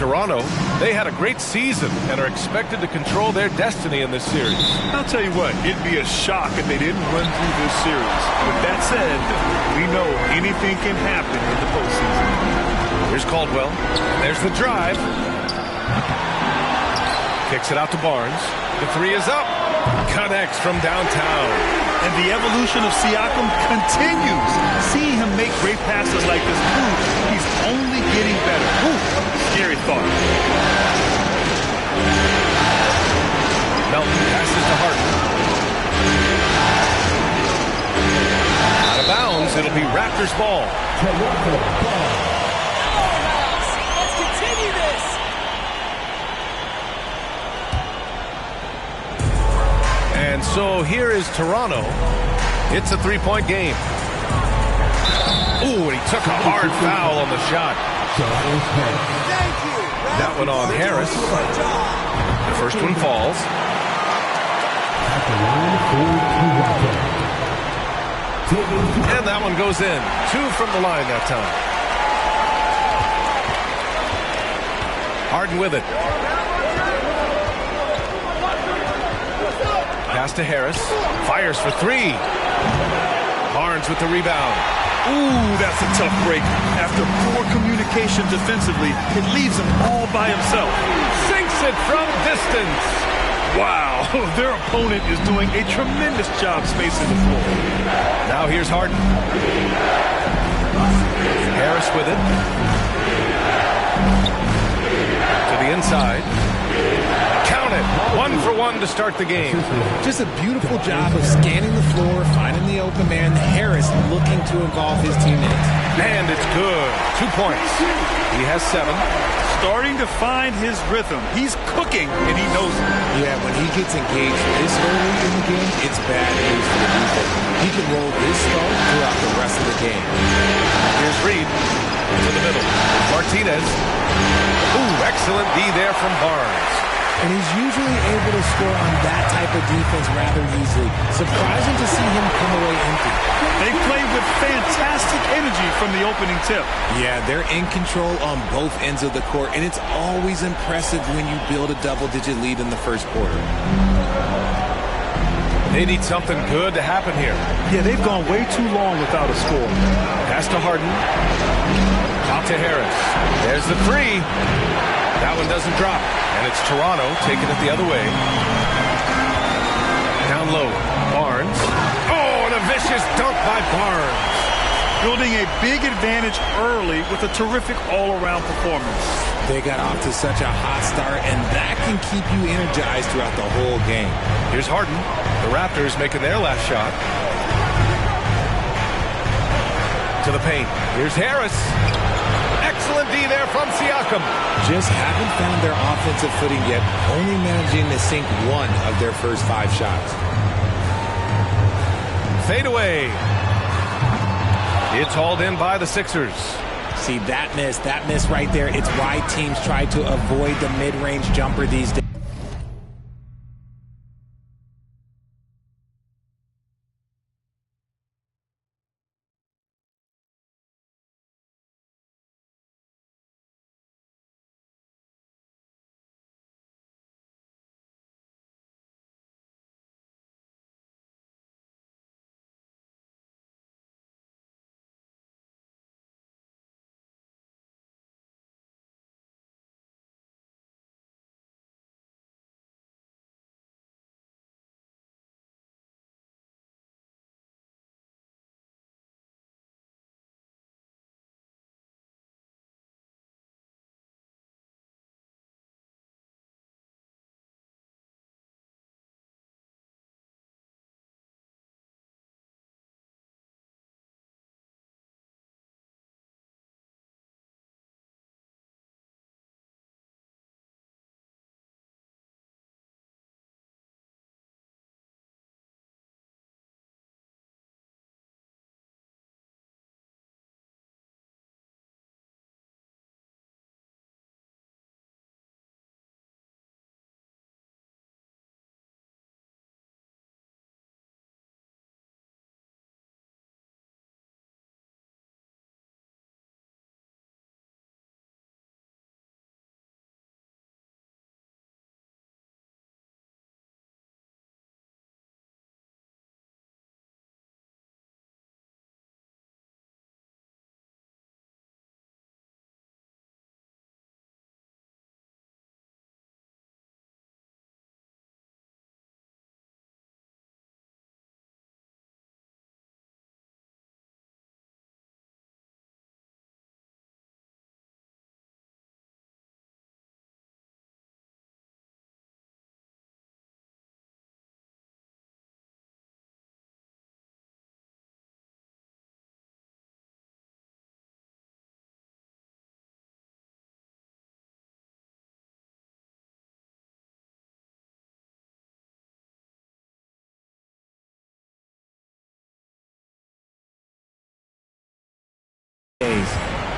Toronto. They had a great season and are expected to control their destiny in this series. I'll tell you what, it'd be a shock if they didn't run through this series. With that said, we know anything can happen in the postseason. Here's Caldwell. There's the drive. Kicks it out to Barnes. The three is up. Connects from downtown. And the evolution of Siakam continues. Seeing him make great passes like this proves he's only getting better. Ooh, scary thought. Melton passes to Harden. Out of bounds, it'll be Raptors ball. Let's continue this. And so here is Toronto. It's a three-point game. Ooh, and he took a hard foul on the shot. That one on Harris. The first one falls. And that one goes in. 2 from the line that time. Harden with it. Pass to Harris. Fires for 3. Barnes with the rebound. Ooh, that's a tough break. After poor communication defensively, it leaves him all by himself. Sinks it from distance. Wow, their opponent is doing a tremendous job spacing the floor. Now here's Harden. Harris with it. To the inside. Count it. 1 for 1 to start the game. Just a beautiful job of scanning the floor, finding the open man. Harris looking to involve his teammates. And it's good. 2 points. He has 7. Starting to find his rhythm. He's cooking, and he knows it. Yeah, when he gets engaged this early in the game, it's bad news for the defense. He can roll this start throughout the rest of the game. Here's Reed. To the middle. Martinez. Ooh, excellent D there from Barnes. And he's usually able to score on that type of defense rather easily. Surprising to see him come away empty. They play with fantastic energy from the opening tip. Yeah, they're in control on both ends of the court, and it's always impressive when you build a double-digit lead in the first quarter. They need something good to happen here. Yeah, they've gone way too long without a score. Pass to Harden. Out to Harris. There's the 3. That one doesn't drop. And it's Toronto taking it the other way. Down low. Barnes. Oh, and a vicious dunk by Barnes. Building a big advantage early with a terrific all-around performance. They got off to such a hot start, and that can keep you energized throughout the whole game. Here's Harden. The Raptors making their last shot. To the paint. Here's Harris. Excellent D there from Siakam. Just haven't found their offensive footing yet, only managing to sink 1 of their first 5 shots. Fade away. It's hauled in by the Sixers. See, that miss right there, it's why teams try to avoid the mid-range jumper these days.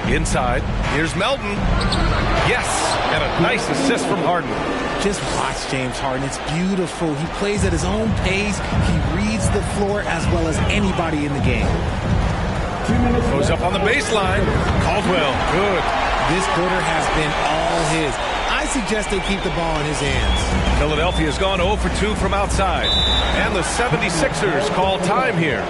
Inside, here's Melton. Yes, and a nice assist from Harden. Just watch James Harden. It's beautiful. He plays at his own pace. He reads the floor as well as anybody in the game. Goes up on the baseline. Caldwell, good. This quarter has been all his. I suggest they keep the ball in his hands. Philadelphia's gone 0 for 2 from outside. And the 76ers call time here.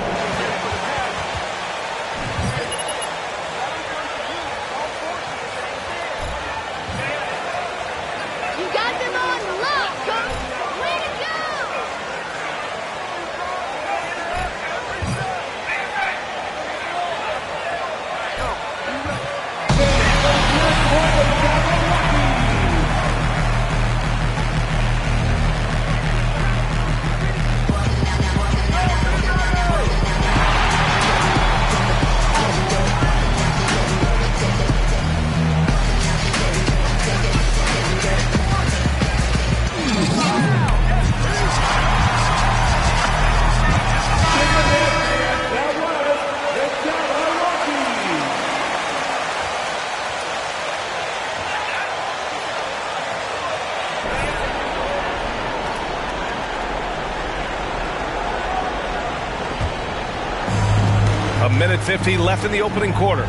A minute 50 left in the opening quarter.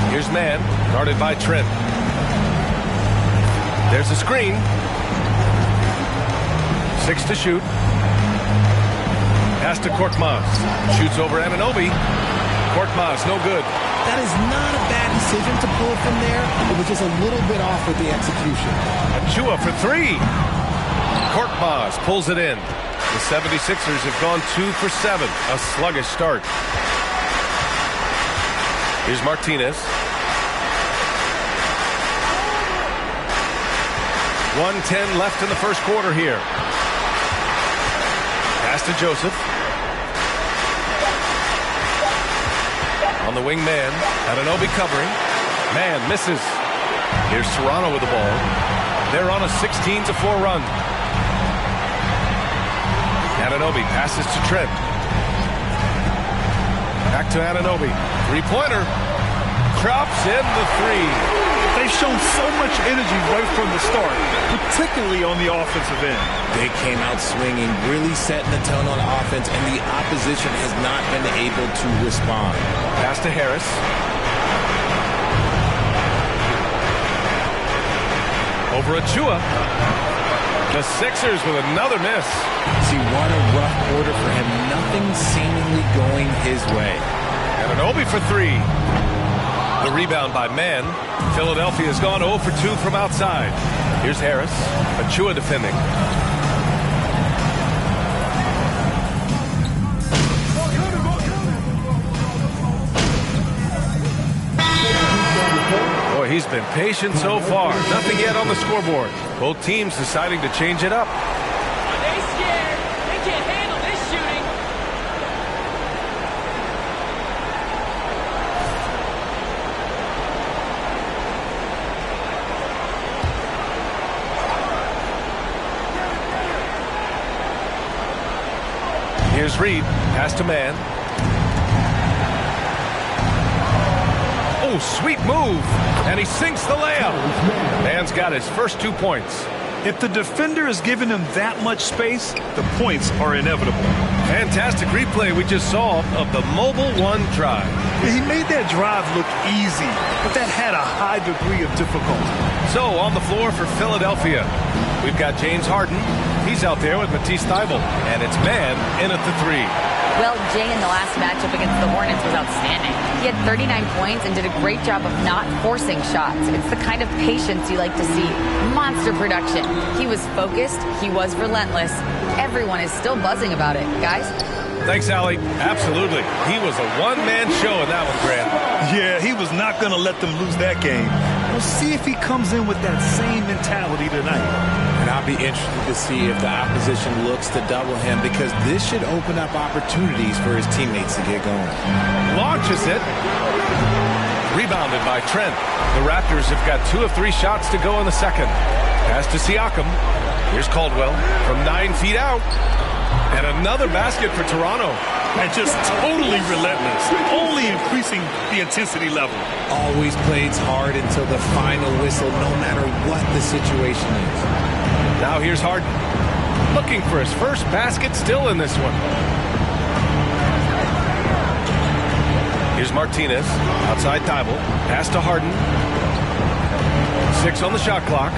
Here's Mann, guarded by Trent. There's a screen. 6 to shoot. Pass to Korkmaz. Shoots over Anunoby. Korkmaz, no good. That is not a bad decision to pull from there. It was just a little bit off with the execution. Achua for 3. Korkmaz pulls it in. The 76ers have gone 2 for 7. A sluggish start. Here's Martinez. 1:10 left in the first quarter here. Pass to Joseph. On the wing man. Anunoby covering. Man misses. Here's Toronto with the ball. They're on a 16-4 run. Anunoby passes to Trent. Back to Anunoby. Three-pointer. Drops in the 3. They've shown so much energy right from the start, particularly on the offensive end. They came out swinging, really setting the tone on offense, and the opposition has not been able to respond. Pass to Harris. Over Achua. The Sixers with another miss. See, what a rough quarter for him. Nothing seemingly going his way. Anunoby for 3. The rebound by Mann. Philadelphia's gone 0 for 2 from outside. Here's Harris. Achua defending. Boy, he's been patient so far. Nothing yet on the scoreboard. Both teams deciding to change it up. Are they scared? They can't handle this shooting. Here's Reed. Pass to Mann. Oh, sweet move. And he sinks the layup. Mann's got his first 2 points. If the defender is giving him that much space, the points are inevitable. Fantastic replay we just saw of the Mobile One drive. He made that drive look easy, but that had a high degree of difficulty. So on the floor for Philadelphia, we've got James Harden. He's out there with Matisse Thybulle, and it's Mann in at the 3. Well, Jay in the last matchup against the Hornets was outstanding. He had 39 points and did a great job of not forcing shots. It's the kind of patience you like to see. Monster production. He was focused. He was relentless. Everyone is still buzzing about it. Guys? Thanks, Allie. Absolutely. He was a one-man show in that one, Grant. Yeah, he was not going to let them lose that game. We'll see if he comes in with that same mentality tonight. And I'll be interested to see if the opposition looks to double him, because this should open up opportunities for his teammates to get going. Launches it. Rebounded by Trent. The Raptors have got 2 of 3 shots to go in the second. Pass to Siakam. Here's Caldwell from 9 feet out. And another basket for Toronto. And just totally relentless, only increasing the intensity level. Always plays hard until the final whistle, no matter what the situation is. Now here's Harden. Looking for his first basket, still in this one. Here's Martinez. Outside Thibault. Pass to Harden. 6 on the shot clock.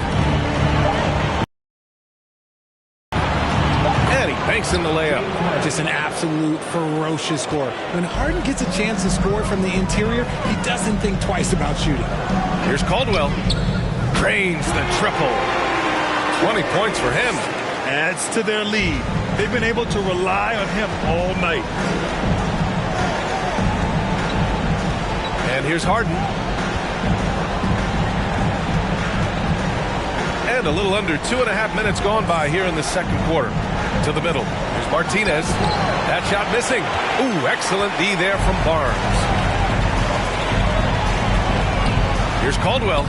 And he banks in the layup. Just an absolute ferocious score. When Harden gets a chance to score from the interior, he doesn't think twice about shooting. Here's Caldwell. Drains the triple. 20 points for him. Adds to their lead. They've been able to rely on him all night. And here's Harden. And a little under 2.5 minutes gone by here in the second quarter. To the middle. Here's Martinez. That shot missing. Ooh, excellent D there from Barnes. Here's Caldwell.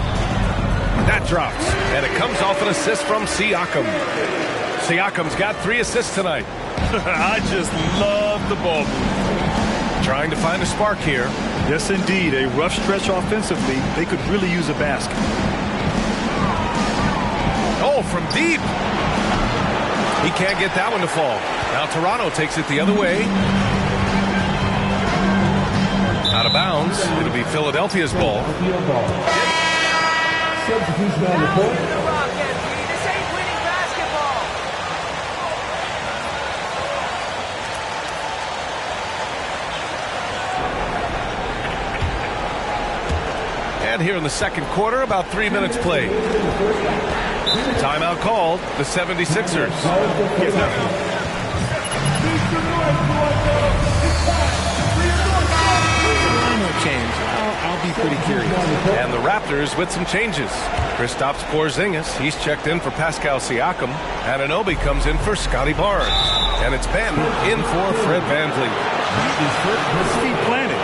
That drops. And it comes off an assist from Siakam. Siakam's got 3 assists tonight. I just love the ball move. Trying to find a spark here. Yes, indeed. A rough stretch offensively. They could really use a basket. Oh, from deep. He can't get that one to fall. Now Toronto takes it the other way. Out of bounds. It'll be Philadelphia's ball. Substitution on the court. This ain't winning basketball. And here in the second quarter, about 3 minutes played. Timeout called, the 76ers. Change. I'll be pretty curious. And the Raptors with some changes. Kristaps Porzingis, he's checked in for Pascal Siakam. Anunoby comes in for Scotty Barnes. And it's Ben in for Fred VanVleet. His feet planted.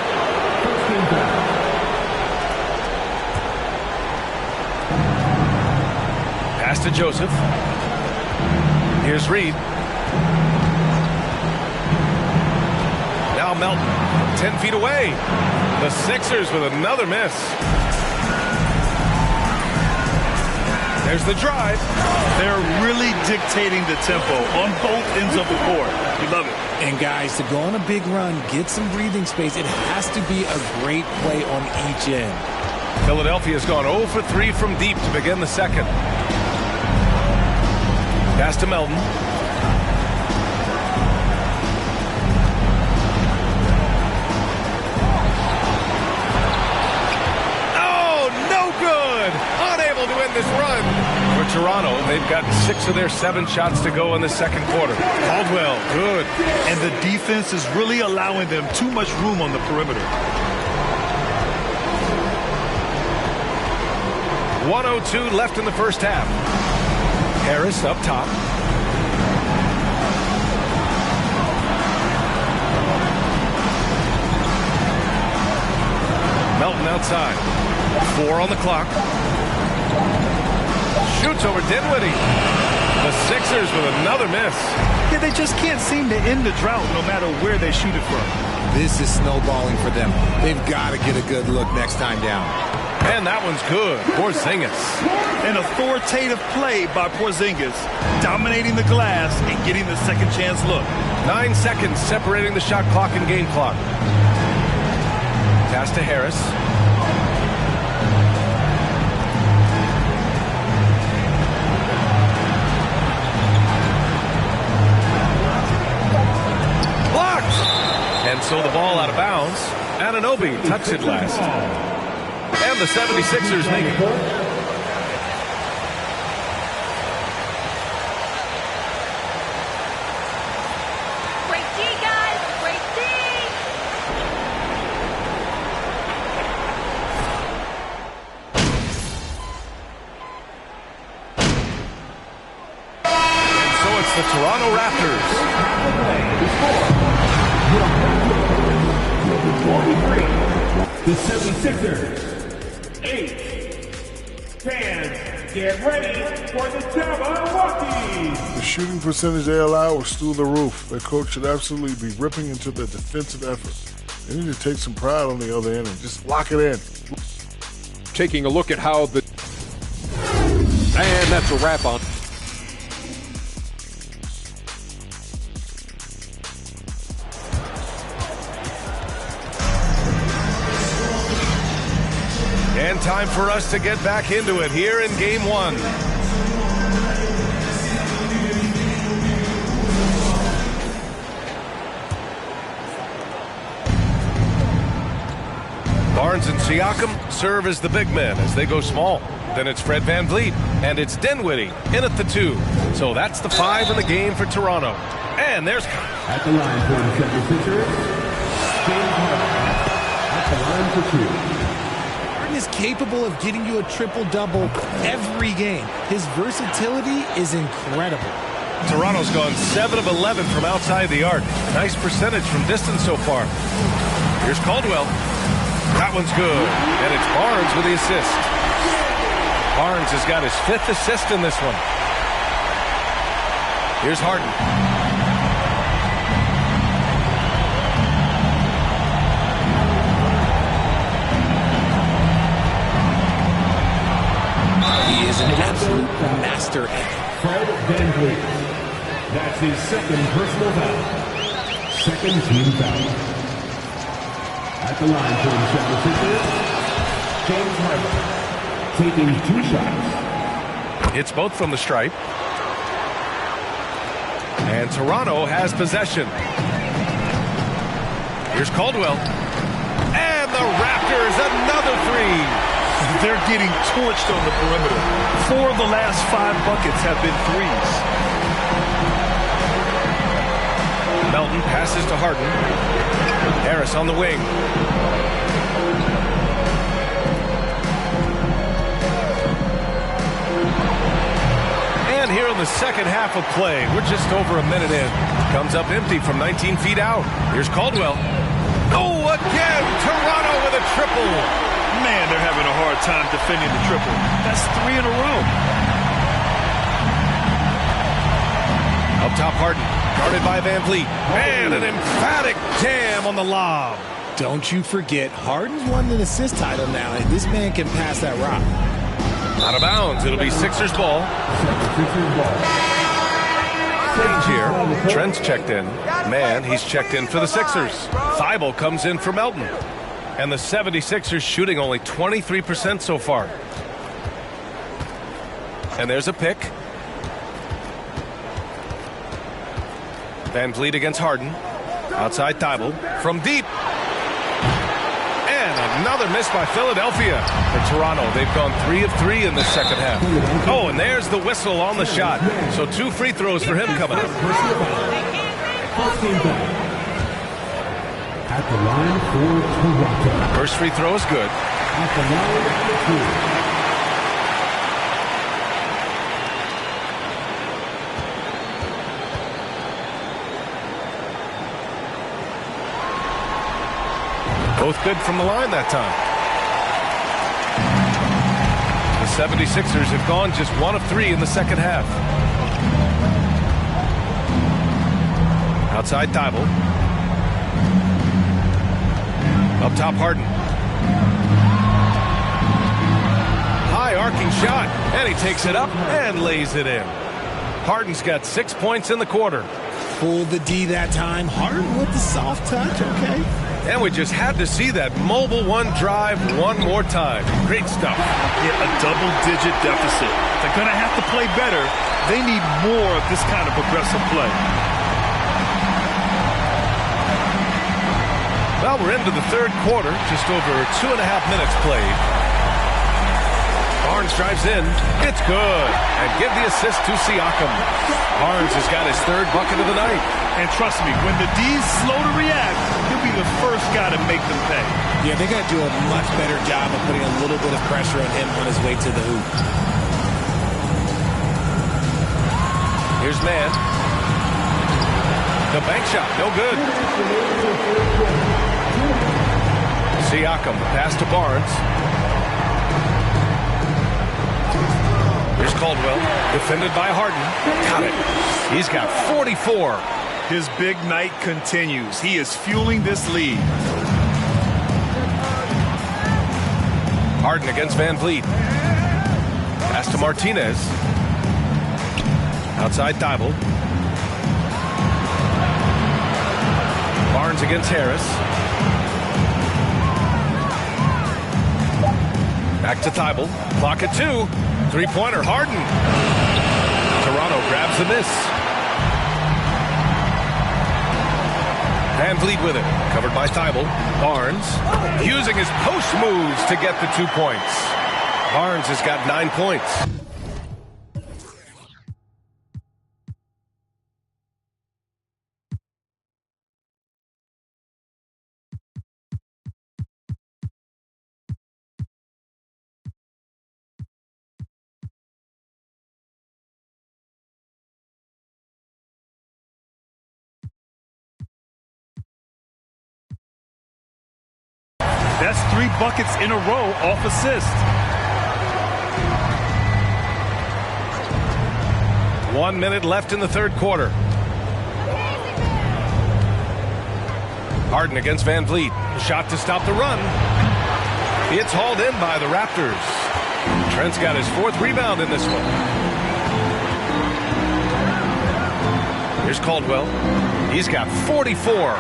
Pass to Joseph. Here's Reed. Now Melton, 10 feet away. The Sixers with another miss. There's the drive. They're really dictating the tempo on both ends of the court. You love it. And guys, to go on a big run, get some breathing space, it has to be a great play on each end. Philadelphia's gone 0 for 3 from deep to begin the second. Pass to Melton. Oh, no good! Unable to win this run. For Toronto, they've got 6 of their 7 shots to go in the second quarter. Caldwell, good. And the defense is really allowing them too much room on the perimeter. 1:02 left in the first half. Harris up top. Melton outside. 4 on the clock. Shoots over Dinwiddie. The Sixers with another miss. Yeah, they just can't seem to end the drought no matter where they shoot it from. This is snowballing for them. They've got to get a good look next time down. And that one's good. Porzingis. An authoritative play by Porzingis, dominating the glass and getting the second chance look. 9 seconds separating the shot clock and game clock. Pass to Harris. Blocked! And so the ball out of bounds. Anunoby tucks it last. And the 76ers make it. Great D, guys. Great D. And so it's the Toronto Raptors. The 76ers. 8. Fans, get ready for the Jabberwockies. The shooting percentage they allow was through the roof. Their coach should absolutely be ripping into their defensive effort. They need to take some pride on the other end and just lock it in. Taking a look at how the... And that's a wrap on. And time for us to get back into it here in Game 1. Barnes and Siakam serve as the big men as they go small. Then it's Fred VanVleet, and it's Dinwiddie in at the 2. So that's the 5 in the game for Toronto. And there's... At the line for the 76ers, James Harden. At the line for 2. Harden is capable of getting you a triple-double every game. His versatility is incredible. Toronto's gone 7 of 11 from outside the arc. Nice percentage from distance so far. Here's Caldwell. That one's good. And it's Barnes with the assist. Barnes has got his 5th assist in this one. Here's Harden. He is an absolute master at it. Fred VanVleet. That's his 2nd personal foul. 2nd team foul. At the line for the 76ers, James Harden, taking 2 shots. It's both from the stripe. And Toronto has possession. Here's Caldwell. And the Raptors, another 3. They're getting torched on the perimeter. 4 of the last 5 buckets have been threes. Melton passes to Harden. Harris on the wing. And here in the second half of play, we're just over a minute in. Comes up empty from 19 feet out. Here's Caldwell. Oh, again! Toronto with a triple. Man, they're having a hard time defending the triple. That's 3 in a row. Up top, Harden. Guarded by VanVleet. And an emphatic jam on the lob. Don't you forget, Harden's won an assist title now, and this man can pass that rock. Out of bounds. It'll be Sixers ball. Change here. Trent's checked in. Man, he's checked in for the Sixers. Thibault comes in for Melton. And the 76ers shooting only 23% so far. And there's a pick. VanVleet against Harden. Outside Thibault. From deep. And another miss by Philadelphia. For Toronto, they've gone 3 of 3 in the second half. Oh, and there's the whistle on the shot. So 2 free throws for him coming up. At the line for Toronto. First free throw is good. At the line for 2. Both good from the line that time. The 76ers have gone just 1 of 3 in the second half. Outside Thibault. Up top Harden. High arcing shot. And he takes it up and lays it in. Harden's got 6 points in the quarter. Pulled the D that time. Harden with the soft touch, okay. And we just had to see that mobile 1 drive one more time. Great stuff. Yeah, a double-digit deficit. They're going to have to play better. They need more of this kind of aggressive play. Well, we're into the third quarter. Just over 2.5 minutes played. Barnes drives in. It's good. And give the assist to Siakam. Barnes has got his 3rd bucket of the night. And trust me, when the D's slow to react, he'll be the first guy to make them pay. Yeah, they got to do a much better job of putting a little bit of pressure on him on his way to the hoop. Here's Man. The bank shot, no good. Siakam, pass to Barnes. Here's Caldwell, defended by Harden. Got it. He's got 44. His big night continues. He is fueling this lead. Harden against Van Vliet. Pass to Martinez. Outside Thibault. Barnes against Harris. Back to Thibault. Clock at 2. Three-pointer, Harden. Toronto grabs the miss. Van Vliet with it. Covered by Thibault. Barnes using his post moves to get the 2 points. Barnes has got 9 points. That's 3 buckets in a row off assist. 1 minute left in the third quarter. Harden against Van Vliet. Shot to stop the run. It's hauled in by the Raptors. Trent's got his 4th rebound in this one. Here's Caldwell. He's got 44.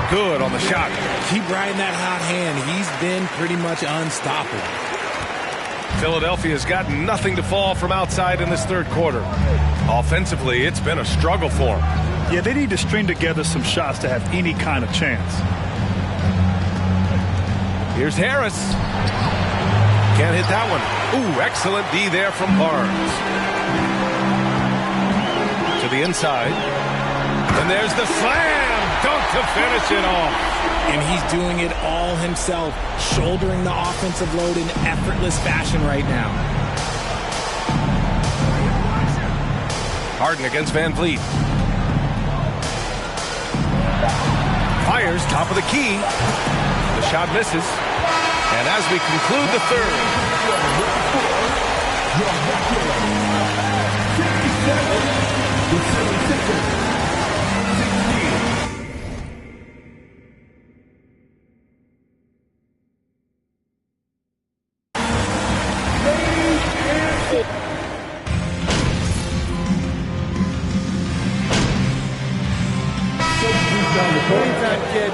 Good on the shot. Keep riding that hot hand. He's been pretty much unstoppable. Philadelphia's got nothing to fall from outside in this third quarter. Offensively, it's been a struggle for them. Yeah, they need to string together some shots to have any kind of chance. Here's Harris. Can't hit that one. Ooh, excellent D there from Barnes. To the inside. And there's the slam. Dunk to finish it off. And he's doing it all himself, shouldering the offensive load in effortless fashion right now. Harden against Van Vliet. Fires top of the key. The shot misses. And as we conclude the third.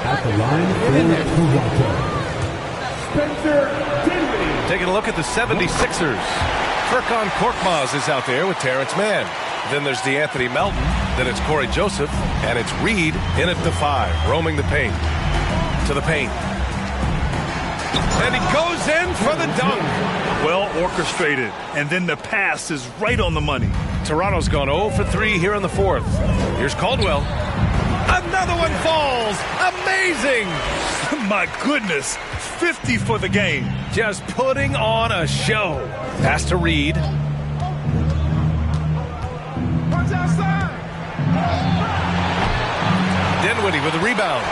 At the line for Toronto, Spencer Dinwiddie. Taking a look at the 76ers. Furkan Korkmaz is out there with Terrence Mann. Then there's DeAnthony Melton. Then it's Corey Joseph. And it's Reed in at the 5, roaming the paint. To the paint. And he goes in for the dunk. Well orchestrated. And then the pass is right on the money. Toronto's gone 0 for 3 here in the 4th. Here's Caldwell. Another one falls. Amazing. My goodness. 50 for the game. Just putting on a show. Pass to Reed. Dinwiddie with the rebound.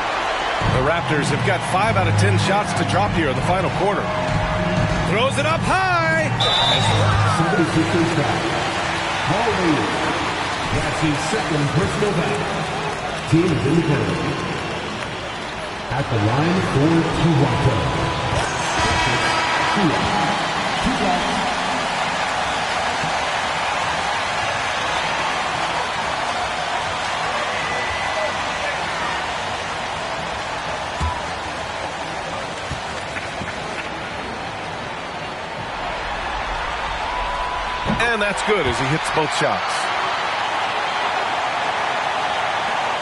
The Raptors have got 5 out of 10 shots to drop here in the final quarter. Throws it up high. 76ers foul. Paul Reed. That's his 2nd personal foul. Team is in the penalty. At the line for Toronto. And that's good as he hits both shots.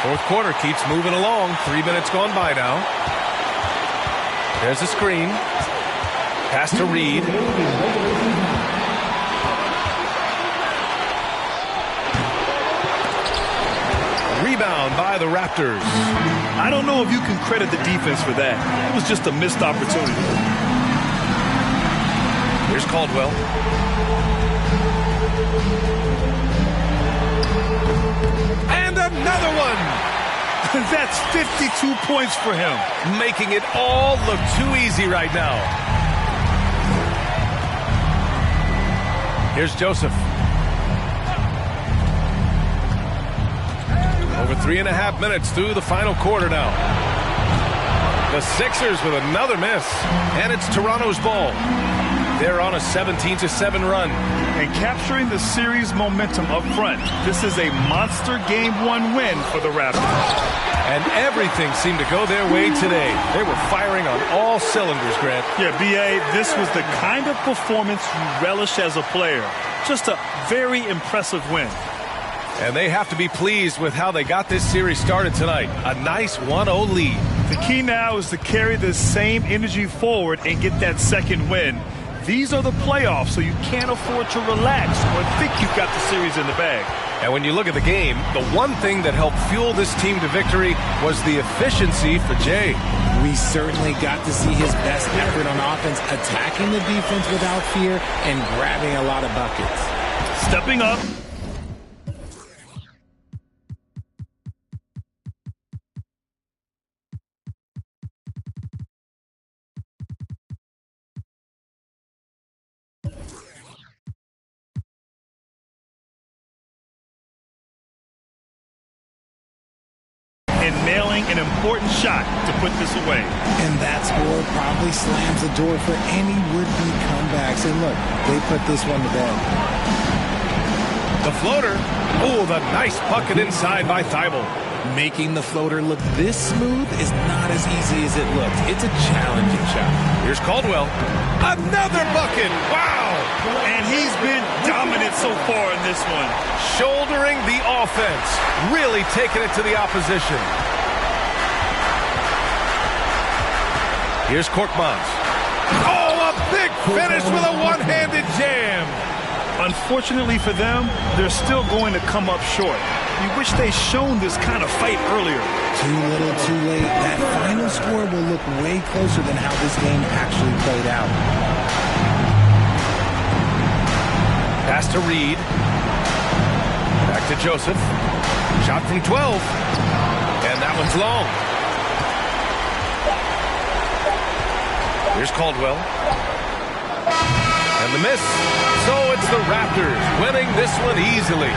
Fourth quarter keeps moving along. 3 minutes gone by now. There's a screen. Pass to Reed. Rebound by the Raptors. I don't know if you can credit the defense for that. It was just a missed opportunity. Here's Caldwell. And another one. That's 52 points for him. Making it all look too easy right now. Here's Joseph. Over 3.5 minutes through the final quarter now. The Sixers with another miss, and it's Toronto's ball. They're on a 17-7 run. And capturing the series momentum up front. This is a monster Game 1 win for the Raptors. And everything seemed to go their way today. They were firing on all cylinders, Grant. Yeah, B.A., this was the kind of performance you relish as a player. Just a very impressive win. And they have to be pleased with how they got this series started tonight. A nice 1-0 lead. The key now is to carry this same energy forward and get that second win. These are the playoffs, so you can't afford to relax or think you've got the series in the bag. And when you look at the game, the one thing that helped fuel this team to victory was the efficiency for Jay. We certainly got to see his best effort on offense, attacking the defense without fear and grabbing a lot of buckets. Stepping up. And nailing an important shot to put this away. And that score probably slams the door for any would-be comebacks. And look, they put this one to bed. The floater. Oh, the nice bucket inside by Thibault. Making the floater look this smooth is not as easy as it looks. It's a challenging shot. Here's Caldwell. Another bucket. Wow. And he's been dominant so far in this one. Shouldering the offense. Really taking it to the opposition. Here's Korkmaz. Oh, a big finish with a one-handed jam. Unfortunately for them, they're still going to come up short. You wish they'd shown this kind of fight earlier. Too little, too late. That final score will look way closer than how this game actually played out. Pass to Reed. Back to Joseph. Shot from 12. And that one's long. Here's Caldwell. And the miss. So it's the Raptors winning this one easily.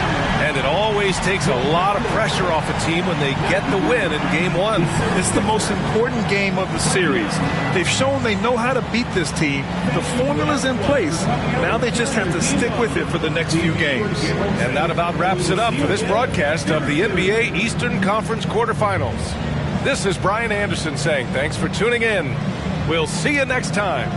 And it always takes a lot of pressure off a team when they get the win in Game 1. It's the most important game of the series. They've shown they know how to beat this team. The formula's in place. Now they just have to stick with it for the next few games. And that about wraps it up for this broadcast of the NBA Eastern Conference quarterfinals. This is Brian Anderson saying thanks for tuning in. We'll see you next time.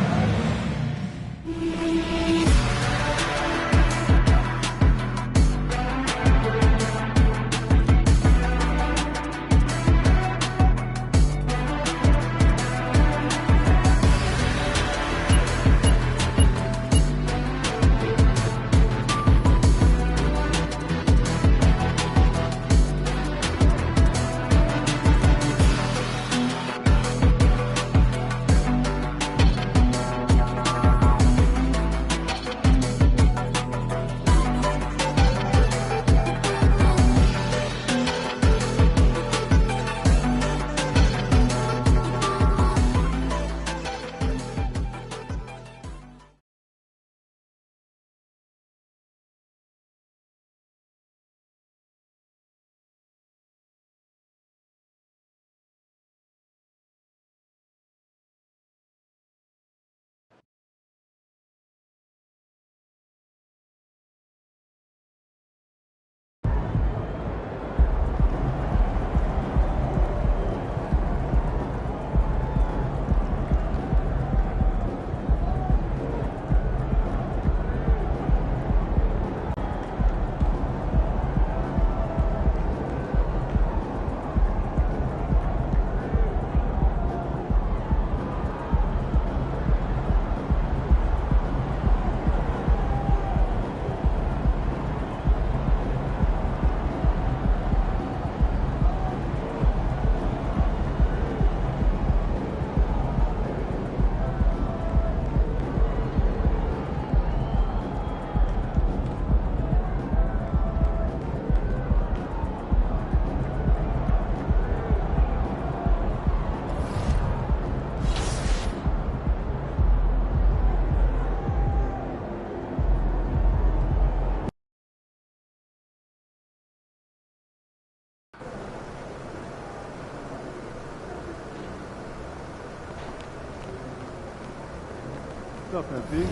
What's up, MP?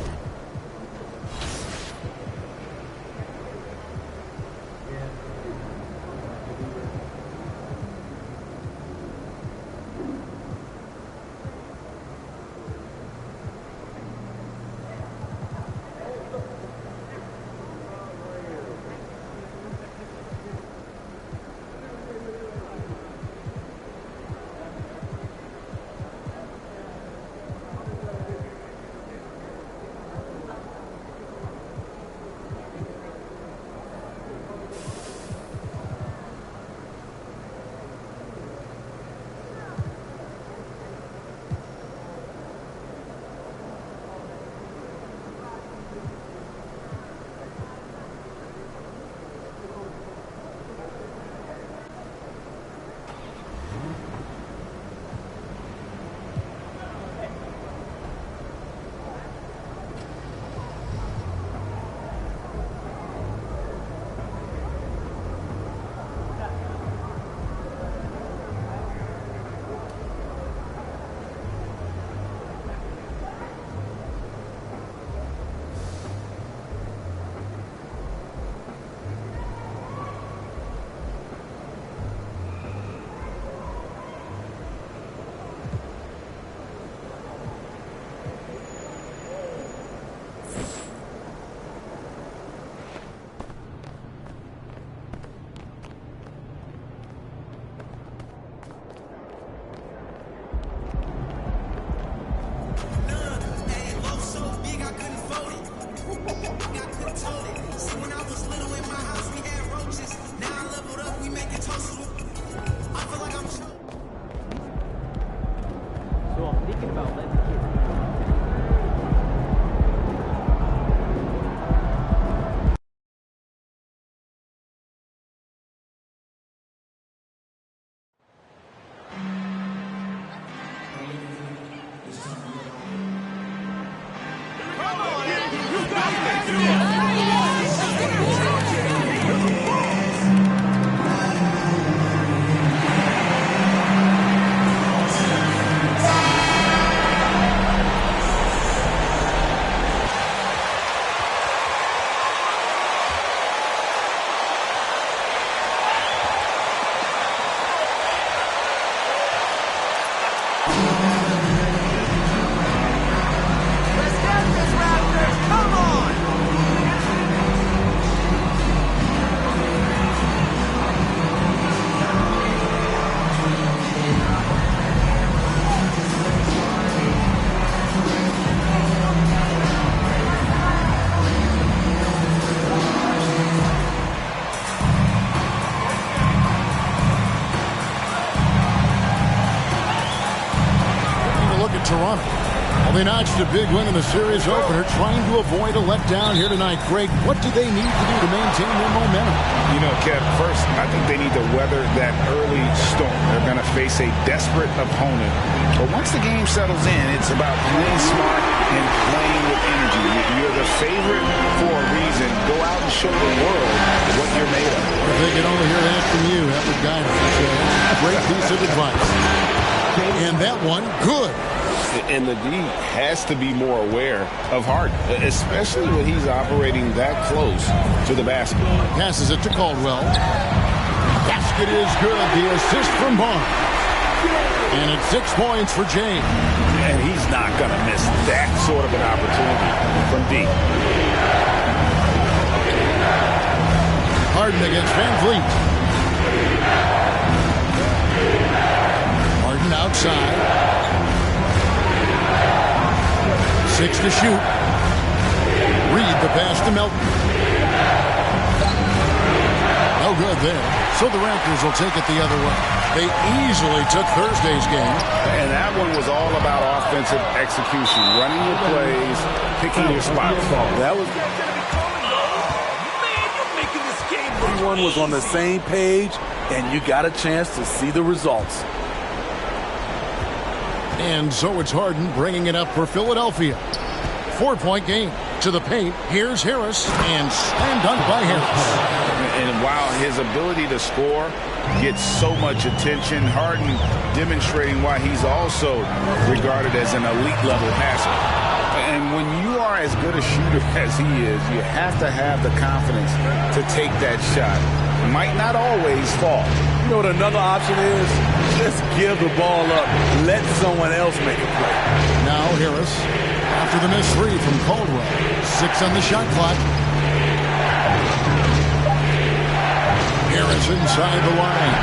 Toronto. Well, they notched a big win in the series opener, trying to avoid a letdown here tonight. Greg, what do they need to do to maintain their momentum? You know, Kev, first, I think they need to weather that early storm. They're going to face a desperate opponent. But once the game settles in, it's about playing smart and playing with energy. You're the favorite for a reason. Go out and show the world what you're made of. If they can only hear that from you, that would guide them. A great piece of advice. And that one, good. And the D has to be more aware of Harden, especially when he's operating that close to the basket. Passes it to Caldwell. Basket is good. The assist from Barnes. And it's 6 points for James. And he's not going to miss that sort of an opportunity from D. Harden against Van Vliet. Harden outside. 6 to shoot. Reed the pass to Melton. No good there. So the Raptors will take it the other way. They easily took Thursday's game. And that one was all about offensive execution. Running your plays, picking your spots. That was... Man, you're making this game. Everyone was on the same page, and you got a chance to see the results. And so it's Harden bringing it up for Philadelphia. 4-point game to the paint. Here's Harris, and slam dunk by Harris. And while his ability to score gets so much attention, Harden demonstrating why he's also regarded as an elite level passer. And when you are as good a shooter as he is, you have to have the confidence to take that shot. Might not always fall. You know what another option is? Just give the ball up. Let someone else make a play. Now Harris, after the missed three from Caldwell. 6 on the shot clock. Harris inside the line.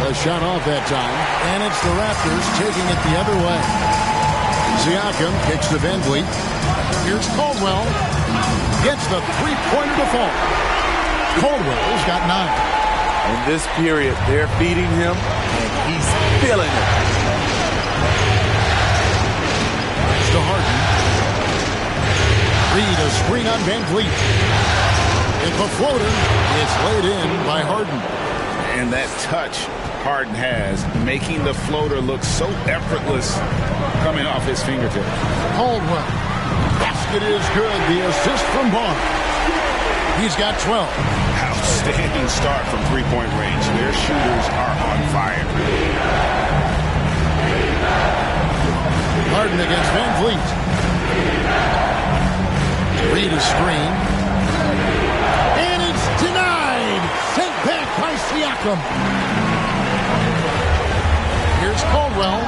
A shot off that time. And it's the Raptors taking it the other way. Siakam kicks to Van Vliet. Here's Caldwell. Gets the three-pointer to fall. Caldwell's got 9. In this period, they're feeding him, and he's feeling it. It's to Harden. Reed, a screen on Van Vliet. It's a floater. It's laid in by Harden. And that touch Harden has, making the floater look so effortless coming off his fingertips. Caldwell. Basket is good. The assist from Barnes. He's got 12. Outstanding start from three-point range. Their shooters are on fire. Harden against Van Vliet. Reed a screen. And it's denied. Sent back by Siakam. Here's Caldwell.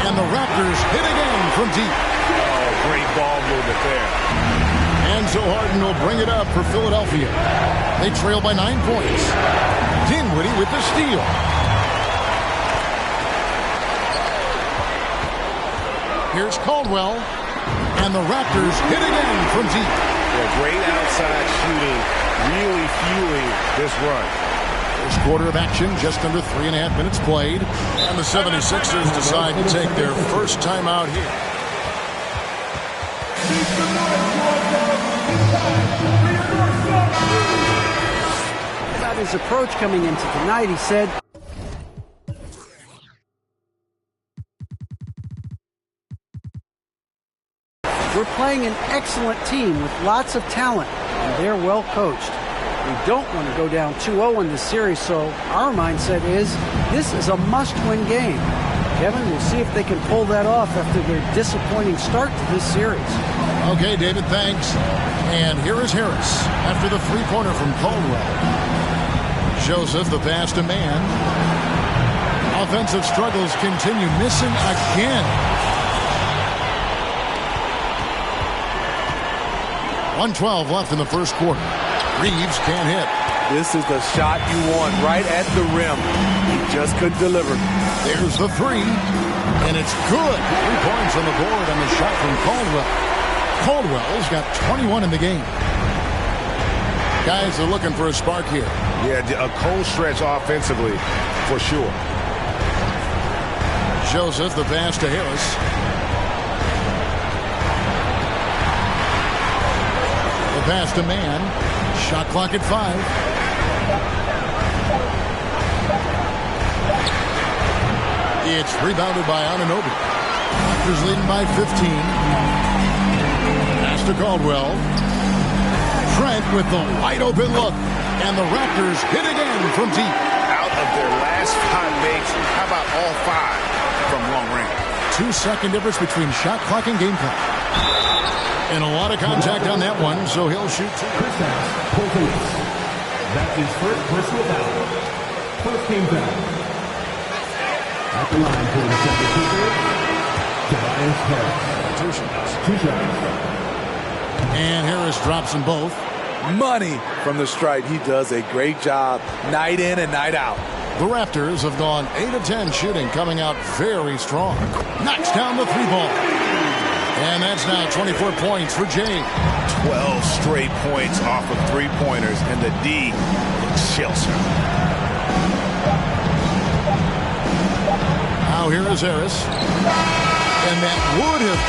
And the Raptors hit again from deep. Oh, great ball movement there. And so Harden will bring it up for Philadelphia. They trail by 9 points. Dinwiddie with the steal. Here's Caldwell. And the Raptors hit again from deep. Yeah, great outside shooting, really fueling this run. First quarter of action, just under 3.5 minutes played. And the 76ers decide to take their first time out here. About his approach coming into tonight, he said, "We're playing an excellent team with lots of talent, and they're well coached. We don't want to go down 2-0 in this series, so our mindset is this is a must-win game." Kevin, we'll see if they can pull that off after their disappointing start to this series. Okay, David, thanks. And here is Harris after the three-pointer from Caldwell. Joseph, the pass to man. Offensive struggles continue, missing again. 1:12 left in the first quarter. Reeves can't hit. This is the shot you want right at the rim. He just couldn't deliver. There's the three, and it's good. 3 points on the board on the shot from Caldwell. Caldwell's got 21 in the game. Guys are looking for a spark here. Yeah, a cold stretch offensively, for sure. Joseph, the pass to Harris. The pass to man. Shot clock at 5. It's rebounded by Anunoby. Raptors leading by 15. Pass to Caldwell. Trent with the wide open look. And the Raptors hit again from deep. Out of their last 5 makes, how about all 5 from long range? 2-second difference between shot clock and game clock. And a lot of contact on that one, so he'll shoot 2. That's his first personal foul. First team foul. At the line for the second shooter, Tobias Harris. 2 shots. 2 shots. And Harris drops them both. Money from the stripe. He does a great job night in and night out. The Raptors have gone 8 of 10 shooting, coming out very strong. Knocks down the 3-ball. And that's now 24 points for James. 12 straight points off of 3-pointers, and the D chills him. Now here is Harris. And that would have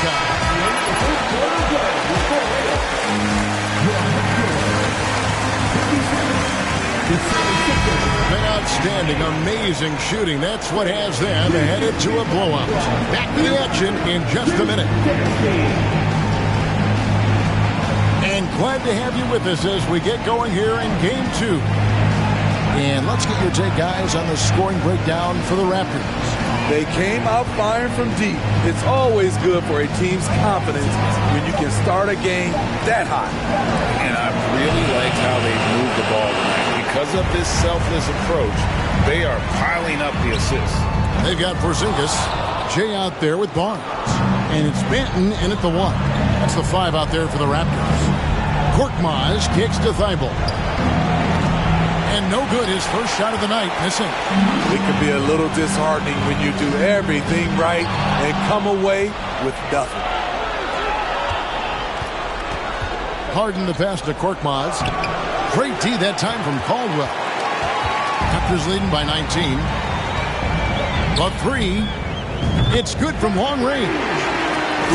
been outstanding, amazing shooting. That's what has them headed to a blowout. Back to the action in just a minute. And glad to have you with us as we get going here in Game 2. And let's get your take, guys, on the scoring breakdown for the Raptors. They came out firing from deep. It's always good for a team's confidence when you can start a game that hot. And I really like how they moved the ball tonight. Because of this selfless approach, they are piling up the assists. They've got Porzingis. Jay out there with Barnes. And it's Benton in at the 1. That's the 5 out there for the Raptors. Korkmaz kicks to Thibault. And no good, his first shot of the night, missing. It can be a little disheartening when you do everything right and come away with nothing. Harden the pass to Korkmaz. Great D that time from Caldwell. Raptors leading by 19. The 3. It's good from long range.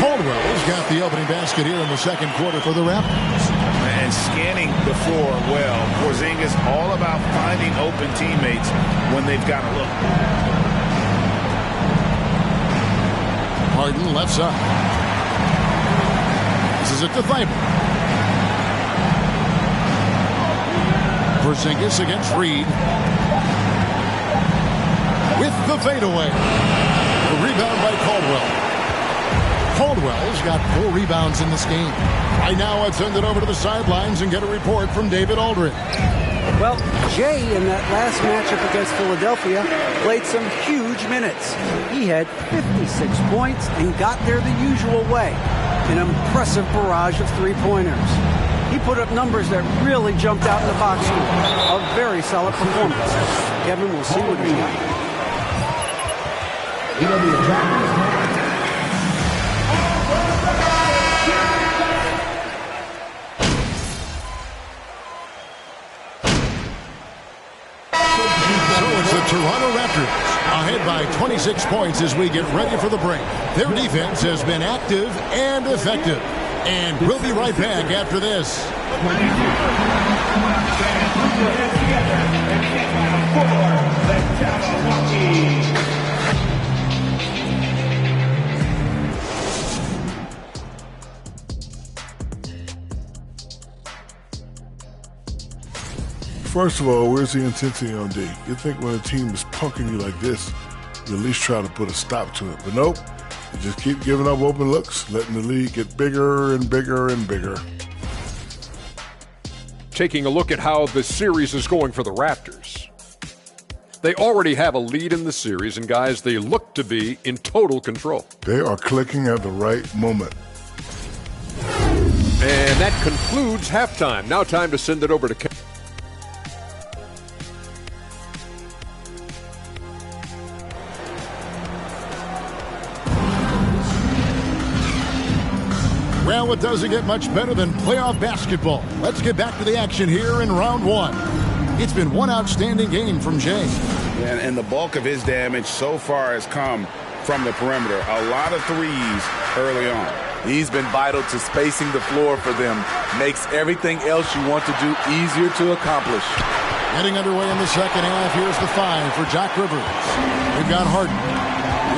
Caldwell's got the opening basket here in the second quarter for the Raptors. And scanning the floor well. Porzingis all about finding open teammates when they've got a look. Harden left side. This is it to Thibault. Porzingis against Reed. With the fadeaway. The rebound by Caldwell. Caldwell's got 4 rebounds in this game. Right now, I'd send it over to the sidelines and get a report from David Aldridge. Well, Jay, in that last matchup against Philadelphia, played some huge minutes. He had 56 points and got there the usual way. An impressive barrage of three-pointers. He put up numbers that really jumped out in the box score. A very solid performance. Kevin, we'll see what he's got. Toronto Raptors ahead by 26 points as we get ready for the break. Their defense has been active and effective. And we'll be right back after this. First of all, where's the intensity on D? You think when a team is punking you like this, you at least try to put a stop to it. But nope, you just keep giving up open looks, letting the lead get bigger and bigger and bigger. Taking a look at how the series is going for the Raptors. They already have a lead in the series, and guys, they look to be in total control. They are clicking at the right moment. And that concludes halftime. Now time to send it over to Kevin. Well, it doesn't get much better than playoff basketball. Let's get back to the action here in round 1. It's been one outstanding game from Jay. And the bulk of his damage so far has come from the perimeter. A lot of threes early on. He's been vital to spacing the floor for them. Makes everything else you want to do easier to accomplish. Getting underway in the second half. Here's the 5 for Jack Rivers. We've got Harden.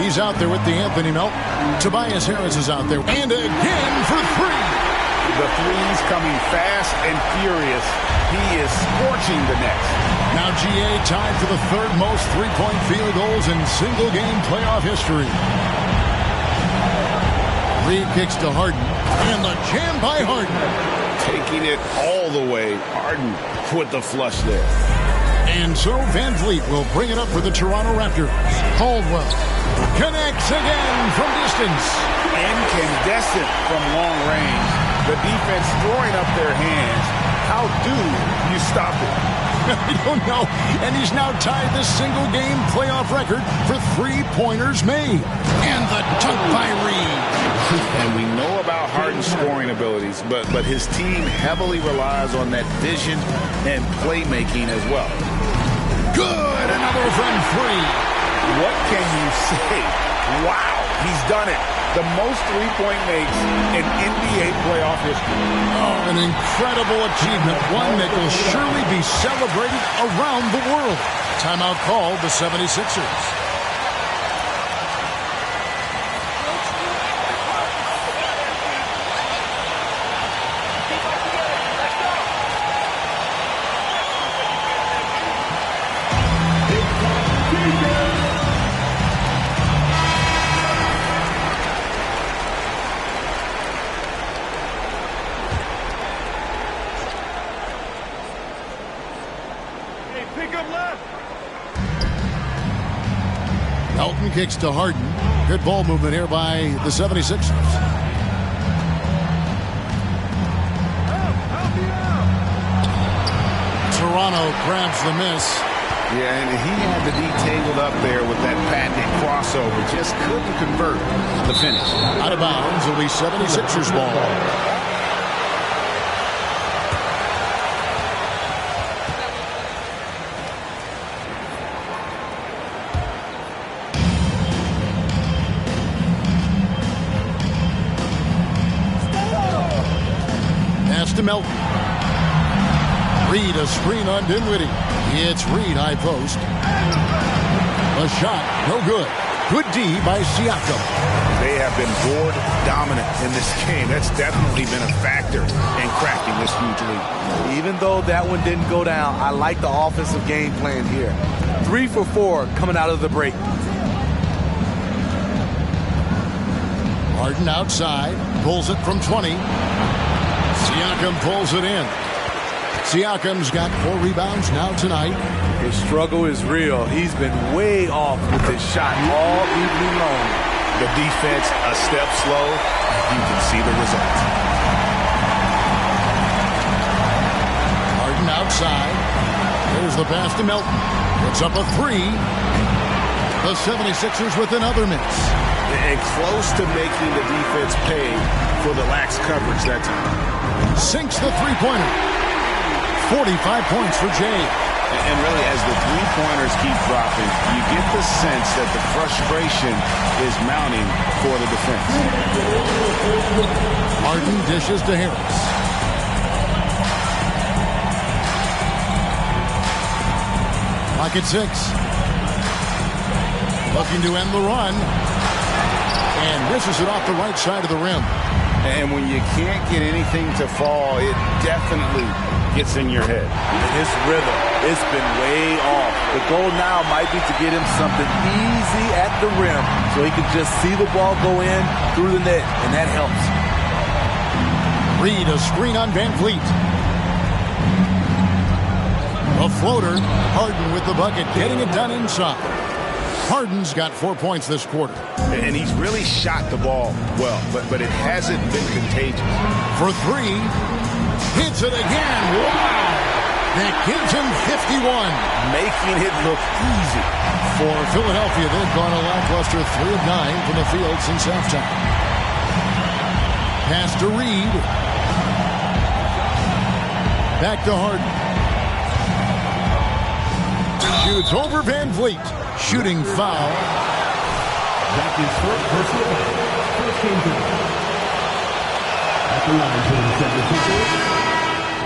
He's out there with the Anthony Melt. Tobias Harris is out there. And again for 3. The threes coming fast and furious. He is scorching the Nets. Now GA tied for the 3rd most three-point field goals in single-game playoff history. Reed kicks to Harden. And the jam by Harden. Taking it all the way. Harden with the flush there. And so Van Vliet will bring it up for the Toronto Raptors. Caldwell connects again from distance. Incandescent from long range. The defense throwing up their hands. How do you stop it? I don't know. And he's now tied the single-game playoff record for three-pointers made. And the dunk by Reed. And we know about Harden's scoring abilities, but his team heavily relies on that vision and playmaking as well. Good. Another from 3. What can you say? Wow, he's done it. The most three-point makes in NBA playoff history. Oh, an incredible achievement, one that will surely be celebrated around the world. Timeout called the 76ers. Melton kicks to Harden. Good ball movement here by the 76ers. Toronto grabs the miss. Yeah, and he had to be tangled up there with that patented crossover. Just couldn't convert the finish. Out of bounds, it'll be 76ers ball. To Melton. Reed, a screen on Dinwiddie. It's Reed, high post. A shot, no good. Good D by Siakam. They have been board dominant in this game. That's definitely been a factor in cracking this huge lead. Even though that one didn't go down, I like the offensive game plan here. 3 for 4 coming out of the break. Harden outside, pulls it from 20. Siakam pulls it in. Siakam's got 4 rebounds now tonight. His struggle is real. He's been way off with his shot all evening long. The defense a step slow. You can see the results. Harden outside. There's the pass to Melton. Puts up a 3. The 76ers with another miss. And close to making the defense pay for the lax coverage that time. Sinks the three-pointer. 45 points for Jay. And really, as the three-pointers keep dropping, you get the sense that the frustration is mounting for the defense. Harden dishes to Harris. Pocket 6. Looking to end the run. And misses it off the right side of the rim. And when you can't get anything to fall, it definitely gets in your head. His rhythm, it's been way off. The goal now might be to get him something easy at the rim so he can just see the ball go in through the net, and that helps. Reed, a screen on Van Vliet. A floater. Harden with the bucket, getting it done inside. Harden's got 4 points this quarter. And he's really shot the ball well, but it hasn't been contagious. For 3, hits it again. Wow! That gives him 51. Making it look easy. For Philadelphia, they've gone a lackluster 3 of 9 from the field since halftime. Pass to Reed. Back to Harden. Shoots over Van Vliet. Shooting foul. That is personal foul. First team foul. At the line for the 76ers,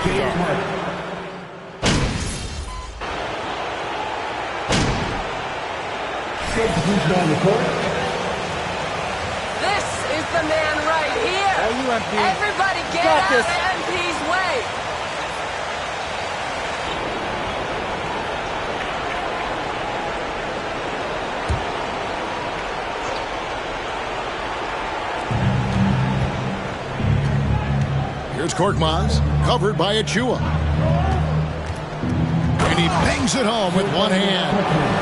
James Harden. Substitution on the court. This is the man right here. Everybody get out of MP's way. Here's Korkmaz, covered by Achua. And he bangs it home with one hand.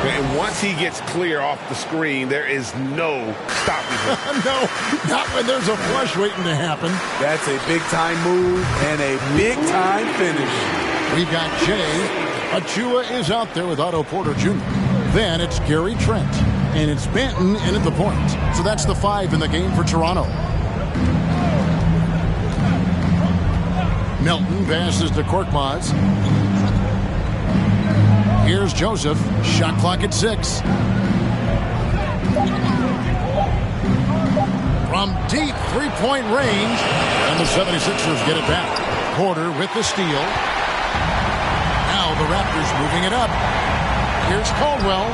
And once he gets clear off the screen, there is no stopping him. No, not when there's a flush waiting to happen. That's a big-time move and a big-time finish. We've got Jay. Achua is out there with Otto Porter Jr. Then it's Gary Trent. And it's Benton in at the point. So that's the 5 in the game for Toronto. Melton passes to Korkmaz. Here's Joseph. Shot clock at 6. From deep three-point range. And the 76ers get it back. Porter with the steal. Now the Raptors moving it up. Here's Caldwell.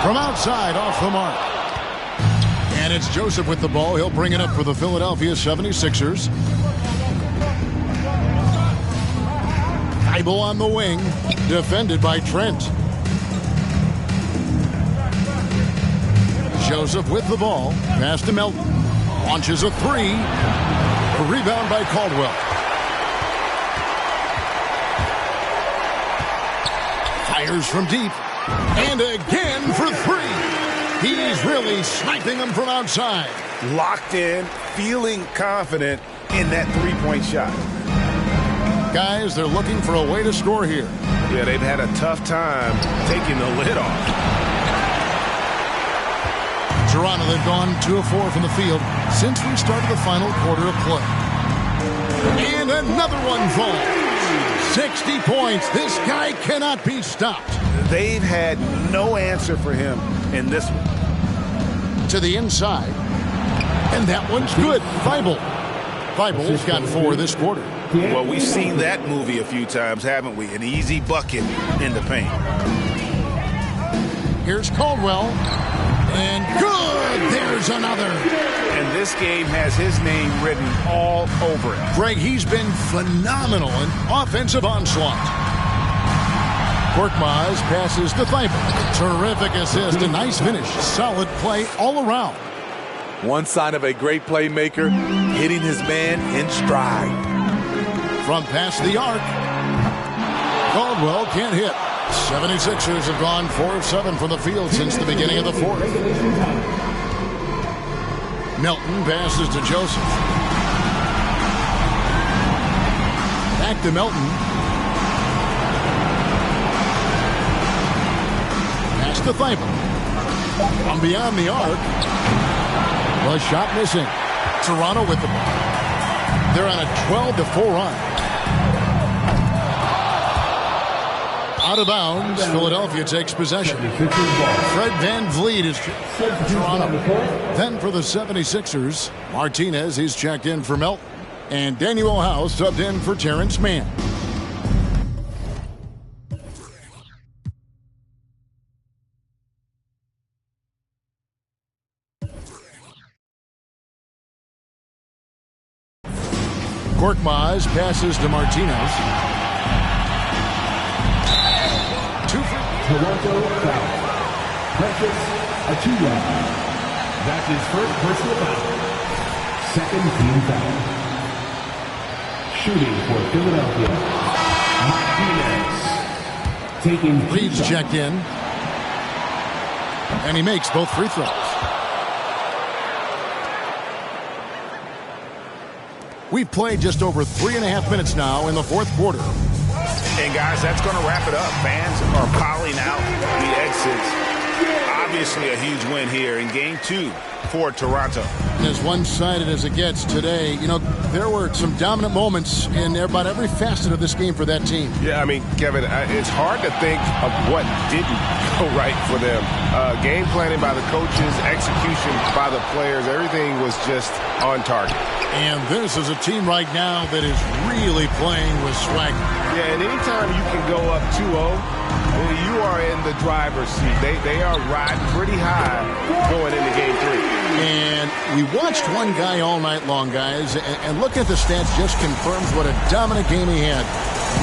From outside, off the mark. And it's Joseph with the ball. He'll bring it up for the Philadelphia 76ers. Thybulle on the wing, defended by Trent. Joseph with the ball, pass to Melton. Launches a 3. A rebound by Caldwell. Fires from deep. And again for three. He's really sniping them from outside. Locked in, feeling confident in that three-point shot. Guys, they're looking for a way to score here. Yeah, they've had a tough time taking the lid off. Toronto, they've gone 2 of 4 from the field since we started the final quarter of play. And another one falls. 60 points. This guy cannot be stopped. They've had no answer for him in this one. To the inside. And that one's good. Feibel's got 4 this quarter. Well, we've seen that movie a few times, haven't we? An easy bucket in the paint. Here's Caldwell. And good! There's another. And this game has his name written all over it. Greg, he's been phenomenal in offensive onslaught. Korkmaz passes to Thybulle. Terrific assist, a nice finish. Solid play all around. One sign of a great playmaker, hitting his man in stride. From past the arc. Caldwell can't hit. 76ers have gone 4 of 7 from the field since the beginning of the fourth. Melton passes to Joseph. Back to Melton. Pass to Thybulle. From beyond the arc. The shot missing. Toronto with the ball. They're on a 12-4 run. Out of bounds. Philadelphia takes possession. Fred VanVleet is for Toronto. Then for the 76ers, Martinez, he's checked in for Melton. And Daniel House subbed in for Terrence Mann. Korkmaz passes to Martinez. Toronto foul. Precious Achiuwa. That's his first personal foul. Second team foul. Shooting for Philadelphia. Martinez. Taking Reeves checked in. And he makes both free throws. We've played just over 3.5 minutes now in the fourth quarter. And guys, that's going to wrap it up. Fans are piling out the exits. Obviously a huge win here in game 2 for Toronto. As one-sided as it gets today, you know, there were some dominant moments in about every facet of this game for that team. Yeah, I mean, Kevin, it's hard to think of what didn't go right for them. Game planning by the coaches, execution by the players, everything was just on target. And this is a team right now that is really playing with swagger. Yeah, and anytime you can go up 2-0, you are in the driver's seat. They are riding pretty high going into game 3. And we watched one guy all night long, guys, and looking at the stats just confirms what a dominant game he had.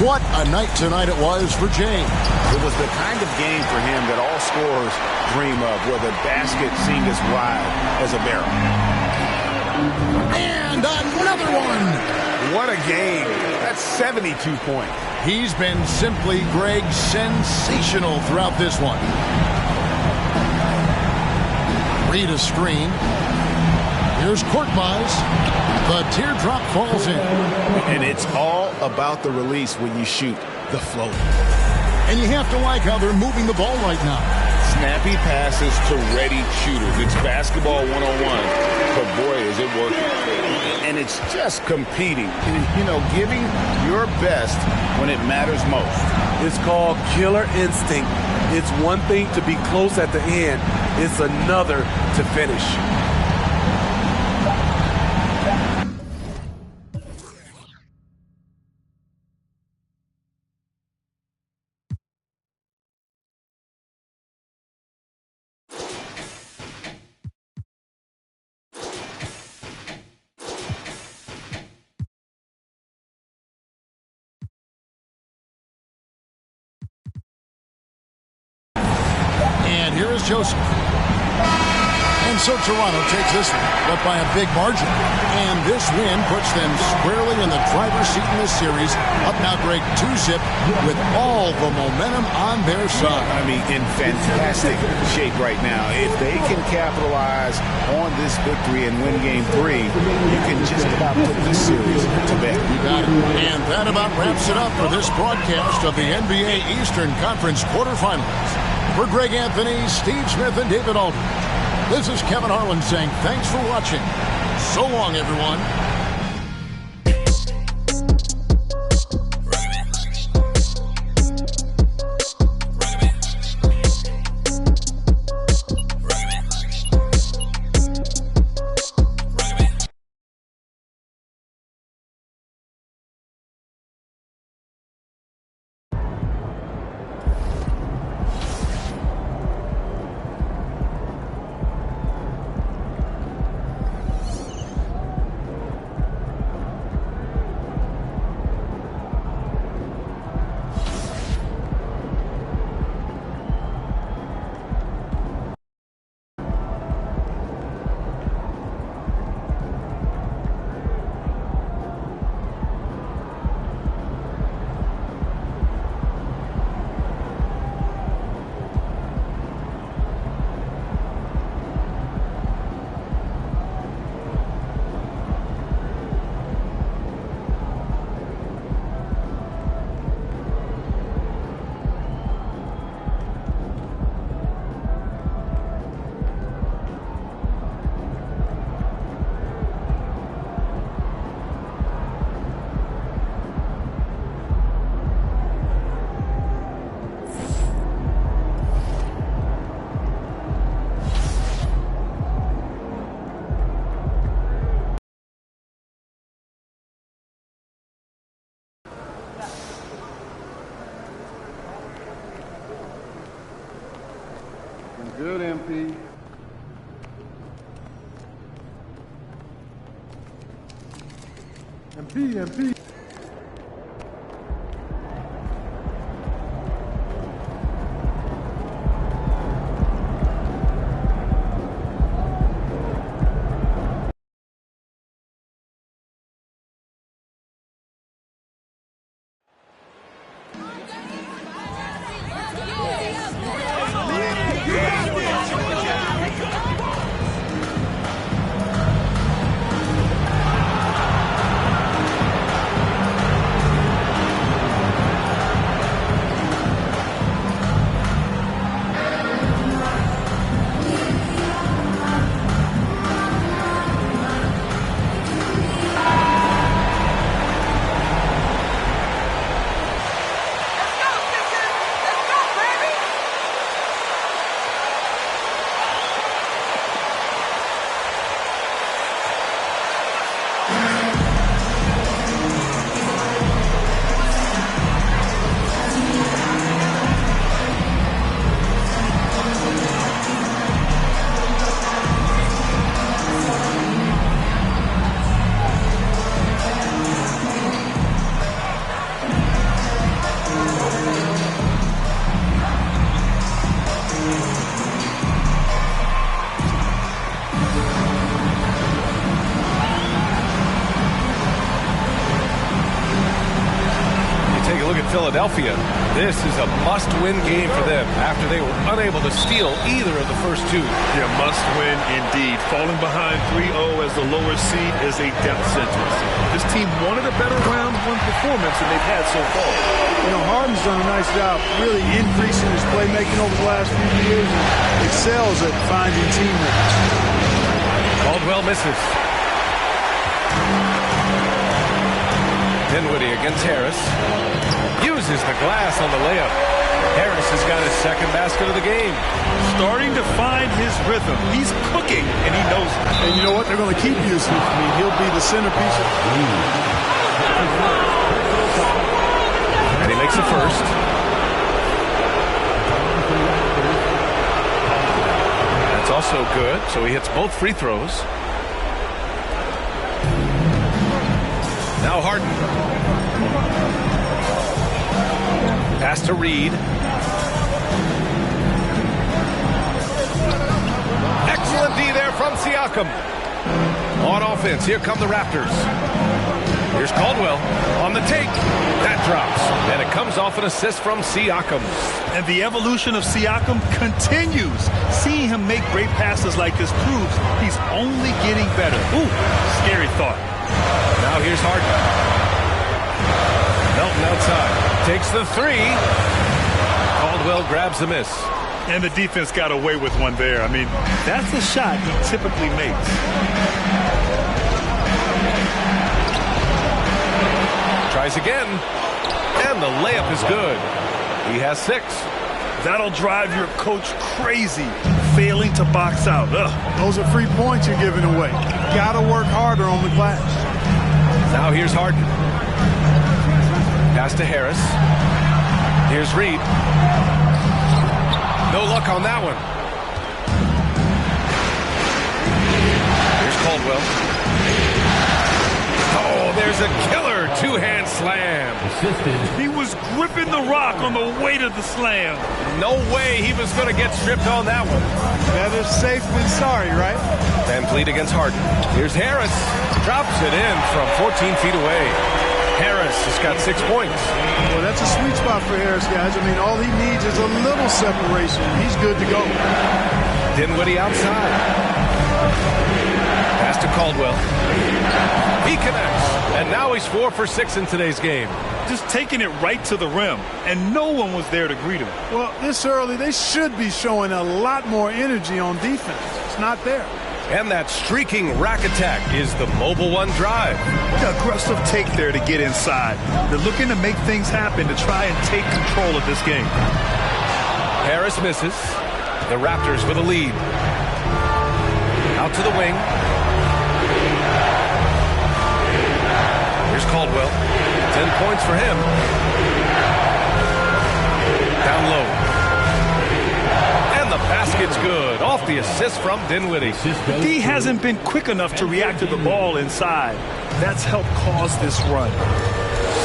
What a night tonight it was for James. It was the kind of game for him that all scorers dream of, where the basket seemed as wide as a barrel. And another one. What a game. That's 72 points. He's been simply, Greg, sensational throughout this one. Read a screen. Here's Korkmaz. The teardrop falls in. And it's all about the release when you shoot the float. And you have to like how they're moving the ball right now. Snappy passes to ready shooters. It's basketball 101. But boy, is it working. And it's just competing. You know, giving your best when it matters most. It's called killer instinct. It's one thing to be close at the end. It's another to finish. And here is Joseph. And so Toronto takes this one, but by a big margin. And this win puts them squarely in the driver's seat in this series. Up now, Greg, 2-zip with all the momentum on their side. I mean, in fantastic shape right now. If they can capitalize on this victory and win Game 3, you can just about put this series to bed. You got it. And that about wraps it up for this broadcast of the NBA Eastern Conference quarterfinals. For Greg Anthony, Steve Smith, and David Aldridge, this is Kevin Harlan saying thanks for watching. So long, everyone. Good, MP. MP. Philadelphia, this is a must-win game for them after they were unable to steal either of the first two. Yeah, must-win indeed. Falling behind 3-0 as the lower seed is a death sentence. This team wanted a better round one performance than they've had so far. You know, Harden's done a nice job really increasing his playmaking over the last few years and excels at finding teammates. Caldwell misses. Dinwiddie against Harris. Uses the glass on the layup. Harris has got his second basket of the game. Starting to find his rhythm. He's cooking, and he knows it. And you know what? They're going to keep using him. I mean, he'll be the centerpiece. And he makes the first. That's also good, so he hits both free throws. Now Harden. Pass to Reed. Excellent D there Siakam. On offense, here come the Raptors. Here's Caldwell on the take. That drops, and it comes off an assist from Siakam. And the evolution of Siakam continues. Seeing him make great passes like this proves he's only getting better. Ooh, scary thought. Now here's Harden. Melton outside. Takes the three. Caldwell grabs the miss. And the defense got away with one there. I mean, that's the shot he typically makes. Tries again. And the layup is good. He has 6. That'll drive your coach crazy, failing to box out. Ugh. Those are free points you're giving away. Got to work harder on the glass. Now here's Harden. Pass to Harris. Here's Reed. No luck on that one. Here's Caldwell. Oh, there's a killer two-hand slam. He was gripping the rock on the way to the slam. No way he was going to get stripped on that one. Better safe than sorry, right? Van Vliet against Harden. Here's Harris. Drops it in from 14 feet away. Harris has got 6 points. Well, that's a sweet spot for Harris, guys. I mean, all he needs is a little separation. He's good to go. Dinwiddie outside. Pass to Caldwell. He connects. And now he's 4 for 6 in today's game. Just taking it right to the rim. And no one was there to greet him. Well, this early, they should be showing a lot more energy on defense. It's not there. And that streaking rack attack is the Mobile One drive. The aggressive take there to get inside. They're looking to make things happen to try and take control of this game. Harris misses. The Raptors with a lead. Out to the wing. Here's Caldwell. 10 points for him. Down low. The basket's good. Off the assist from Dinwiddie. D hasn't been quick enough to react to the ball inside. That's helped cause this run.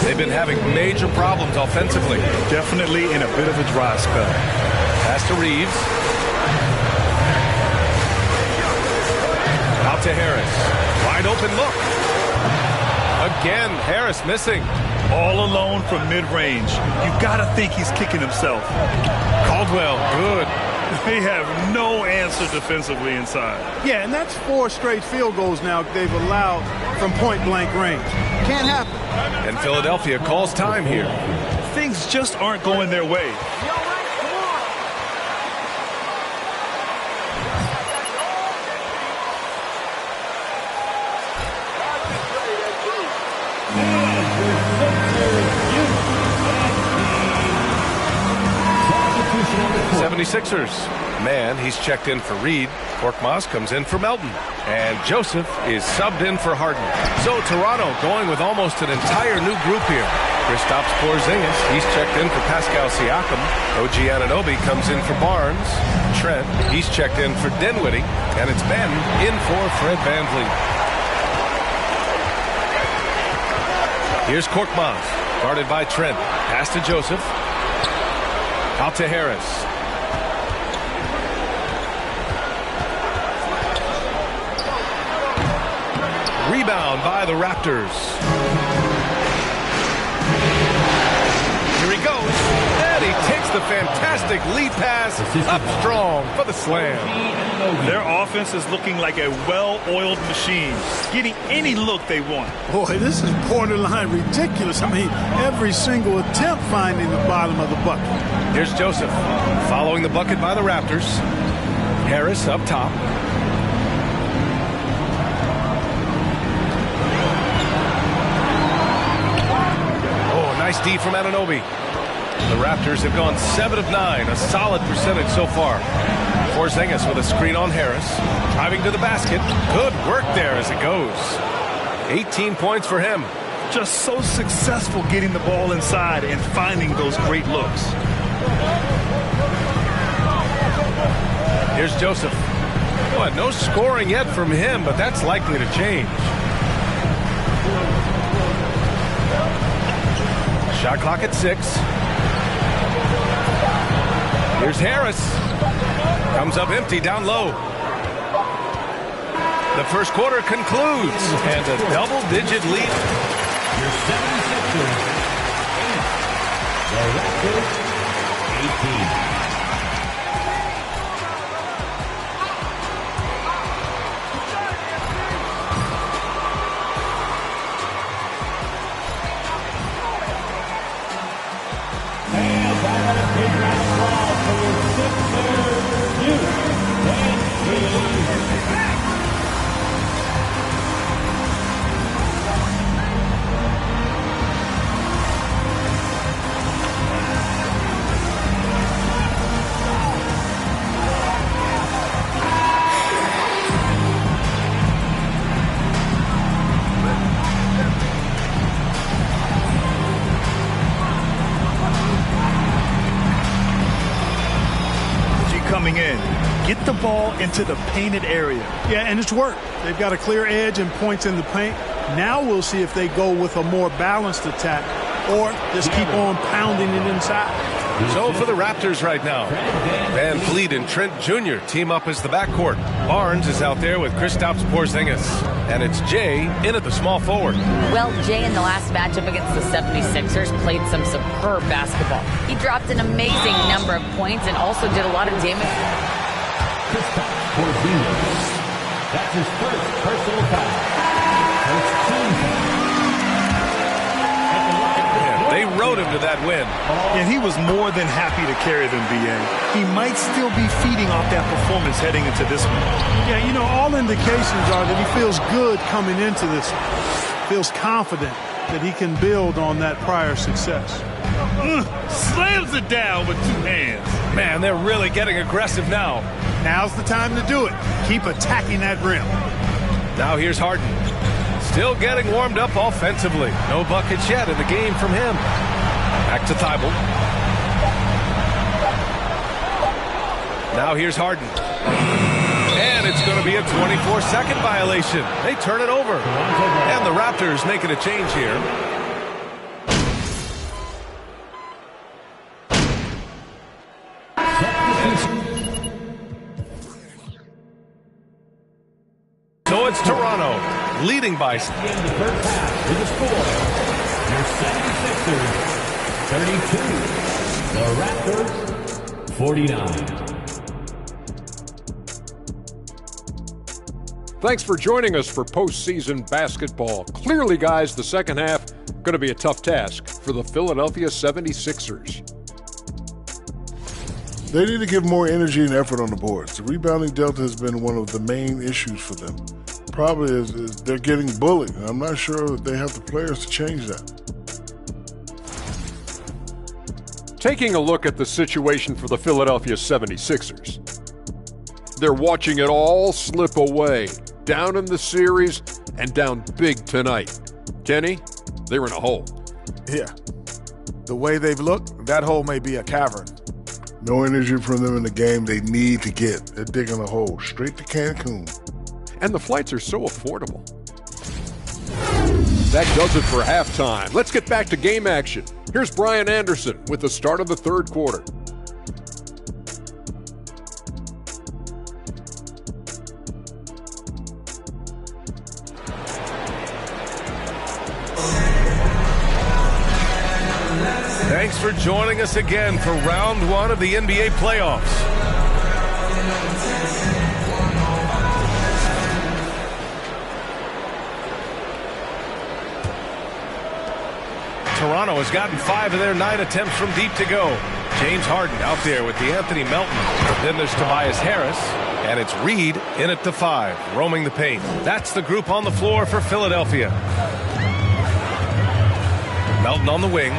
They've been having major problems offensively. Definitely in a bit of a dry spell. Pass to Reeves. Out to Harris. Wide open look. Again, Harris missing. All alone from mid-range. You gotta think he's kicking himself. Caldwell, good. They have no answer defensively inside. Yeah, and that's 4 straight field goals now they've allowed from point-blank range. Can't happen. And Philadelphia calls time here. Things just aren't going their way. Sixers. Man, he's checked in for Reed. Korkmaz comes in for Melton. And Joseph is subbed in for Harden. So Toronto going with almost an entire new group here. Kristaps Porzingis, he's checked in for Pascal Siakam. OG Anunoby comes in for Barnes. Trent, he's checked in for Dinwiddie. And it's Ben in for Fred Van Vliet. Here's Korkmaz, guarded by Trent. Pass to Joseph. Out to Harris. Rebound by the Raptors. Here he goes. And he takes the fantastic lead pass up strong for the slam. Their offense is looking like a well-oiled machine, getting any look they want. Boy, this is borderline ridiculous. I mean, every single attempt finding the bottom of the bucket. Here's Joseph following the bucket by the Raptors. Harris up top. Nice D from Anunoby. The Raptors have gone 7 of 9, a solid percentage so far. Porzingis with a screen on Harris. Driving to the basket. Good work there as it goes. 18 points for him. Just so successful getting the ball inside and finding those great looks. Here's Joseph. Well, no scoring yet from him, but that's likely to change. Shot clock at 6. Here's Harris. Comes up empty down low. The first quarter concludes, and a double-digit lead. Your 76ers, 8. The Raptors, 18. Coming in, get the ball into the painted area. Yeah, and it's worked. They've got a clear edge and points in the paint. Now we'll see if they go with a more balanced attack or just keep on pounding it inside. So for the Raptors right now, Van Vliet and Trent Jr. team up as the backcourt. Barnes is out there with Kristaps Porzingis. And it's Jay in at the small forward. Well, Jay in the last matchup against the 76ers played some superb basketball. He dropped an amazing number of points and also did a lot of damage. Kristaps Porzingis. That's his first personal foul. First team foul. They rode him to that win. And he was more than happy to carry them, B.A. He might still be feeding off that performance heading into this one. Yeah, you know, all indications are that he feels good coming into this one. Feels confident that he can build on that prior success. Slams it down with two hands. Man, they're really getting aggressive now. Now's the time to do it. Keep attacking that rim. Now here's Harden. Still getting warmed up offensively. No buckets yet in the game from him. Back to Thibault. Now here's Harden. And it's going to be a 24-second violation. They turn it over. And the Raptors making a change here. So it's Toronto leading by. In the first half with the score, your 76ers 32, the Raptors 49. Thanks for joining us for postseason basketball. Clearly, guys, the second half going to be a tough task for the Philadelphia 76ers. They need to give more energy and effort on the boards. The rebounding delta has been one of the main issues for them. Probably is they're getting bullied. I'm not sure that they have the players to change that. Taking a look at the situation for the Philadelphia 76ers. They're watching it all slip away. Down in the series and down big tonight. Kenny, they're in a hole. Yeah. The way they've looked, that hole may be a cavern. No energy from them in the game they need to get. They're digging a hole straight to Cancun. And the flights are so affordable. That does it for halftime. Let's get back to game action. Here's Brian Anderson with the start of the third quarter. Thanks for joining us again for round one of the NBA playoffs. Toronto has gotten 5 of their 9 attempts from deep to go. James Harden out there with the Anthony Melton. Then there's Tobias Harris. And it's Reed in at the 5, roaming the paint. That's the group on the floor for Philadelphia. Melton on the wing.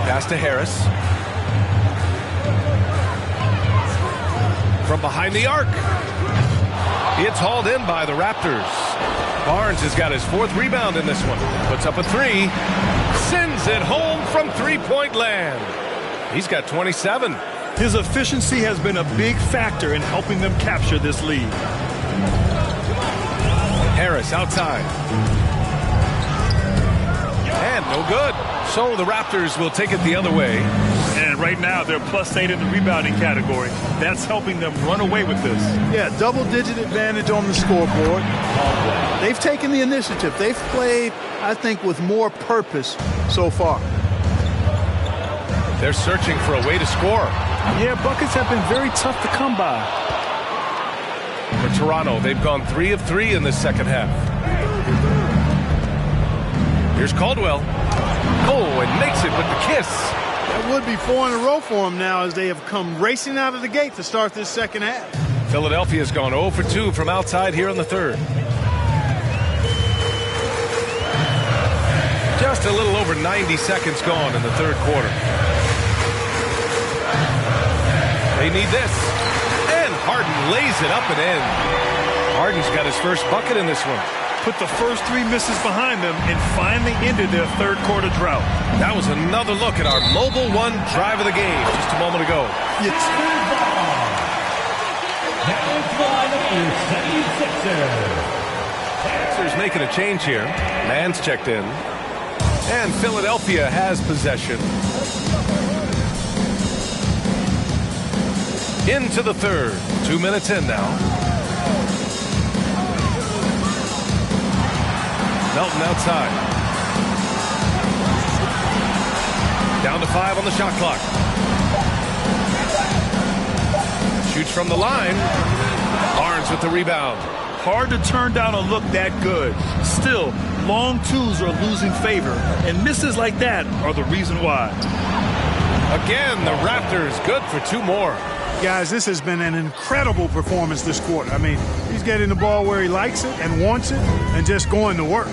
Pass to Harris. From behind the arc. It's hauled in by the Raptors. Barnes has got his 4th rebound in this one. Puts up a 3. Sends it home from three-point land. He's got 27. His efficiency has been a big factor in helping them capture this lead. Harris outside. And no good. So the Raptors will take it the other way. And right now, they're +8 in the rebounding category. That's helping them run away with this. Yeah, double-digit advantage on the scoreboard. They've taken the initiative. They've played, I think, with more purpose so far. They're searching for a way to score. Yeah, buckets have been very tough to come by. For Toronto, they've gone 3 of 3 in this second half. Here's Caldwell. Oh, and makes it with the kiss. That would be 4 in a row for them now as they have come racing out of the gate to start this second half. Philadelphia's gone 0 for 2 from outside here in the third. Just a little over 90 seconds gone in the third quarter. They need this. And Harden lays it up and in. Harden's got his first bucket in this one. Put the first 3 misses behind them and finally ended their third quarter drought. That was another look at our Mobile One drive of the game just a moment ago. Sixers making a change here. Mann's checked in. And Philadelphia has possession. Into the third. 2 minutes in now. Melton outside. Down to 5 on the shot clock. Shoots from the line. Barnes with the rebound. Hard to turn down a look that good. Still, long twos are losing favor, and misses like that are the reason why. Again, the Raptors good for 2 more. Guys, this has been an incredible performance this quarter. I mean, he's getting the ball where he likes it and wants it and just going to work.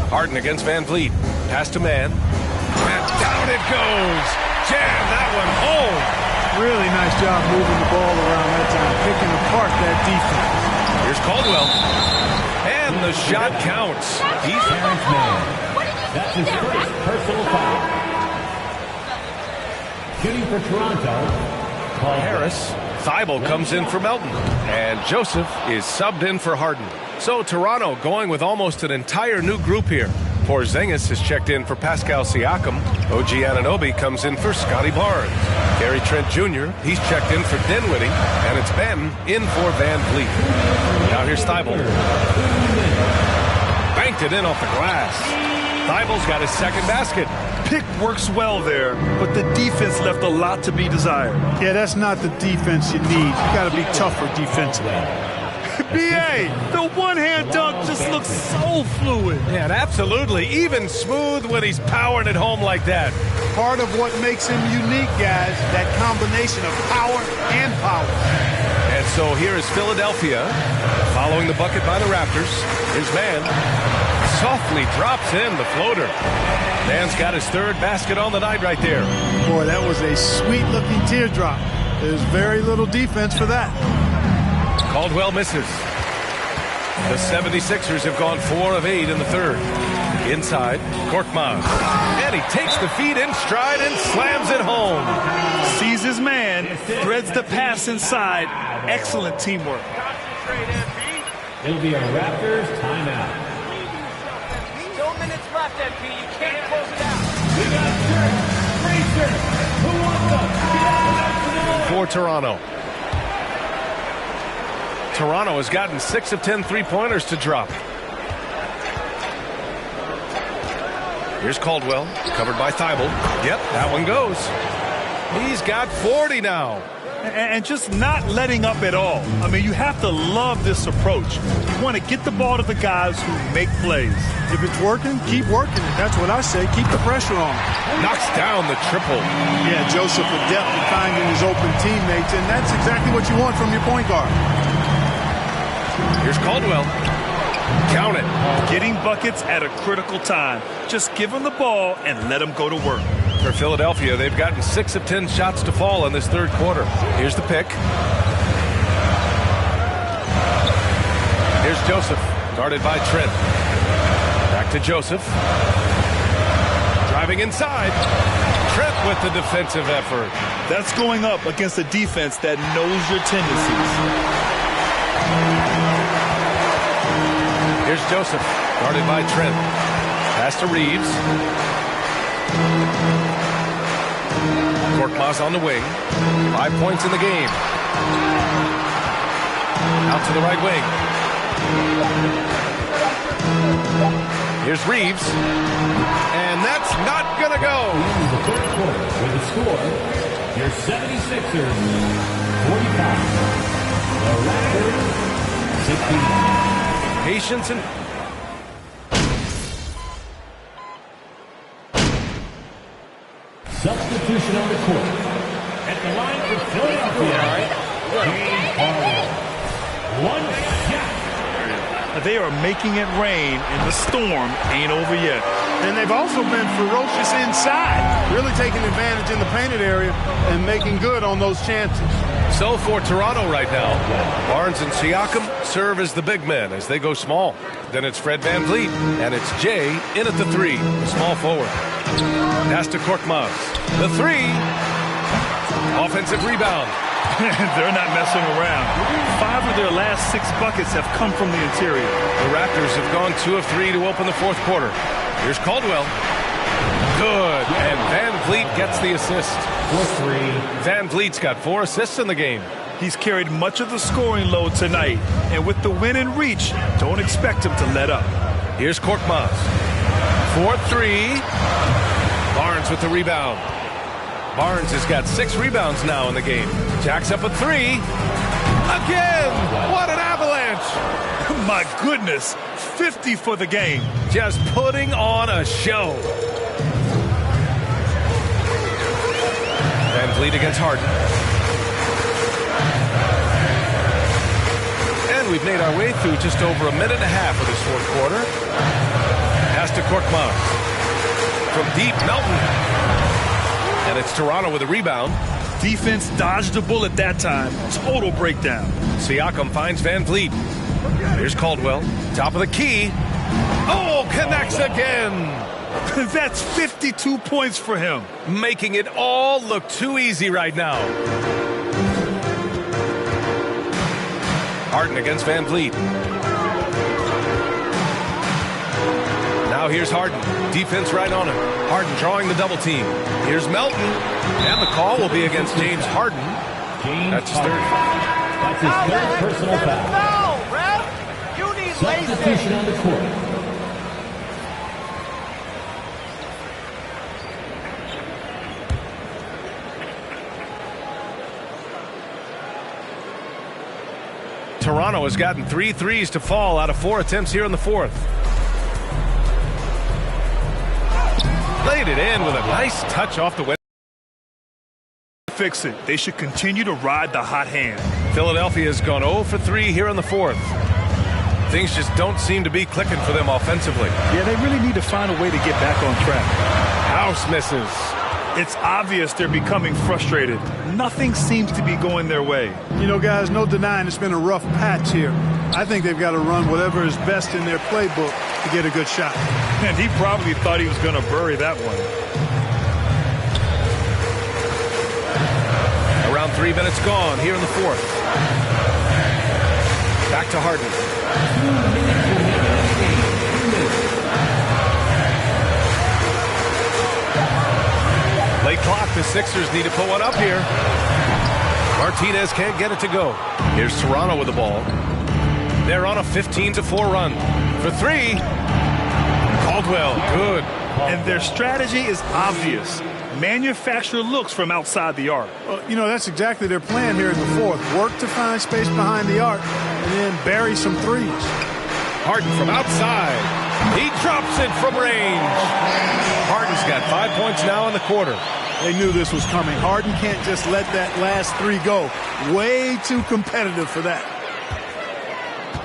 Harden against Van Vliet. Pass to Mann. And down it goes. Jam that one home. Really nice job moving the ball around that time, picking apart that defense. Here's Caldwell. And the shot counts. He's Terrence Mann. That's his first personal foul. Shooting for Toronto, Paul Harris. Thibault comes in for Melton. And Joseph is subbed in for Harden. So Toronto going with almost an entire new group here. Porzingis is checked in for Pascal Siakam. OG Anunoby comes in for Scotty Barnes. Gary Trent Jr., he's checked in for Dinwiddie. And it's Ben in for Van Vliet. Now here's Thibault. Banked it in off the glass. Thibault's got his second basket. Pick works well there, but the defense left a lot to be desired. Yeah, that's not the defense you need. You got to be tougher defensively. B.A., the one-hand dunk just looks so fluid. Yeah, absolutely. Even smooth when he's powering it home like that. Part of what makes him unique, guys, that combination of power and power. And so here is Philadelphia following the bucket by the Raptors. His man softly drops in the floater. Man's got his third basket on the night right there. Boy, that was a sweet-looking teardrop. There's very little defense for that. Caldwell misses. The 76ers have gone 4 of 8 in the third. Inside, Korkmaz. And he takes the feed in stride and slams it home. Sees his man, threads the pass inside. Excellent teamwork. It'll be a Raptors timeout. 2 minutes left, MP. You can't close it out. We got shirts, free shirts. Who wants them? For Toronto. Toronto has gotten 6 of 10 three-pointers to drop. Here's Caldwell, covered by Thibault. Yep, that one goes. He's got 40 now. And just not letting up at all. I mean, you have to love this approach. You want to get the ball to the guys who make plays. If it's working, keep working it. That's what I say. Keep the pressure on. Knocks down the triple. Yeah, Joseph adept at finding his open teammates, and that's exactly what you want from your point guard. Here's Caldwell. Count it. Getting buckets at a critical time. Just give him the ball and let him go to work. For Philadelphia, they've gotten 6 of 10 shots to fall in this third quarter. Here's the pick. Here's Joseph, guarded by Trent. Back to Joseph. Driving inside. Trent with the defensive effort. That's going up against a defense that knows your tendencies. Here's Joseph, guarded by Trent. Pass to Reeves. Korkmaz on the wing. 5 points in the game. Out to the right wing. Here's Reeves. And that's not going to go. The third quarter with the score, your 76ers 45. The Raptors 69. Patience and... Substitution on the court. At the line for Philadelphia, James Harden. One shot. They are making it rain, and the storm ain't over yet. And they've also been ferocious inside, really taking advantage in the painted area and making good on those chances. So for Toronto right now, Barnes and Siakam serve as the big men as they go small. Then it's Fred VanVleet, and it's Jay in at the 3, the small forward. Pass to Korkmaz. The 3. Offensive rebound. They're not messing around. 5 of their last 6 buckets have come from the interior. The Raptors have gone 2 of 3 to open the fourth quarter. Here's Caldwell. Good. And VanVleet gets the assist. VanVleet's got 4 assists in the game. He's carried much of the scoring load tonight. And with the win in reach, don't expect him to let up. Here's Korkmaz. 4-3. Barnes with the rebound. Barnes has got 6 rebounds now in the game. Jacks up a 3. Again! What an avalanche! My goodness, 50 for the game. Just putting on a show. VanVleet against Harden. And we've made our way through just over a minute and a half of this fourth quarter. Pass to Korkmaz. From deep, Melton. And it's Toronto with a rebound. Defense dodged a bullet that time. Total breakdown. Siakam finds VanVleet. Here's Caldwell. Top of the key. Oh, connects again. That's 52 points for him. Making it all look too easy right now. Harden against VanVleet. Now here's Harden. Defense right on him. Harden drawing the double team. Here's Melton. And the call will be against James Harden. That's his third. That's his third personal foul. No, ref. You need Substitution on the court. Toronto has gotten 3 threes to fall out of 4 attempts here in the fourth. Laid it in with a nice touch off the wing. Fix it. They should continue to ride the hot hand. Philadelphia has gone 0 for 3 here in the fourth. Things just don't seem to be clicking for them offensively. Yeah, they really need to find a way to get back on track. House misses. It's obvious they're becoming frustrated. Nothing seems to be going their way. You know, guys, no denying it's been a rough patch here. I think they've got to run whatever is best in their playbook to get a good shot. And he probably thought he was going to bury that one. Around 3 minutes gone here in the fourth. Back to Harden. Late clock. The Sixers need to put one up here. Martinez can't get it to go. Here's Toronto with the ball. They're on a 15-4 run. For 3. Caldwell, good. And their strategy is obvious. Manufacture looks from outside the arc. You know, that's exactly their plan here in the fourth. Work to find space behind the arc and then bury some threes. Harden from outside. He drops it from range. Harden's got 5 points now in the quarter. They knew this was coming. Harden can't just let that last 3 go. Way too competitive for that.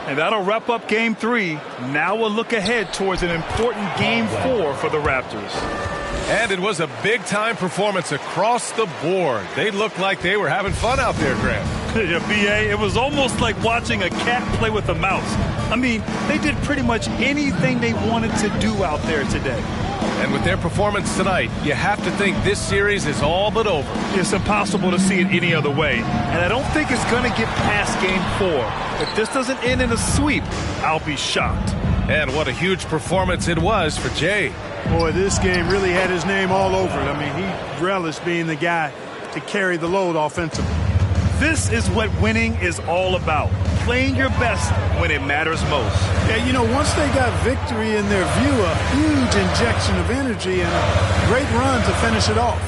And that'll wrap up Game 3. Now we'll look ahead towards an important Game 4 for the Raptors. And it was a big-time performance across the board. They looked like they were having fun out there, Graham. Yeah, B.A., it was almost like watching a cat play with a mouse. I mean, they did pretty much anything they wanted to do out there today. And with their performance tonight, you have to think this series is all but over. It's impossible to see it any other way. And I don't think it's going to get past Game 4. If this doesn't end in a sweep, I'll be shocked. And what a huge performance it was for Jay. Boy, this game really had his name all over it. I mean, he relished being the guy to carry the load offensively. This is what winning is all about. Playing your best when it matters most. Yeah, you know, once they got victory in their view, a huge injection of energy and a great run to finish it off.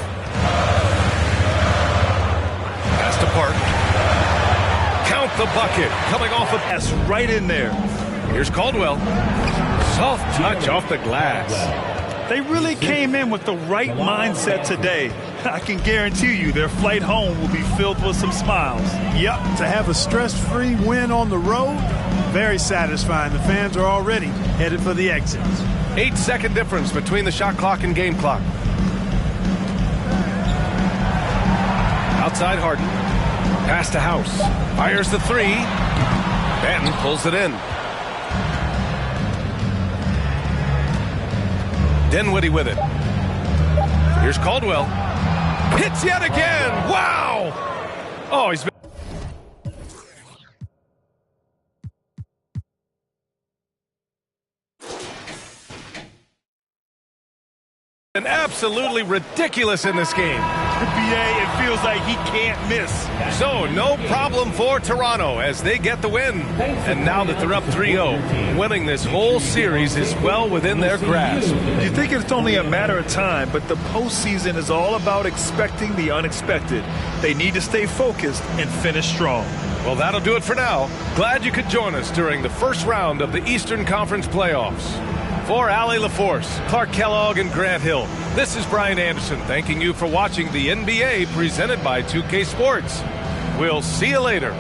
Pass to Park. Count the bucket. Coming off of That's right in there. Here's Caldwell. Soft touch off the glass. They really came in with the right mindset today. I can guarantee you their flight home will be filled with some smiles. Yep, to have a stress-free win on the road, very satisfying. The fans are already headed for the exits. 8-second difference between the shot clock and game clock. Outside Harden. Pass to House. Fires the three. Banton pulls it in. Dinwiddie with it. Here's Caldwell. Hits yet again. Wow. Oh, he's been absolutely ridiculous in this game. BA, it feels like he can't miss. So, no problem for Toronto as they get the win. And now that they're up 3-0, winning this whole series is well within their grasp. You think it's only a matter of time, but the postseason is all about expecting the unexpected. They need to stay focused and finish strong. Well, that'll do it for now. Glad you could join us during the first round of the Eastern Conference playoffs. For Allie LaForce, Clark Kellogg, and Grant Hill, this is Brian Anderson thanking you for watching the NBA presented by 2K Sports. We'll see you later.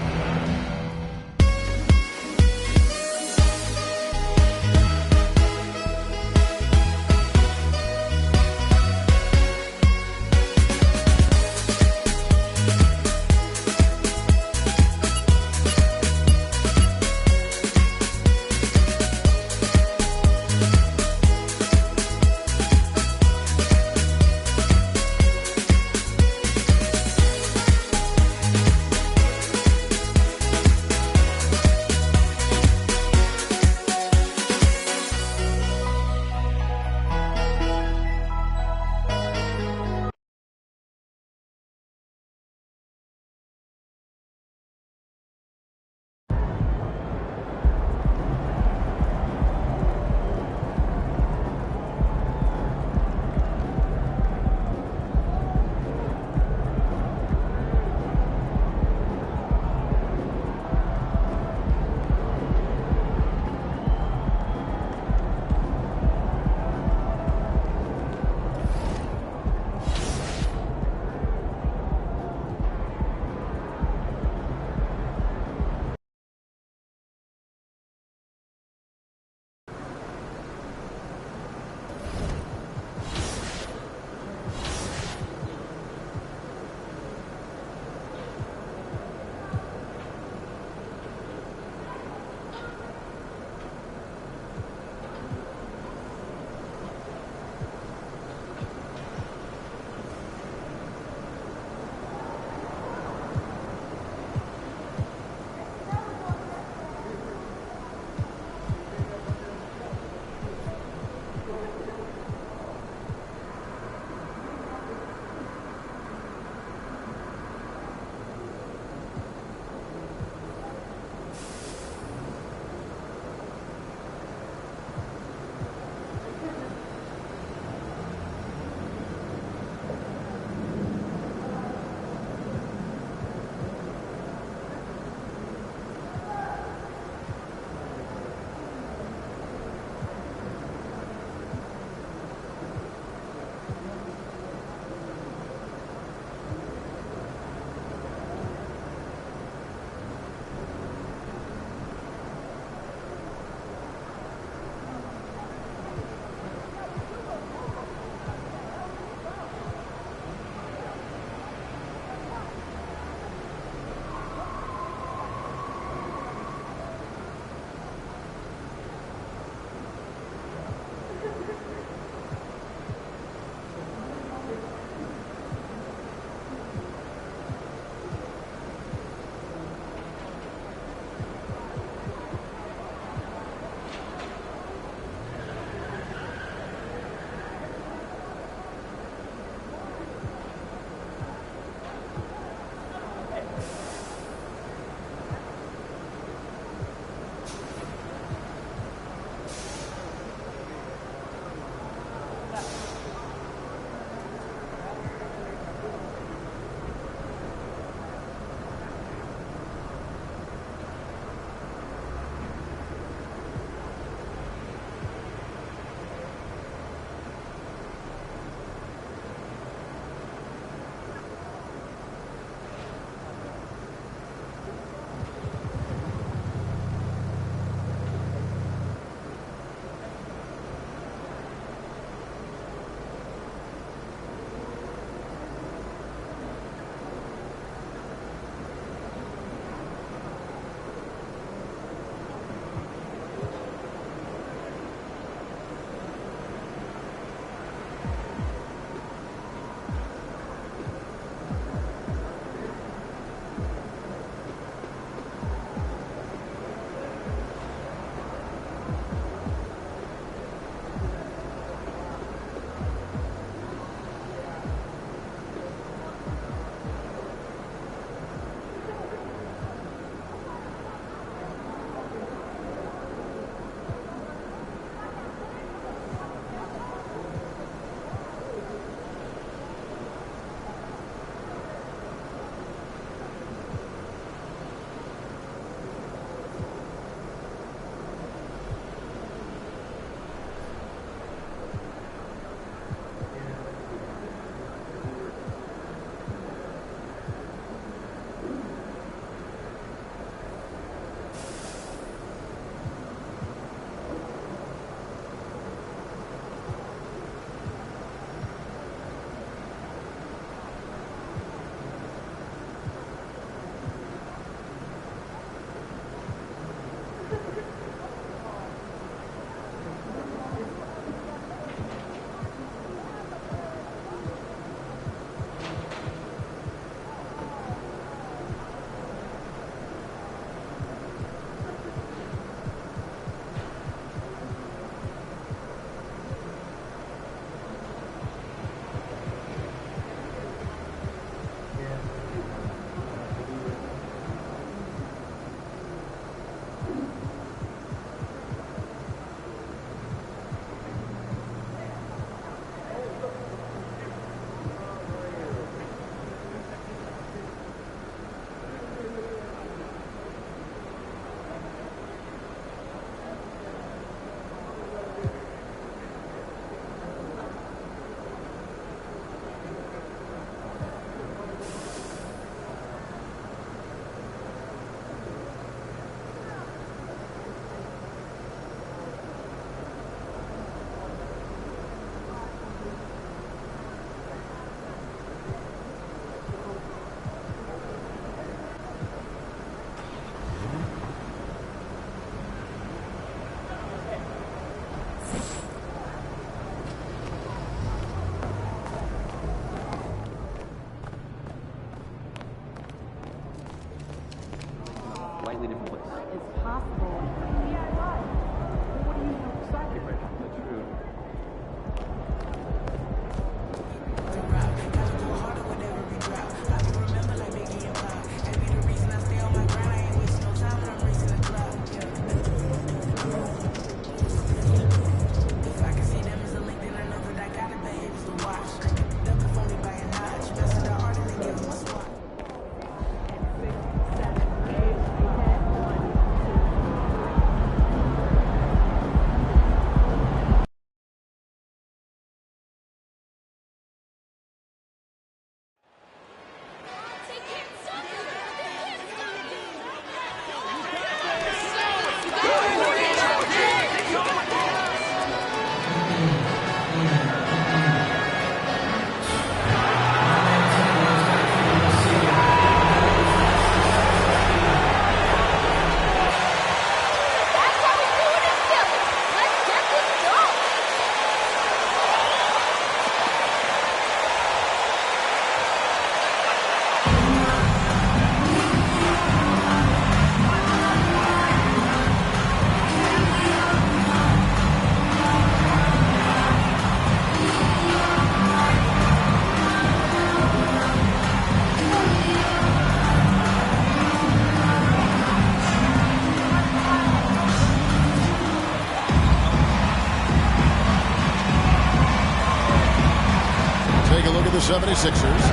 take a look at the 76ers.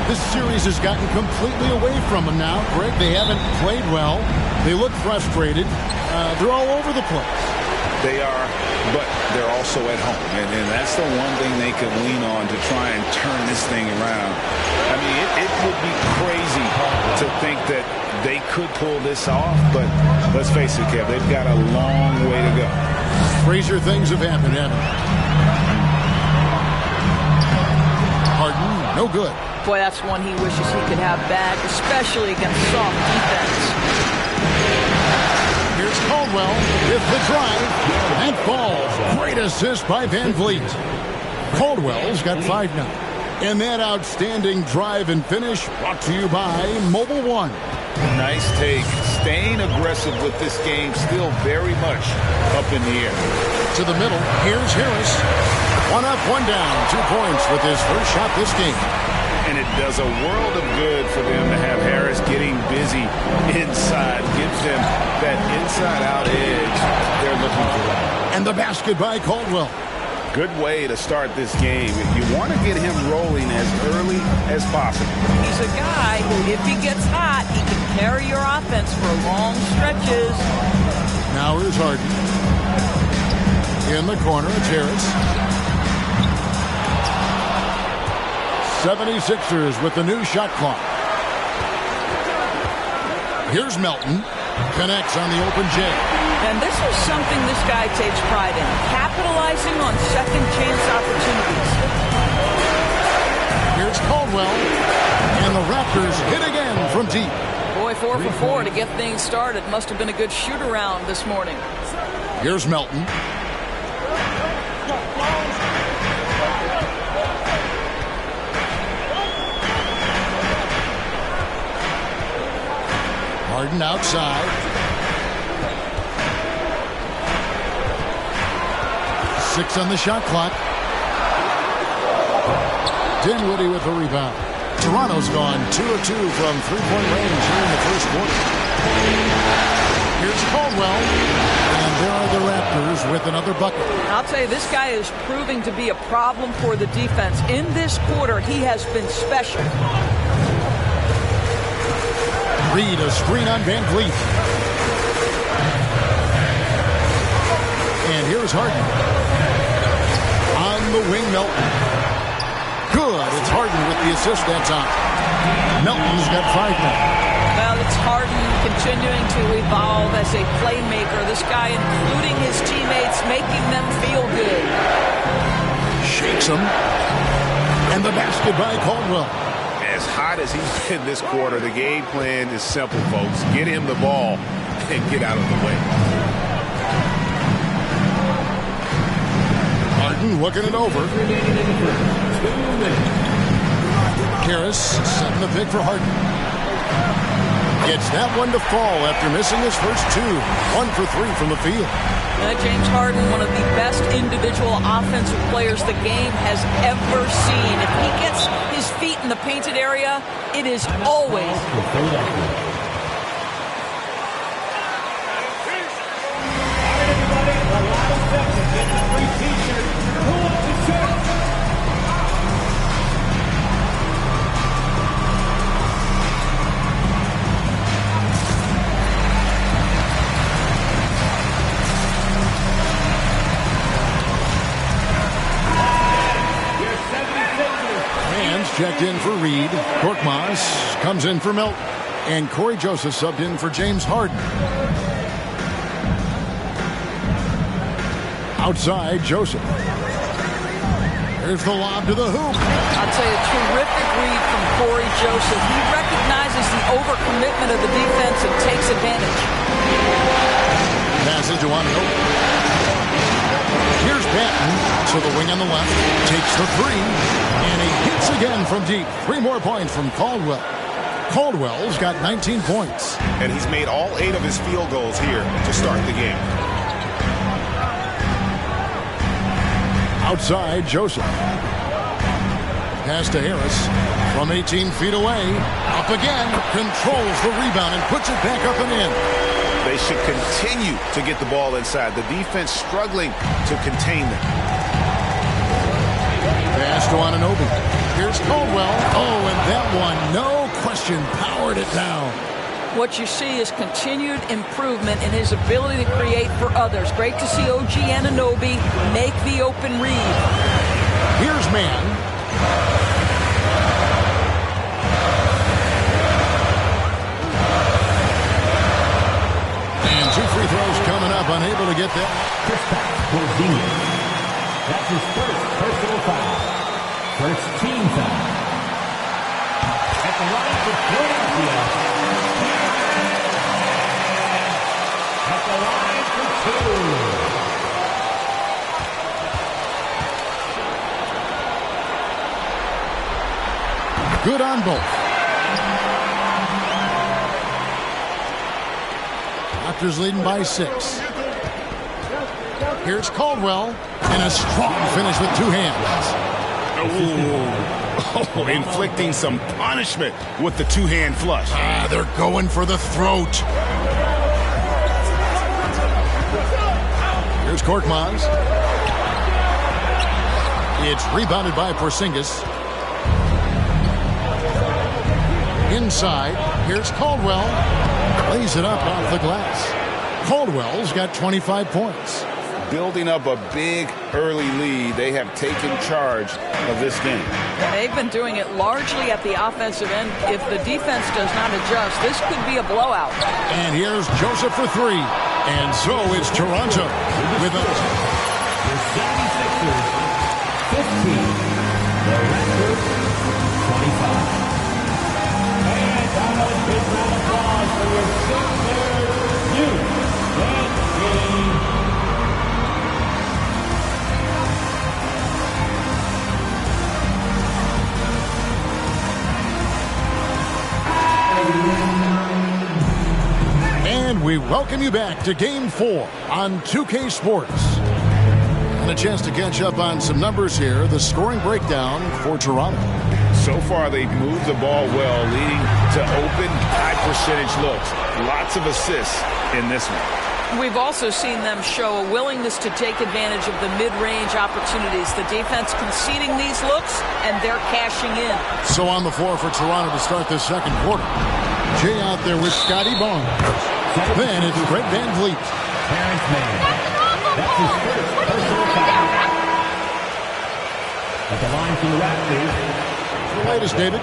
This series has gotten completely away from them now. Greg, they haven't played well. They look frustrated. They're all over the place. They are, but they're also at home. And that's the one thing they could lean on to try and turn this thing around. I mean, it would be crazy to think that they could pull this off, but let's face it, Kev, they've got a long way to go. Crazier things have happened, haven't they? Harden, no good. Boy, that's one he wishes he could have back, especially against soft defense. Here's Caldwell with the drive and falls. Great assist by Van Vliet. Caldwell's got 5 now. And that outstanding drive and finish brought to you by Mobile One. Nice take. Staying aggressive with this game, still very much up in the air. To the middle, here's Harris. 1 up, 1 down. 2 points with his first shot this game. And it does a world of good for them to have Harris getting busy inside. Gives them that inside-out edge they're looking for. And the basket by Caldwell. Good way to start this game. You want to get him rolling as early as possible. He's a guy who, if he gets hot, he can carry your offense for long stretches. Now here's Harden. In the corner, it's Harris. 76ers with the new shot clock. Here's Melton. Connects on the open J. And this is something this guy takes pride in. Capitalizing on second chance opportunities. Here's Caldwell. And the Raptors hit again from deep. Boy, 4 for 4 to get things started. Must have been a good shoot-around this morning. Here's Melton. Harden outside. 6 on the shot clock. Dinwiddie with the rebound. Toronto's gone 2 of 2 from three-point range here in the first quarter. Here's Caldwell. And there are the Raptors with another bucket. I'll tell you, this guy is proving to be a problem for the defense. In this quarter, he has been special. Reed, a screen on Van Vliet. And here's Harden. On the wing, Melton. Good. It's Harden with the assist that time. Melton's got 5 now. Well, it's Harden continuing to evolve as a playmaker. This guy, including his teammates, making them feel good. Shakes him. And the basket by Caldwell. As hot as he's been this quarter, the game plan is simple, folks. Get him the ball and get out of the way. Harden looking it over. Harris setting the pick for Harden. Gets that one to fall after missing his first 2. 1 for 3 from the field. James Harden, one of the best individual offensive players the game has ever seen. If he gets his feet in the painted area, it is always. Checked in for Reed. Korkmaz comes in for Melton. And Corey Joseph subbed in for James Harden. Outside, Joseph. There's the lob to the hoop. I'll tell you, a terrific read from Corey Joseph. He recognizes the overcommitment of the defense and takes advantage. Passage to Wananobi. Here's Patton to the wing on the left. Takes the 3. And he hits again from deep. 3 more points from Caldwell. Caldwell's got 19 points. And he's made all 8 of his field goals here to start the game. Outside, Joseph. Pass to Harris. From 18 feet away. Up again. Controls the rebound and puts it back up and in. They should continue to get the ball inside. The defense struggling to contain them. Pass to Anunoby. Here's Here's Caldwell. Oh, and that one, no question, powered it down. What you see is continued improvement in his ability to create for others. Great to see OG Anunoby make the open read. Here's Mann. And 2 free throws coming up, unable to get there. That's his first personal foul. First team foul. At the line for Philadelphia. At the line for 2. Good on both. Raptors leading by 6. Here's Caldwell, and a strong finish with 2 hands. Oh, inflicting some punishment with the 2-hand flush. They're going for the throat. Here's Korkmaz. It's rebounded by Porzingis. Inside, here's Caldwell. Lays it up off the glass. Caldwell's got 25 points. Building up a big early lead, they have taken charge of this game. They've been doing it largely at the offensive end. If the defense does not adjust, this could be a blowout. And here's Joseph for 3. And so it's Toronto with a... The 76ers, 15. The Raptors, 25. And now a big round of applause for your senior youth. And we welcome you back to Game 4 on 2K Sports. And a chance to catch up on some numbers here. The scoring breakdown for Toronto. So far, they've moved the ball well, leading to open, high-percentage looks. Lots of assists in this one. We've also seen them show a willingness to take advantage of the mid-range opportunities. The defense conceding these looks, and they're cashing in. So on the floor for Toronto to start the second quarter. Jay out there with Scotty Barnes. Then it's Fred VanVleet. Terrence Mann. That's his first personal foul. At the line for the Raptors. The latest, David.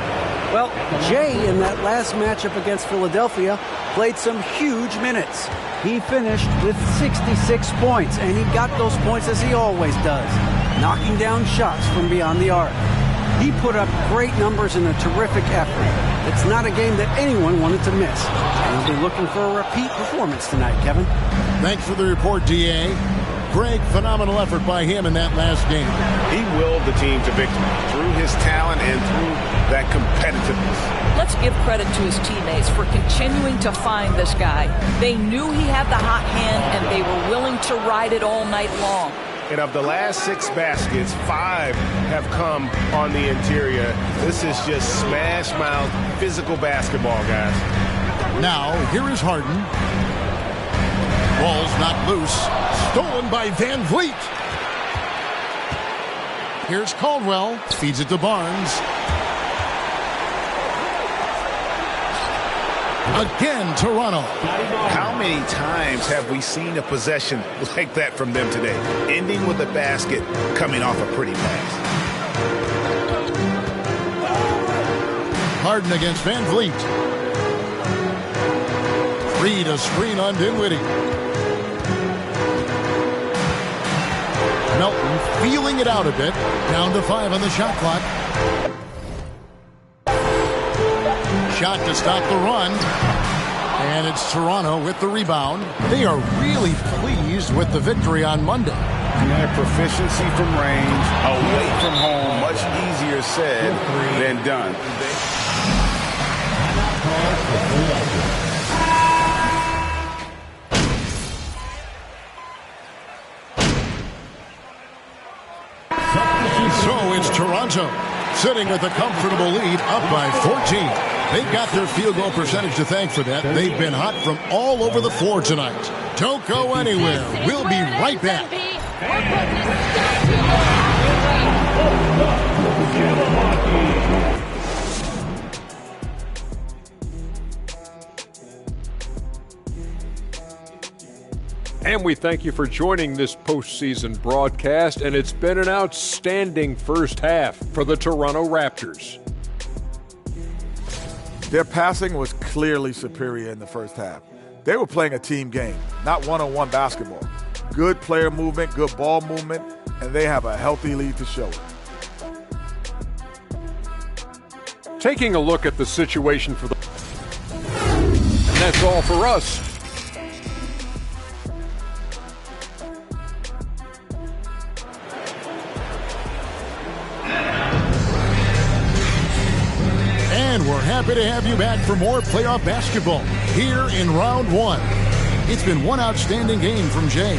Well, Jay in that last matchup against Philadelphia played some huge minutes. He finished with 66 points, and he got those points as he always does, knocking down shots from beyond the arc. He put up great numbers in a terrific effort. It's not a game that anyone wanted to miss. And we'll be looking for a repeat performance tonight, Kevin. Thanks for the report, D.A. Greg, phenomenal effort by him in that last game. He willed the team to victory through his talent and through that competitiveness. Let's give credit to his teammates for continuing to find this guy. They knew he had the hot hand, and they were willing to ride it all night long. And of the last 6 baskets, 5 have come on the interior. This is just smash-mouth physical basketball, guys. Now, here is Harden. Ball's not loose. Stolen by VanVleet. Here's Caldwell. Feeds it to Barnes. Again, Toronto. How many times have we seen a possession like that from them today? Ending with a basket, coming off a pretty pass. Harden against VanVleet. Reed a screen on Dinwiddie. Melton feeling it out a bit. Down to 5 on the shot clock. Shot to stop the run. And it's Toronto with the rebound. They are really pleased with the victory on Monday. And their proficiency from range, away from home, much easier said than done. So it's Toronto sitting with a comfortable lead, up by 14. They've got their field goal percentage to thank for that. They've been hot from all over the floor tonight. Don't go anywhere. We'll be right back. Milwaukee And we thank you for joining this postseason broadcast, and it's been an outstanding first half for the Toronto Raptors. Their passing was clearly superior in the first half. They were playing a team game, not one-on-one basketball. Good player movement, good ball movement, and they have a healthy lead to show it. Taking a look at the situation for the... And that's all for us. And we're happy to have you back for more playoff basketball here in round one. It's been one outstanding game from Jay.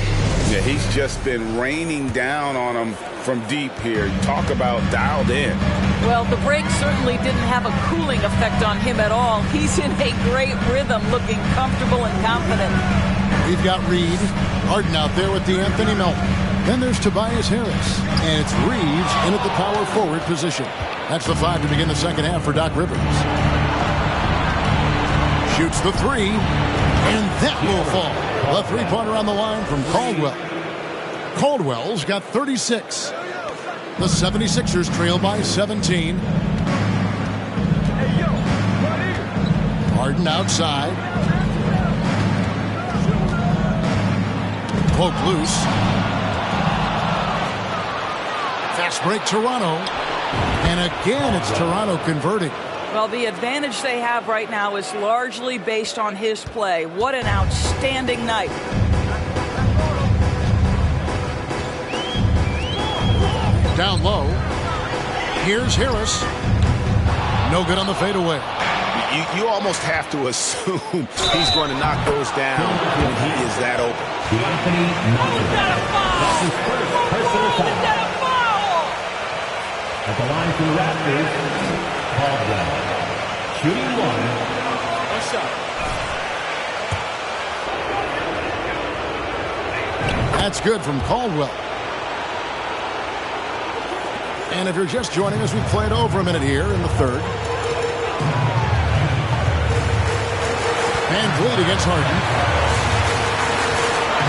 Yeah, he's just been raining down on them from deep here. Talk about dialed in. Well, the break certainly didn't have a cooling effect on him at all. He's in a great rhythm, looking comfortable and confident. We've got Reed, Harden out there with D'Anthony Melton. Then there's Tobias Harris, and it's Reeves in at the power forward position. That's the 5 to begin the second half for Doc Rivers. Shoots the 3, and that will fall. A three-pointer on the line from Caldwell. Caldwell's got 36. The 76ers trail by 17. Harden outside. Poke loose. Fast break Toronto. And again, it's Toronto converting. Well, the advantage they have right now is largely based on his play. What an outstanding night. Down low. Here's Harris. No good on the fadeaway. You almost have to assume he's going to knock those down when he is that open. At the line for the Raptors, Caldwell. Shooting 1. One shot. That's good from Caldwell. And if you're just joining us, we've played over a minute here in the third. Van Vliet against Harden.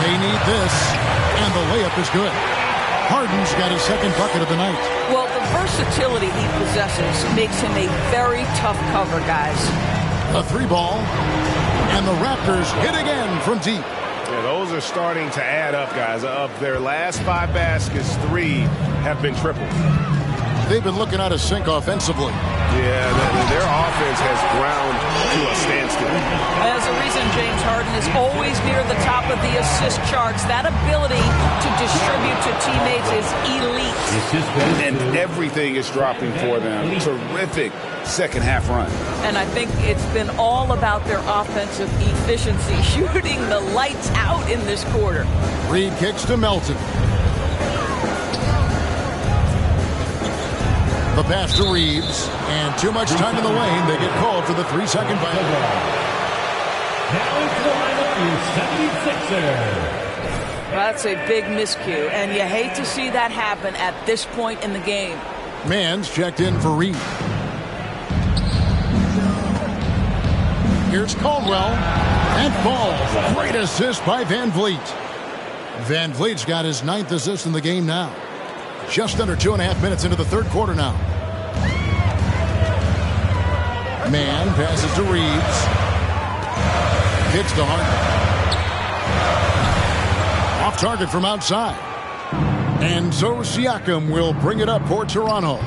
They need this, and the layup is good. Harden's got his second bucket of the night. Well, the versatility he possesses makes him a very tough cover, guys. A 3-ball, and the Raptors hit again from deep. Yeah, those are starting to add up, guys. Of their last 5 baskets, 3 have been triple. They've been looking out of sync offensively. Yeah, their offense has ground to a standstill. As a reason, James Harden is always near the top of the assist charts. That ability to distribute to teammates is elite. And everything is dropping for them. Terrific second half run. And I think it's been all about their offensive efficiency, shooting the lights out in this quarter. Reed kicks to Melton. The pass to Reeves, and too much time in the lane. They get called for the 3-second violation. Now it's the lineup for 76ers. That's a big miscue, and you hate to see that happen at this point in the game. Mans checked in for Reed. Here's Caldwell, and falls. Great assist by Van Vliet. Van Vliet's got his 9th assist in the game now. Just under 2.5 minutes into the third quarter now. Man passes to Reeves. Kicks to Harden. Off target from outside. And so Siakam will bring it up for Toronto.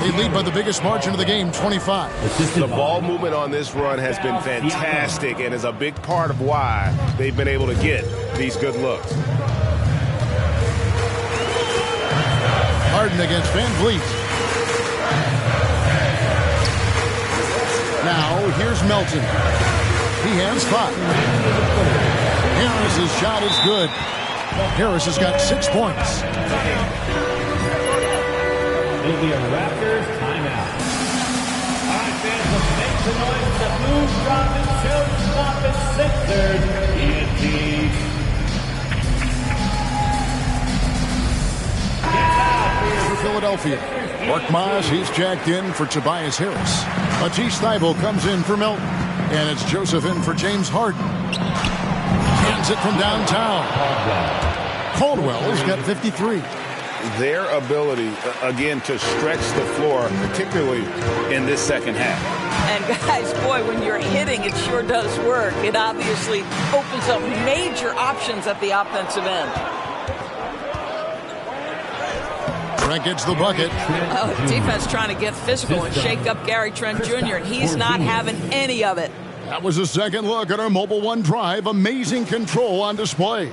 They lead by the biggest margin of the game, 25. The ball movement on this run has been fantastic and is a big part of why they've been able to get these good looks. Harden against Van Vliet. Now, here's Melton. He has 5. Harris's shot is good. Harris has got 6 points. It'll be a Raptors timeout. All right, fans, let's make some noise for the Blue Dropping, Show-Stopping Sixers. ENT. Philadelphia. Mark Miles, he's jacked in for Tobias Harris. Matisse Thybulle comes in for Melton. And it's Joseph in for James Harden. Hands it from downtown. Caldwell's got 53. Their ability, again, to stretch the floor, particularly in this second half. And guys, boy, when you're hitting, it sure does work. It obviously opens up major options at the offensive end. Trent gets the bucket. Oh, defense trying to get physical and shake up Gary Trent Jr., and he's not having any of it. That was a second look at our Mobile One drive. Amazing control on display.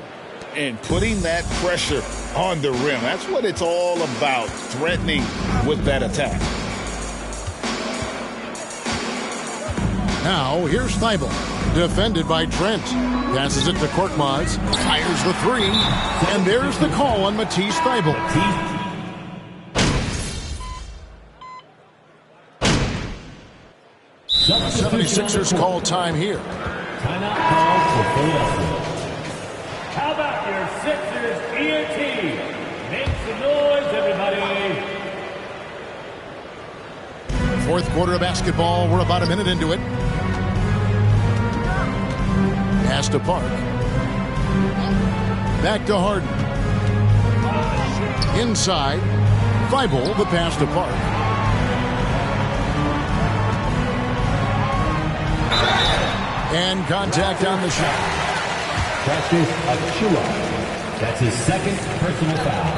And putting that pressure on the rim. That's what it's all about, threatening with that attack. Now, here's Thibault, defended by Trent. Passes it to Korkmaz, fires the three, and there's the call on Matisse Thybulle. 76ers call time here. Timeout call for Philadelphia. How about your Sixers ENT? Make some noise, everybody. Fourth quarter of basketball. We're about a minute into it. Pass to Park. Back to Harden. Inside. Thibault, the pass to Park. And contact on the shot. Practice Achiuwa. That's his second personal foul.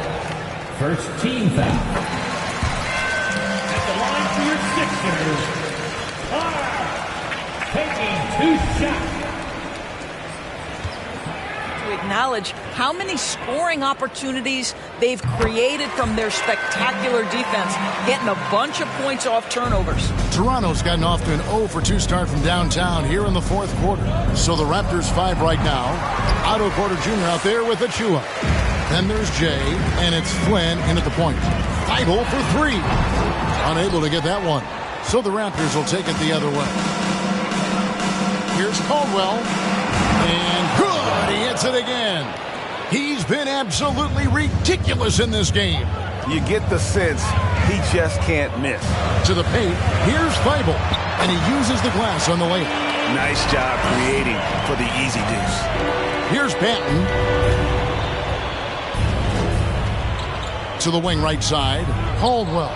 First team foul. At the line for your Sixers, taking 2 shots. To acknowledge how many scoring opportunities they've created from their spectacular defense, getting a bunch of points off turnovers. Toronto's gotten off to an 0-for-2 start from downtown here in the fourth quarter. So the Raptors 5 right now. Otto Porter Jr. out there with Achiuwa. Then there's Jay, and it's Flynn in at the point. Thibault for 3. Unable to get that one. So the Raptors will take it the other way. Here's Caldwell. And good! He hits it again. He's been absolutely ridiculous in this game. You get the sense he just can't miss. To the paint, here's Thibault, and he uses the glass on the layup. Nice job creating for the easy deuce. Here's Patton. To the wing right side, Caldwell.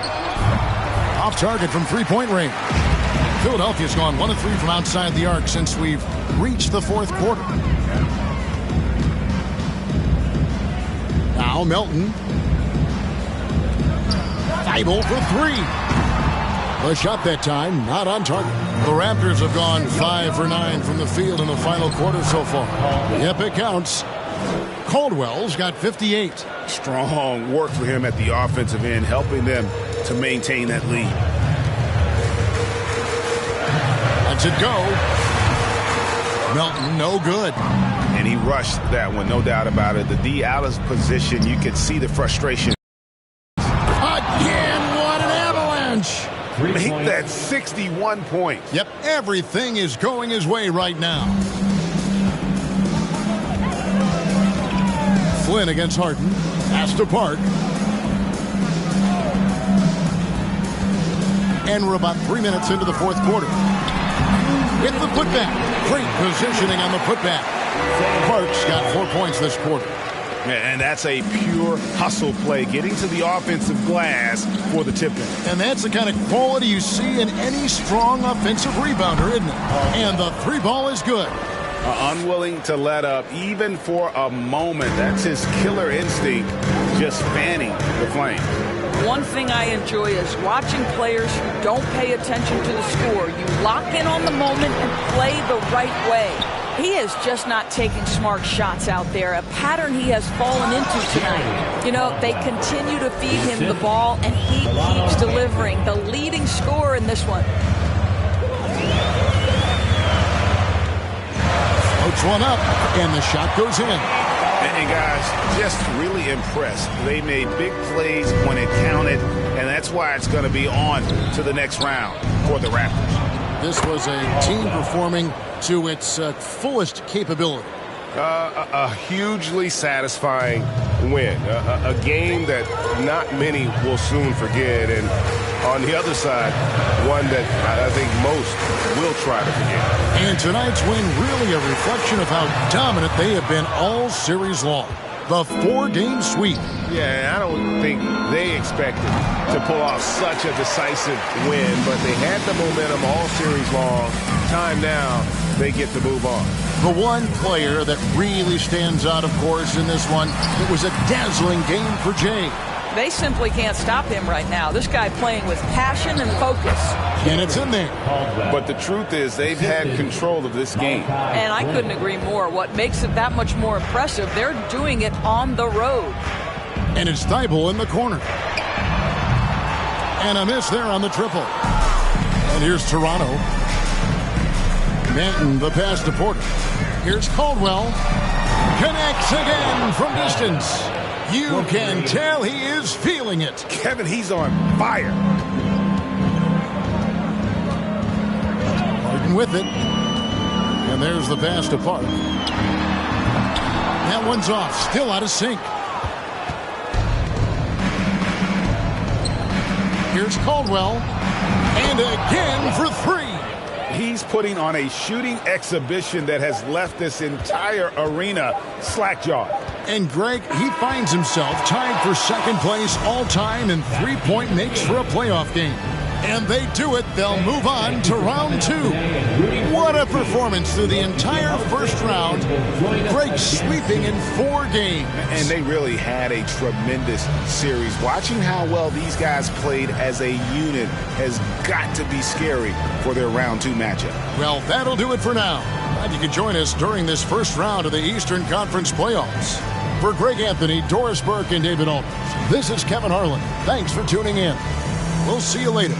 Off target from three-point range. Philadelphia's gone 1 of 3 from outside the arc since we've reached the fourth quarter. Now Melton. Thibault for 3. The shot that time, not on target. The Raptors have gone 5 for 9 from the field in the final quarter so far. Yep, it counts. Caldwell's got 58. Strong work for him at the offensive end, helping them to maintain that lead. Lets it go. Melton, no good. And he rushed that one, no doubt about it. The D out of position, you could see the frustration. Again, what an avalanche. Make that 61 points. Yep, everything is going his way right now. Flynn against Harden. Pass to Park. And we're about 3 minutes into the fourth quarter. With the putback. Great positioning on the putback. Park's got 4 points this quarter. And that's a pure hustle play, getting to the offensive glass for the tip-in. And that's the kind of quality you see in any strong offensive rebounder, isn't it? And the 3 ball is good. Unwilling to let up, even for a moment. That's his killer instinct, just fanning the flame. One thing I enjoy is watching players who don't pay attention to the score. You lock in on the moment and play the right way. He is just not taking smart shots out there, a pattern he has fallen into tonight. You know, they continue to feed him the ball, and he keeps delivering. The leading scorer in this one. Floats one up, and the shot goes in. And guys, just really impressed. They made big plays when it counted, and that's why it's going to be on to the next round for the Raptors. This was a team performing to its fullest capability. A hugely satisfying win. A game that not many will soon forget. And on the other side, one that I think most will try to forget. And tonight's win really a reflection of how dominant they have been all series long. The 4-game sweep. Yeah, I don't think they expected to pull off such a decisive win, but they had the momentum all series long. Time now, they get to move on. The one player that really stands out, of course, in this one, it was a dazzling game for Jay. They simply can't stop him right now. This guy playing with passion and focus. And it's in there. But the truth is they've had control of this game. And I couldn't agree more. What makes it that much more impressive, they're doing it on the road. And it's Thibault in the corner. And a miss there on the triple. And here's Toronto. Manton, the pass to Porter. Here's Caldwell. Connects again from distance. You can tell he is feeling it. Kevin, he's on fire. Harden with it. And there's the pass to Park. That one's off. Still out of sync. Here's Caldwell. And again for three. He's putting on a shooting exhibition that has left this entire arena slack-jawed. And Greg, he finds himself tied for second place all-time in three-point makes for a playoff game. And they do it. They'll move on to round two. What a performance through the entire first round. Greg sweeping in 4 games. And they really had a tremendous series. Watching how well these guys played as a unit has got to be scary for their round 2 matchup. Well, that'll do it for now. Glad you could join us during this first round of the Eastern Conference playoffs. For Greg Anthony, Doris Burke, and David Aldridge, this is Kevin Harlan. Thanks for tuning in. We'll see you later.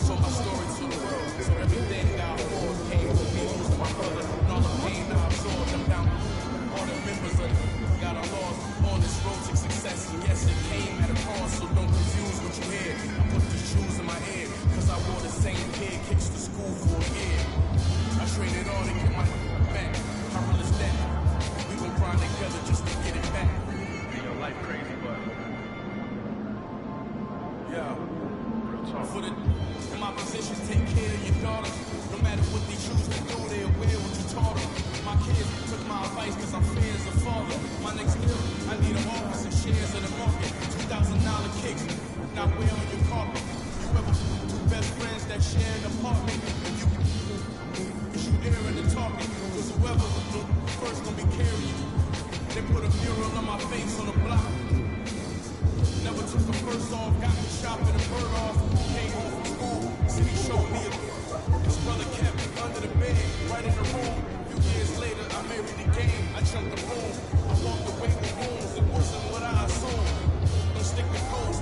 So my story to the world. So everything that I hold came always gonna be carrying. They put a mural on my face on the block. Never took the first off, got me shopping and bird off. Came home from school, see he showed me his brother kept me under the bed, right in the room. A few years later, I married the game, I jumped the room. I walked away with wounds, it wasn't what I assumed. Don't stick to codes,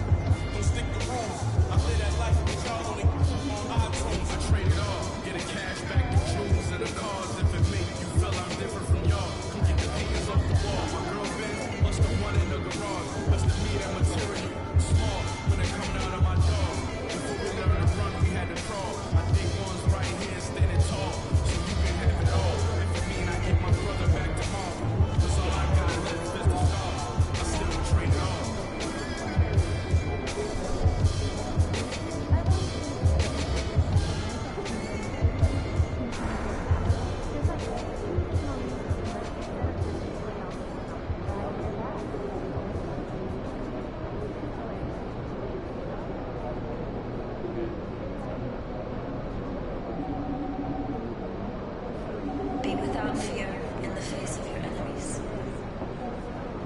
don't stick to rules. I live that life with y'all only on iTunes. I trade it all, get a cash back, the jewels and the cars. If it make you feel I'm different from y'all, come get the paintings off the wall. My girl been, plus the one in the garage. Plus the me that material, small, when it coming out of my jaw. Before we learned to run, we had to crawl. My big one's right here, standing tall. So you can have it all. If it mean I get my brother back tomorrow, cause all I got left is the scars. I still trade it all. Be without fear in the face of your enemies.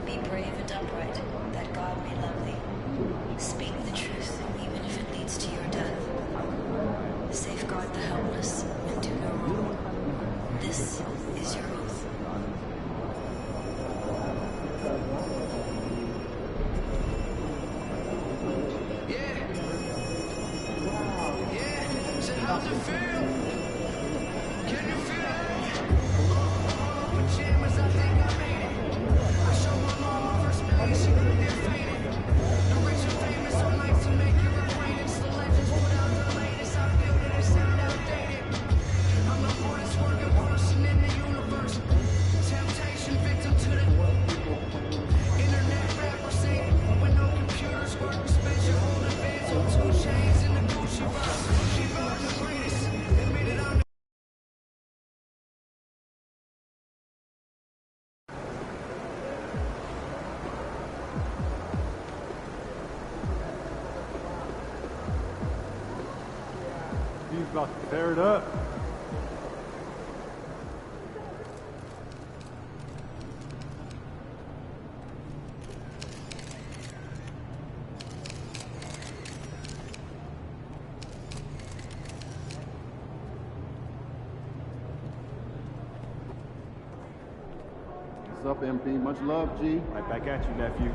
Be brave and upright, that God may love thee. Speak the truth, even if it leads to your death. Safeguard the helpless and do no wrong. This is your oath. Yeah, so how's it feel? Can you feel it? Pajamas, I think I made it. I showed my mom my first million, she couldn't get faded. The rich and famous are nice to make your acquaintance. The legends put out the latest, I feel that it sound outdated. I'm the hardest working person in the universe. Temptation victim to the internet rapper scene. When no computers work, spend your whole advance on 2 chains in the Gucci verse. Keep on the greatest, admitted I'm He's about to tear it up. What's up, MP? Much love, G. Right back at you, nephew.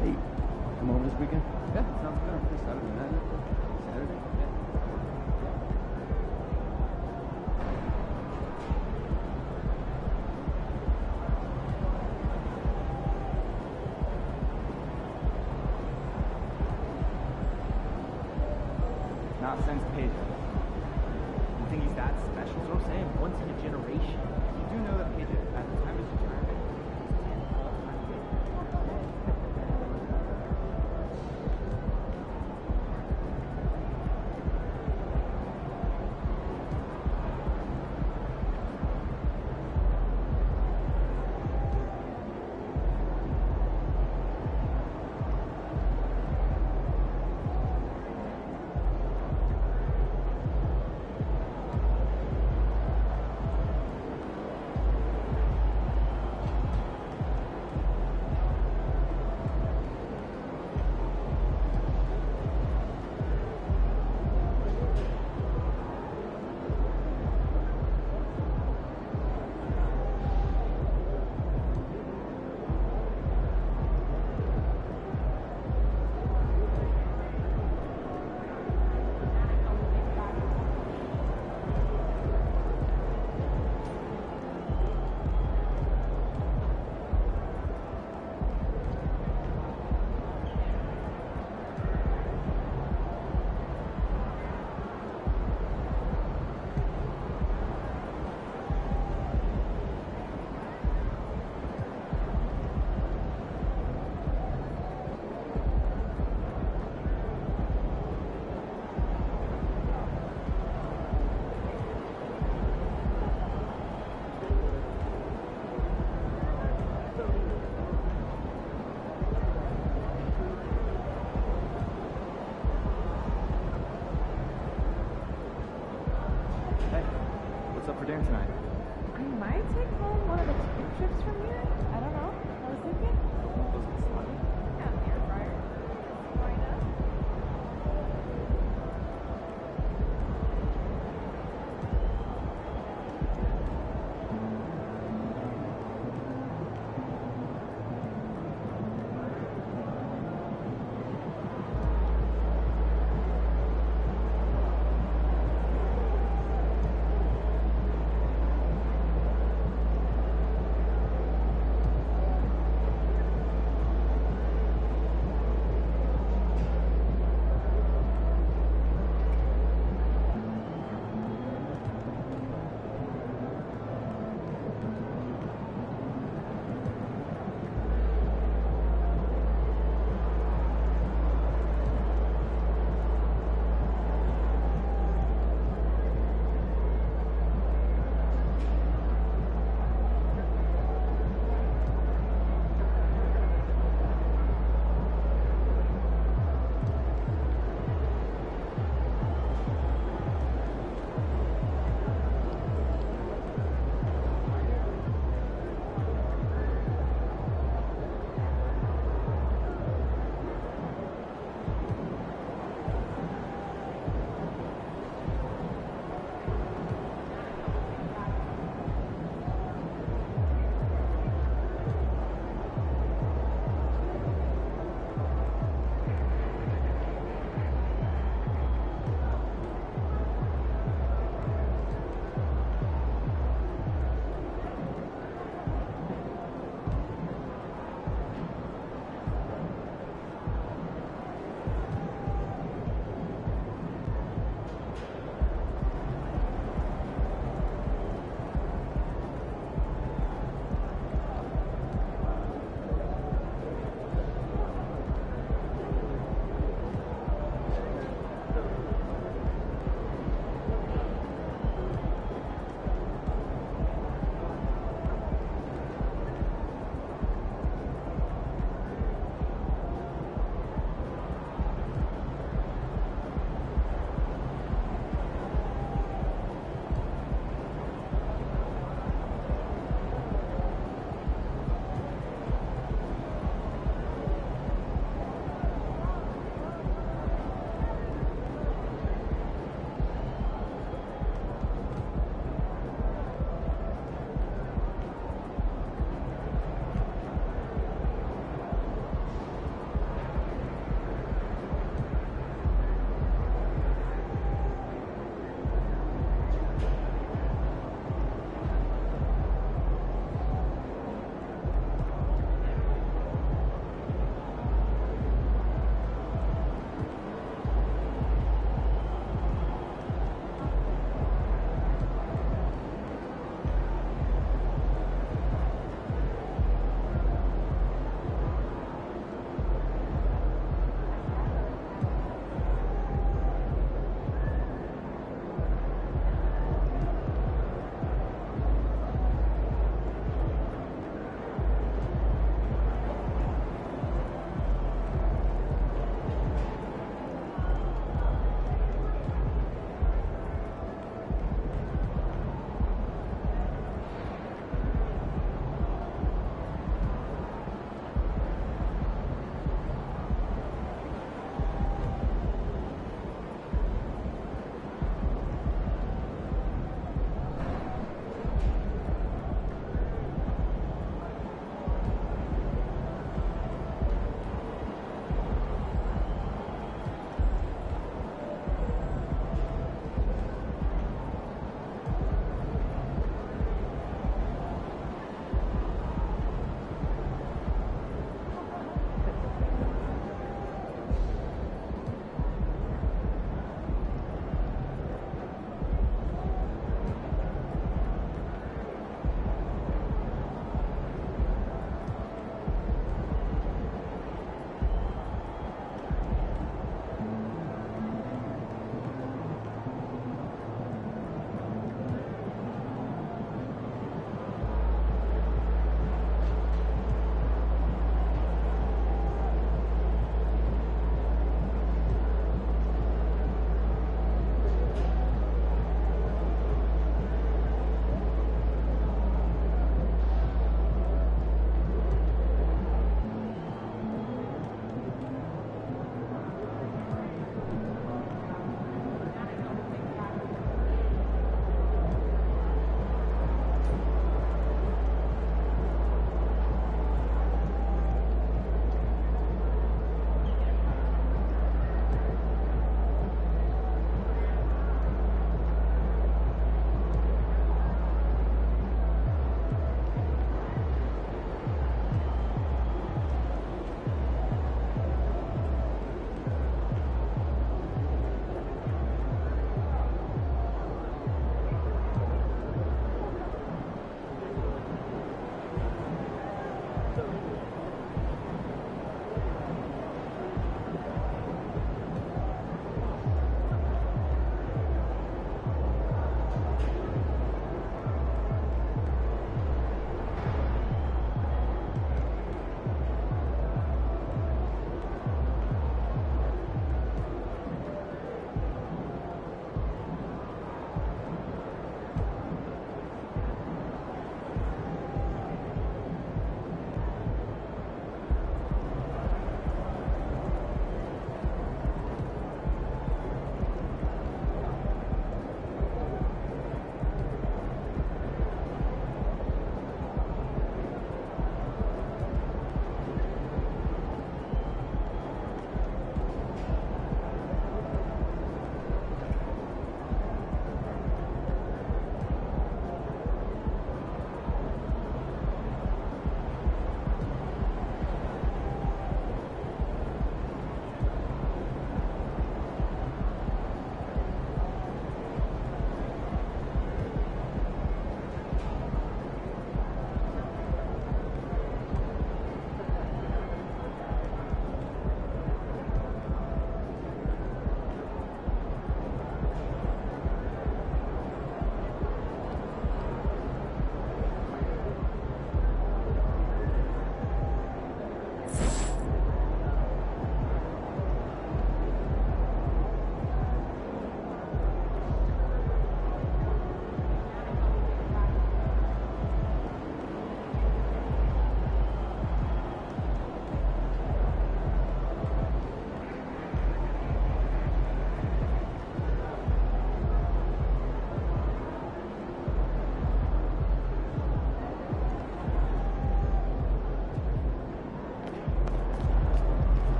Hey, come over this weekend? Yeah, sounds good. Saturday night. Saturday? Yeah. Not since Pedro. You think he's that special? That's what I'm saying. Once in a generation. You do know that Pedro, at the time of his retirement, was 10 all-time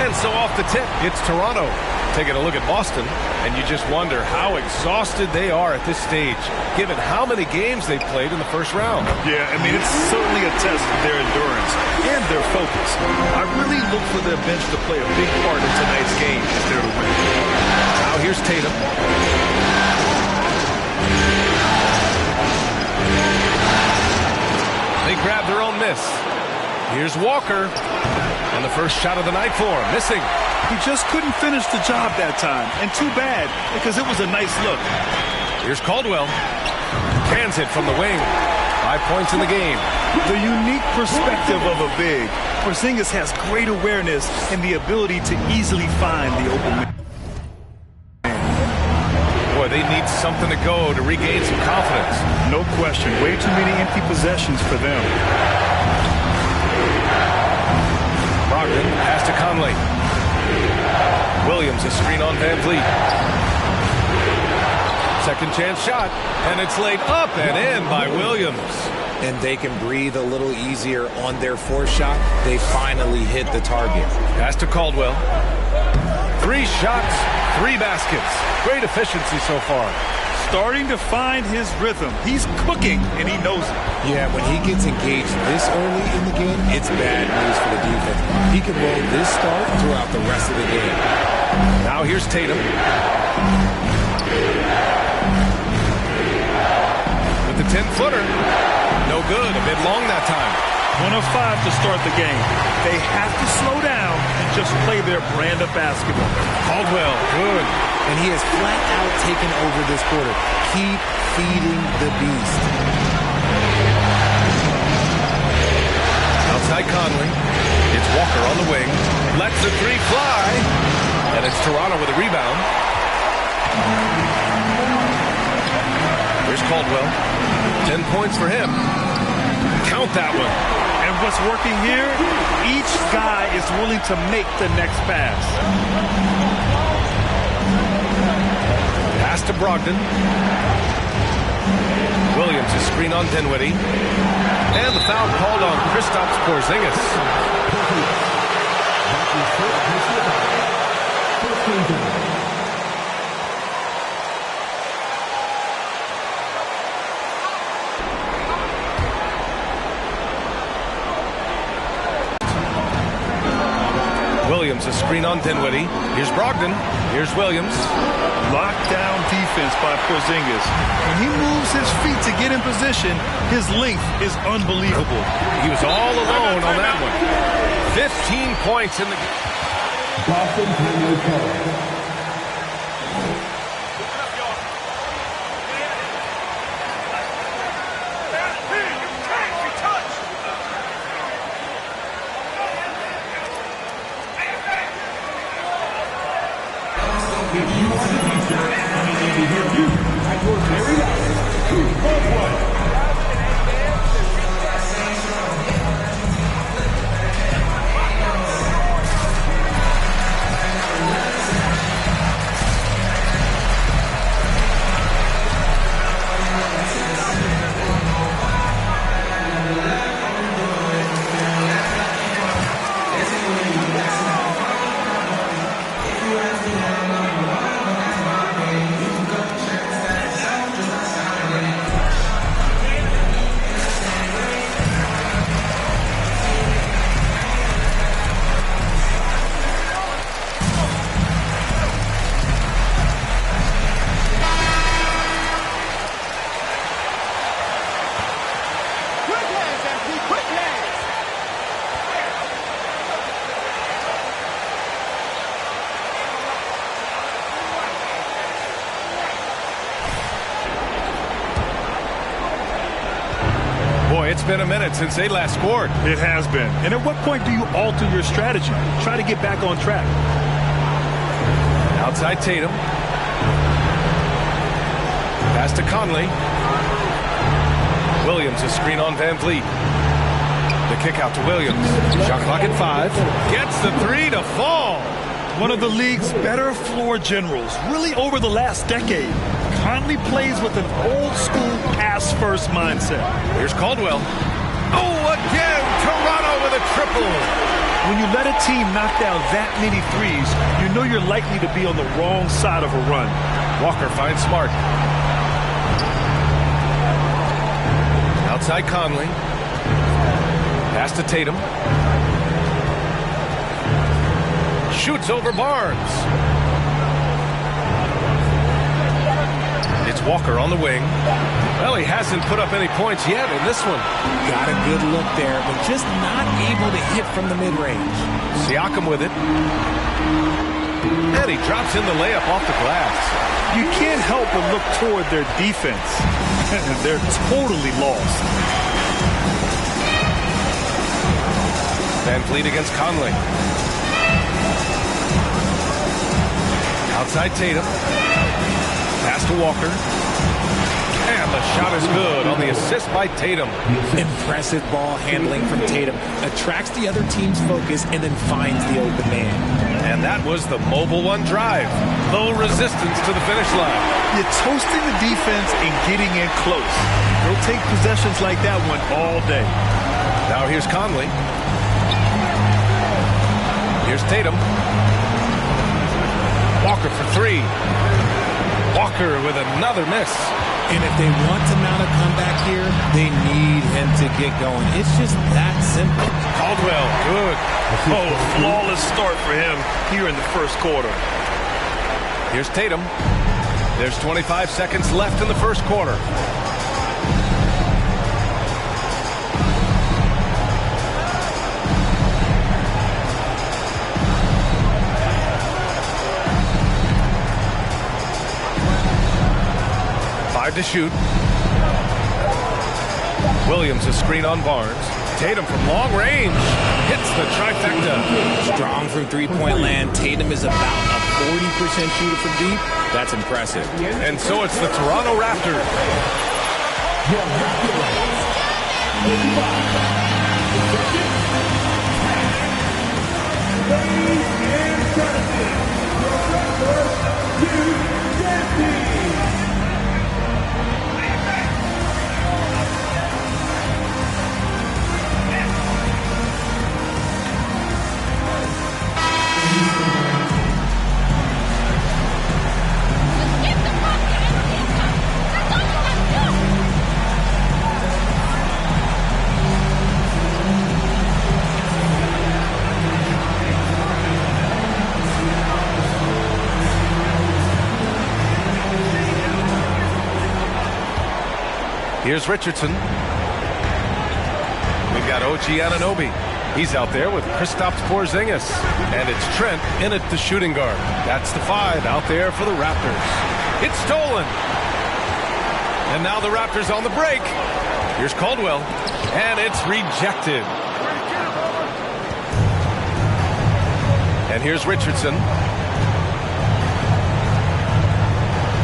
And so off the tip, it's Toronto. Taking a look at Boston, and you just wonder how exhausted they are at this stage, given how many games they've played in the first round. Yeah, I mean, it's certainly a test of their endurance and their focus. I really look for their bench to play a big part in tonight's game if they're to win. Now here's Tatum. They grab their own miss. Here's Walker. And the first shot of the night for him, missing. He just couldn't finish the job that time. And too bad, because it was a nice look. Here's Caldwell. Cans it from the wing. 5 points in the game. The unique perspective of a big. Porzingis has great awareness and the ability to easily find the open man. Boy, they need something to go to regain some confidence. No question. Way too many empty possessions for them. Brogdon, pass to Conley. Williams, a screen on Van Vliet. Second chance shot, and it's laid up and in by Williams. And they can breathe a little easier on their fourth shot. They finally hit the target. Pass to Caldwell. 3 shots, 3 baskets. Great efficiency so far. Starting to find his rhythm. He's cooking, and he knows it. Yeah, when he gets engaged this early in the game, it's bad news for the defense. He can roll this start throughout the rest of the game. Now here's Tatum. With the 10-footer. No good. A bit long that time. 1 of 5 to start the game. They have to slow down and just play their brand of basketball. Caldwell, good. And he has flat out taken over this quarter. Keep feeding the beast. Outside Conley. It's Walker on the wing. Lets the 3 fly. And it's Toronto with a rebound. Here's Caldwell. 10 points for him. Count that one. And what's working here, each guy is willing to make the next pass. Pass to Brogdon. Williams is screen on Dinwiddie. And the foul called on Kristaps Porzingis. Williams, a screen on Dinwiddie. Here's Brogdon. Here's Williams. Lockdown defense by Porzingis. When he moves his feet to get in position, his length is unbelievable. He was all alone on that one. 15 points in the game. Boston Premier College. It's been a minute since they last scored. It has been. And at what point do you alter your strategy? Try to get back on track. Outside Tatum. Pass to Conley. Williams, a screen on Van Vliet. The kick out to Williams. Shot clock at 5. Gets the 3 to fall. One of the league's better floor generals, really over the last decade. Conley plays with an old-school pass-first mindset. Here's Caldwell. Oh, again, Toronto with a triple. When you let a team knock down that many threes, you know you're likely to be on the wrong side of a run. Walker finds Smart. Outside Conley. Pass to Tatum. Shoots over Barnes. It's Walker on the wing. Well, he hasn't put up any points yet in this one. Got a good look there, but just not able to hit from the mid-range. Siakam with it. And he drops in the layup off the glass. You can't help but look toward their defense. They're totally lost. Van Vliet against Conley. Outside Tatum. Pass to Walker. And the shot is good on the assist by Tatum. Impressive ball handling from Tatum. Attracts the other team's focus and then finds the open man. And that was the Mobile One drive. Low resistance to the finish line. You're toasting the defense and getting in close. They'll take possessions like that one all day. Now here's Conley. Here's Tatum. Walker for three. Walker with another miss. And if they want to mount a comeback here, they need him to get going. It's just that simple. Caldwell, good. Oh, flawless start for him here in the first quarter. Here's Tatum. There's 25 seconds left in the first quarter. To shoot. Williams a screen on Barnes. Tatum from long range hits the trifecta. Strong from three-point land. Tatum is about a 40% shooter from deep. That's impressive. And so it's the Toronto Raptors. Ladies and gentlemen, your champions. 2. Here's Richardson. We've got OG Anunoby. He's out there with Kristaps Porzingis. And it's Trent in at the shooting guard. That's the 5 out there for the Raptors. It's stolen. And now the Raptors on the break. Here's Caldwell. And it's rejected. And here's Richardson.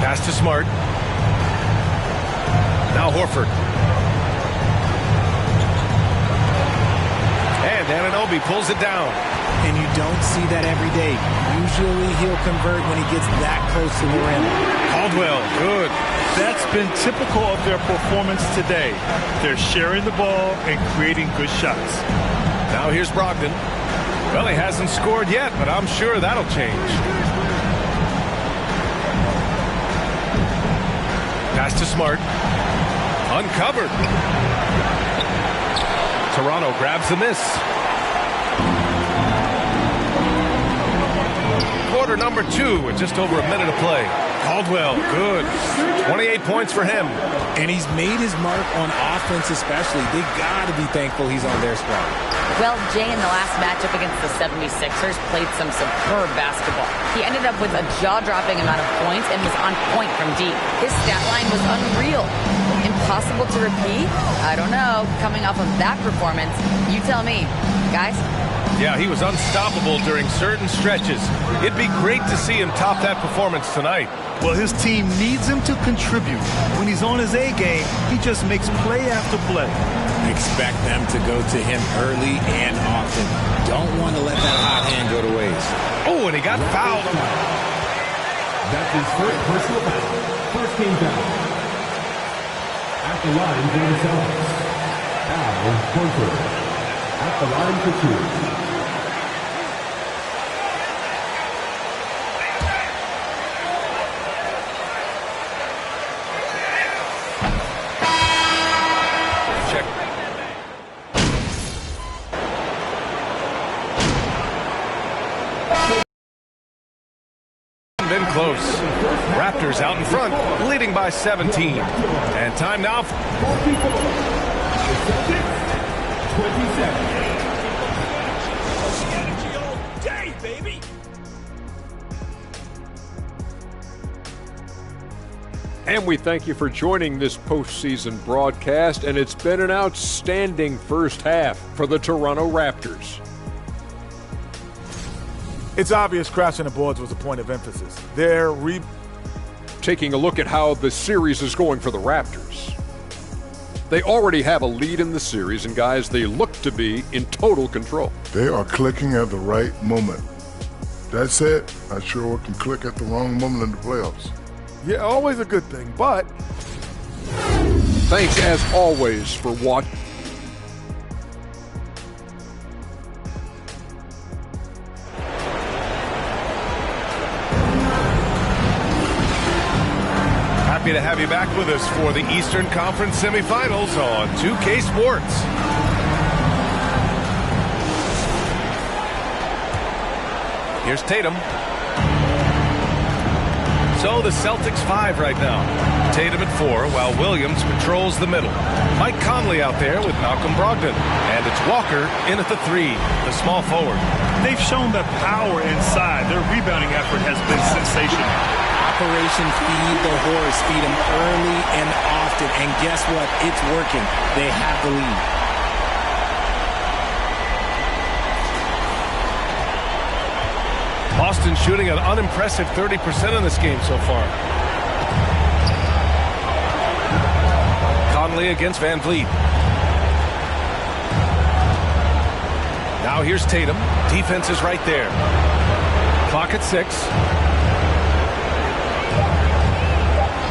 Pass to Smart. Now Horford. And Anunoby pulls it down. And you don't see that every day. Usually he'll convert when he gets that close to the rim. Caldwell, good. That's been typical of their performance today. They're sharing the ball and creating good shots. Now here's Brogdon. Well, he hasn't scored yet, but I'm sure that'll change. Pass to Smart. Uncovered. Toronto grabs the miss. Quarter number 2 with just over a minute to play. Caldwell, good. 28 points for him. And he's made his mark on offense especially. They got to be thankful he's on their squad. Well, Jay in the last matchup against the 76ers played some superb basketball. He ended up with a jaw-dropping amount of points and was on point from deep. His stat line was unreal. Impossible to repeat? I don't know. Coming off of that performance, you tell me. Guys? Yeah, he was unstoppable during certain stretches. It'd be great to see him top that performance tonight. Well, his team needs him to contribute. When he's on his A game, he just makes play after play. Expect them to go to him early and often. Don't want to let that hot hand go to waste. Oh, and he got fouled. That's his first personal foul. First team foul. At the line, James Ellis. Al Horford. At the line for two. Been close. Raptors out in front, leading by 17. And time now. 27. Day, baby. And we thank you for joining this postseason broadcast, and it's been an outstanding first half for the Toronto Raptors. It's obvious crashing the boards was a point of emphasis. They're taking a look at how the series is going for the Raptors. They already have a lead in the series, and guys, they look to be in total control. They are clicking at the right moment. That said, I sure can click at the wrong moment in the playoffs. Yeah, always a good thing, but thanks as always for watching. Happy to have you back with us for the Eastern Conference semifinals on 2K Sports. Here's Tatum. So the Celtics 5 right now. Tatum at 4 while Williams patrols the middle. Mike Conley out there with Malcolm Brogdon. And it's Walker in at the 3, the small forward. They've shown the power inside. Their rebounding effort has been sensational. Operation Feed the Horse. Feed them early and often. And guess what? It's working. They have the lead. Boston shooting an unimpressive 30% in this game so far. Conley against Van Vliet. Now here's Tatum. Defense is right there. Clock at 6.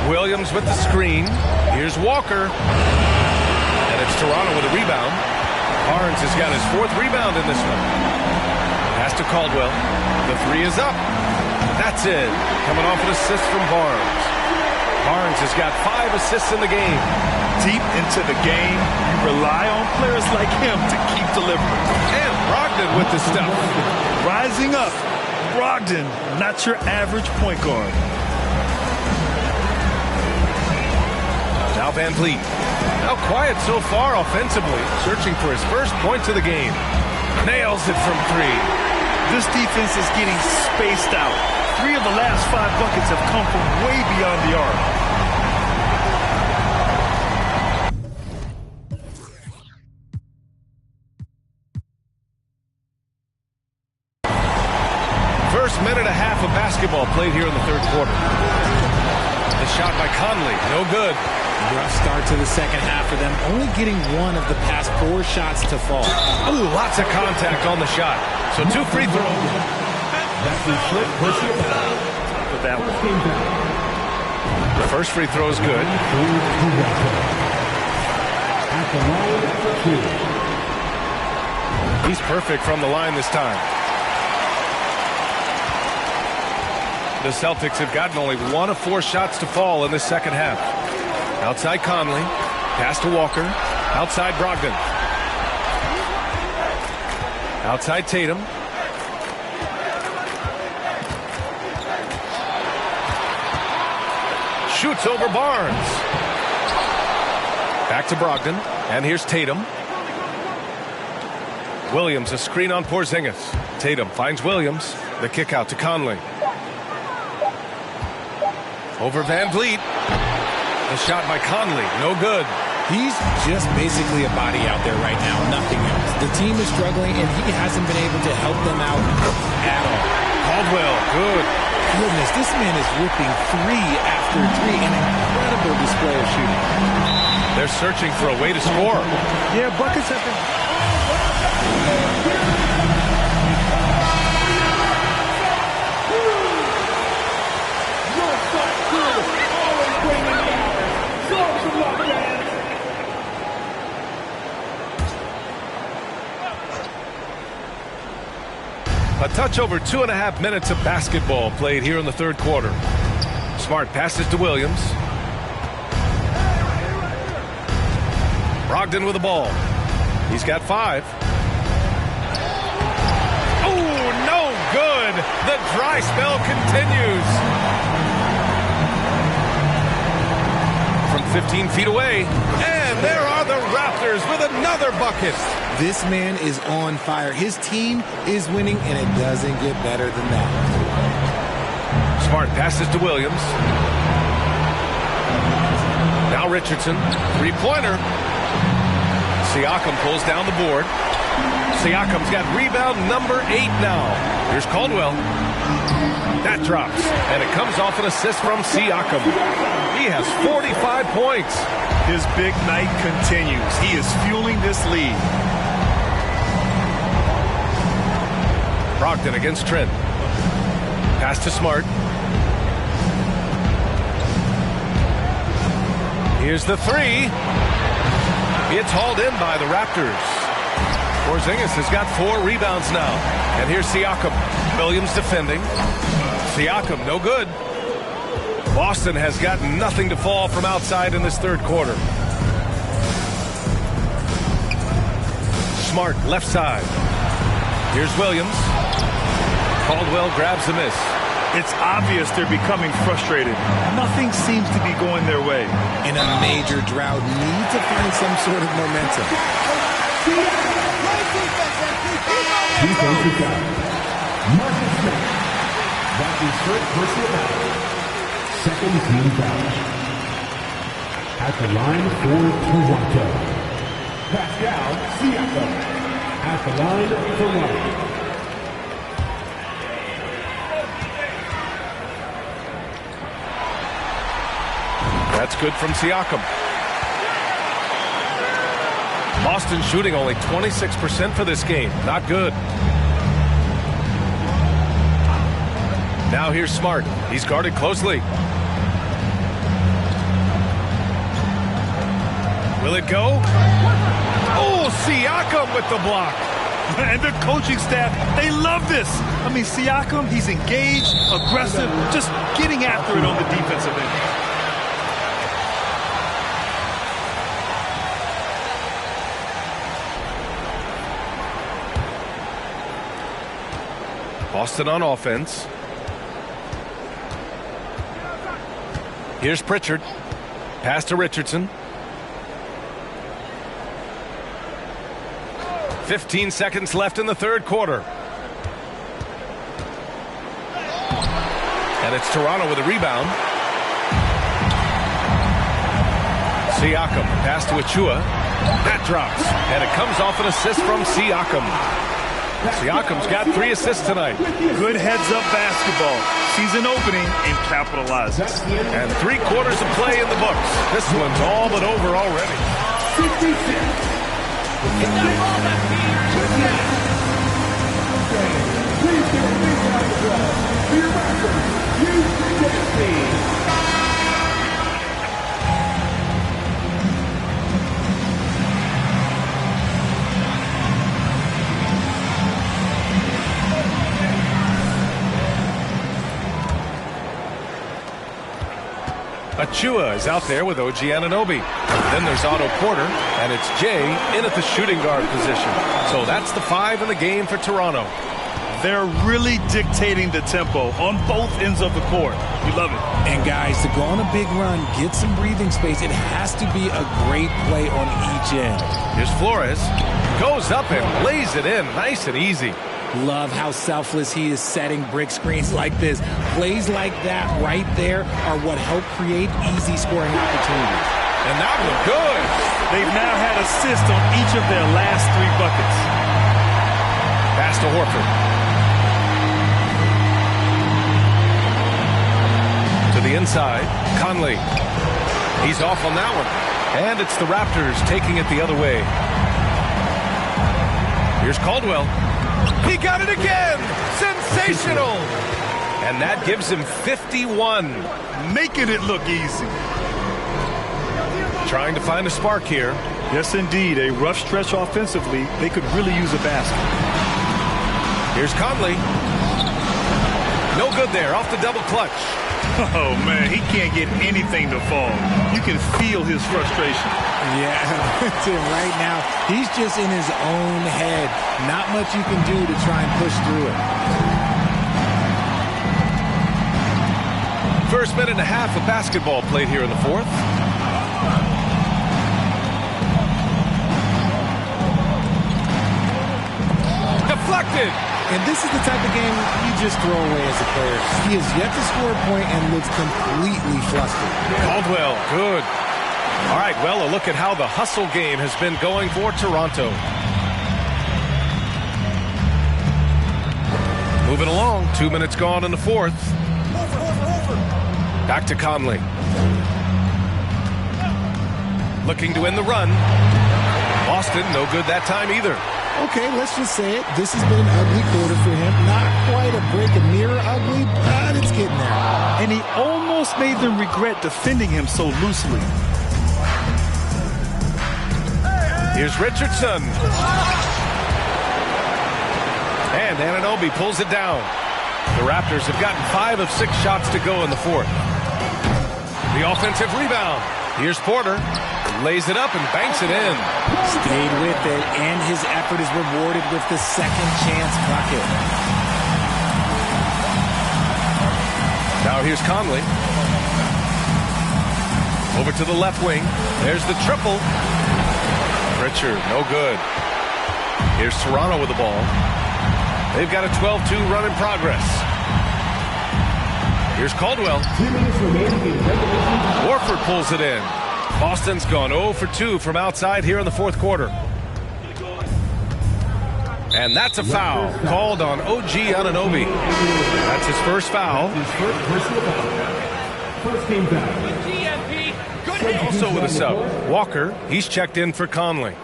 Williams with the screen. Here's Walker. And it's Toronto with a rebound. Barnes has got his 4th rebound in this one. Pass to Caldwell. The 3 is up. That's it. Coming off an assist from Barnes. Barnes has got 5 assists in the game. Deep into the game, you rely on players like him to keep delivering. And Brogdon with the stuff. Rising up. Brogdon, not your average point guard. Now Van Vliet. Now quiet so far offensively. Searching for his first points of the game. Nails it from 3. This defense is getting spaced out. 3 of the last 5 buckets have come from way beyond the arc. First minute and a half of basketball played here in the 3rd quarter. The shot by Conley, no good. Rough start to the second half for them, only getting 1 of the past 4 shots to fall. Ooh, lots of contact on the shot. So 2 free throws. That's the first personal foul. For that one. The first free throw is good. At the line for 2. He's perfect from the line this time. The Celtics have gotten only 1 of 4 shots to fall in the second half. Outside Conley. Pass to Walker. Outside Brogdon. Outside Tatum. Shoots over Barnes. Back to Brogdon. And here's Tatum. Williams, a screen on Porzingis. Tatum finds Williams. The kick out to Conley. Over Van Vliet. The shot by Conley, no good. He's just basically a body out there right now, nothing else. The team is struggling, and he hasn't been able to help them out at all. Caldwell, good. Goodness, this man is ripping 3 after 3. An incredible display of shooting. They're searching for a way to score. Yeah, buckets have been... touch over 2.5 minutes of basketball played here in the third quarter. Smart passes to Williams. Brogdon with the ball. He's got 5. Oh, no good. The dry spell continues. From 15 feet away. And there are the Raptors with another bucket. This man is on fire. His team is winning, and it doesn't get better than that. Smart passes to Williams. Now Richardson. Three-pointer. Siakam pulls down the board. Siakam's got rebound number 8 now. Here's Caldwell. That drops, and it comes off an assist from Siakam. He has 45 points. His big night continues. He is fueling this lead. Brogdon against Trent. Pass to Smart. Here's the 3. It's hauled in by the Raptors. Porzingis has got 4 rebounds now. And here's Siakam. Williams defending. Siakam, no good. Boston has got nothing to fall from outside in this third quarter. Smart, left side. Here's Williams. Caldwell grabs the miss. It's obvious they're becoming frustrated. Nothing seems to be going their way. In a major drought, need to find some sort of momentum. Defensive foul. Marcus Smart. That's his first personal foul. Second team foul. At the line for Toronto, Pascal Siakam. At the line for Toronto. That's good from Siakam. Boston shooting only 26% for this game. Not good. Now here's Smart. He's guarded closely. Will it go? Oh, Siakam with the block. And the coaching staff, they love this. I mean, Siakam, he's engaged, aggressive, just getting after it on the defensive end. Boston on offense. Here's Pritchard. Pass to Richardson. 15 seconds left in the third quarter. And it's Toronto with a rebound. Siakam, pass to Achua. That drops, and it comes off an assist from Siakam. Siakam's got 3 assists tonight. Good heads-up basketball. Season opening and capitalizes. And 3 quarters of play in the books. This one's all but over already. 56. Please give a big round of applause for your Raptors, UCSB. Achua is out there with OG Anunoby. Then there's Otto Porter, and it's Jay in at the shooting guard position. So that's the 5 in the game for Toronto. They're really dictating the tempo on both ends of the court. We love it. And guys, to go on a big run, get some breathing space, it has to be a great play on each end. Here's Flores. Goes up and lays it in. Nice and easy. Love how selfless he is setting brick screens like this. Plays like that right there are what help create easy scoring opportunities. And that was good. They've now had assists on each of their last 3 buckets. Pass to Horford. To the inside, Conley. He's off on that one. And it's the Raptors taking it the other way. Here's Caldwell. He got it again! Sensational! And that gives him 51. Making it look easy. Trying to find a spark here. Yes, indeed. A rough stretch offensively. They could really use a basket. Here's Conley. No good there, off the double clutch. Oh, man, he can't get anything to fall. You can feel his frustration. Yeah, right now, he's just in his own head. Not much you can do to try and push through it. First minute and a half of basketball played here in the fourth. Deflected. And this is the type of game you just throw away as a player. He has yet to score a point and looks completely flustered. Caldwell, good. All right, well, a look at how the hustle game has been going for Toronto. Moving along, 2 minutes gone in the fourth. Back to Conley. Looking to end the run. Boston, no good that time either. Okay, let's just say it. This has been an ugly quarter for him. Not quite a break a mirror ugly, but it's getting there. And he almost made them regret defending him so loosely. Here's Richardson. And Anunoby pulls it down. The Raptors have gotten 5 of 6 shots to go in the fourth. The offensive rebound. Here's Porter. Lays it up and banks it in. Stayed with it, and his effort is rewarded with the second chance bucket. Now here's Conley. Over to the left wing. There's the triple. Pritchard, no good. Here's Toronto with the ball. They've got a 12-2 run in progress. Here's Caldwell. Warford pulls it in. Boston's gone 0 for 2 from outside here in the fourth quarter. And that's a foul called on OG Anunoby. That's his first foul. First team foul. Also with a sub, Walker. He's checked in for Conley.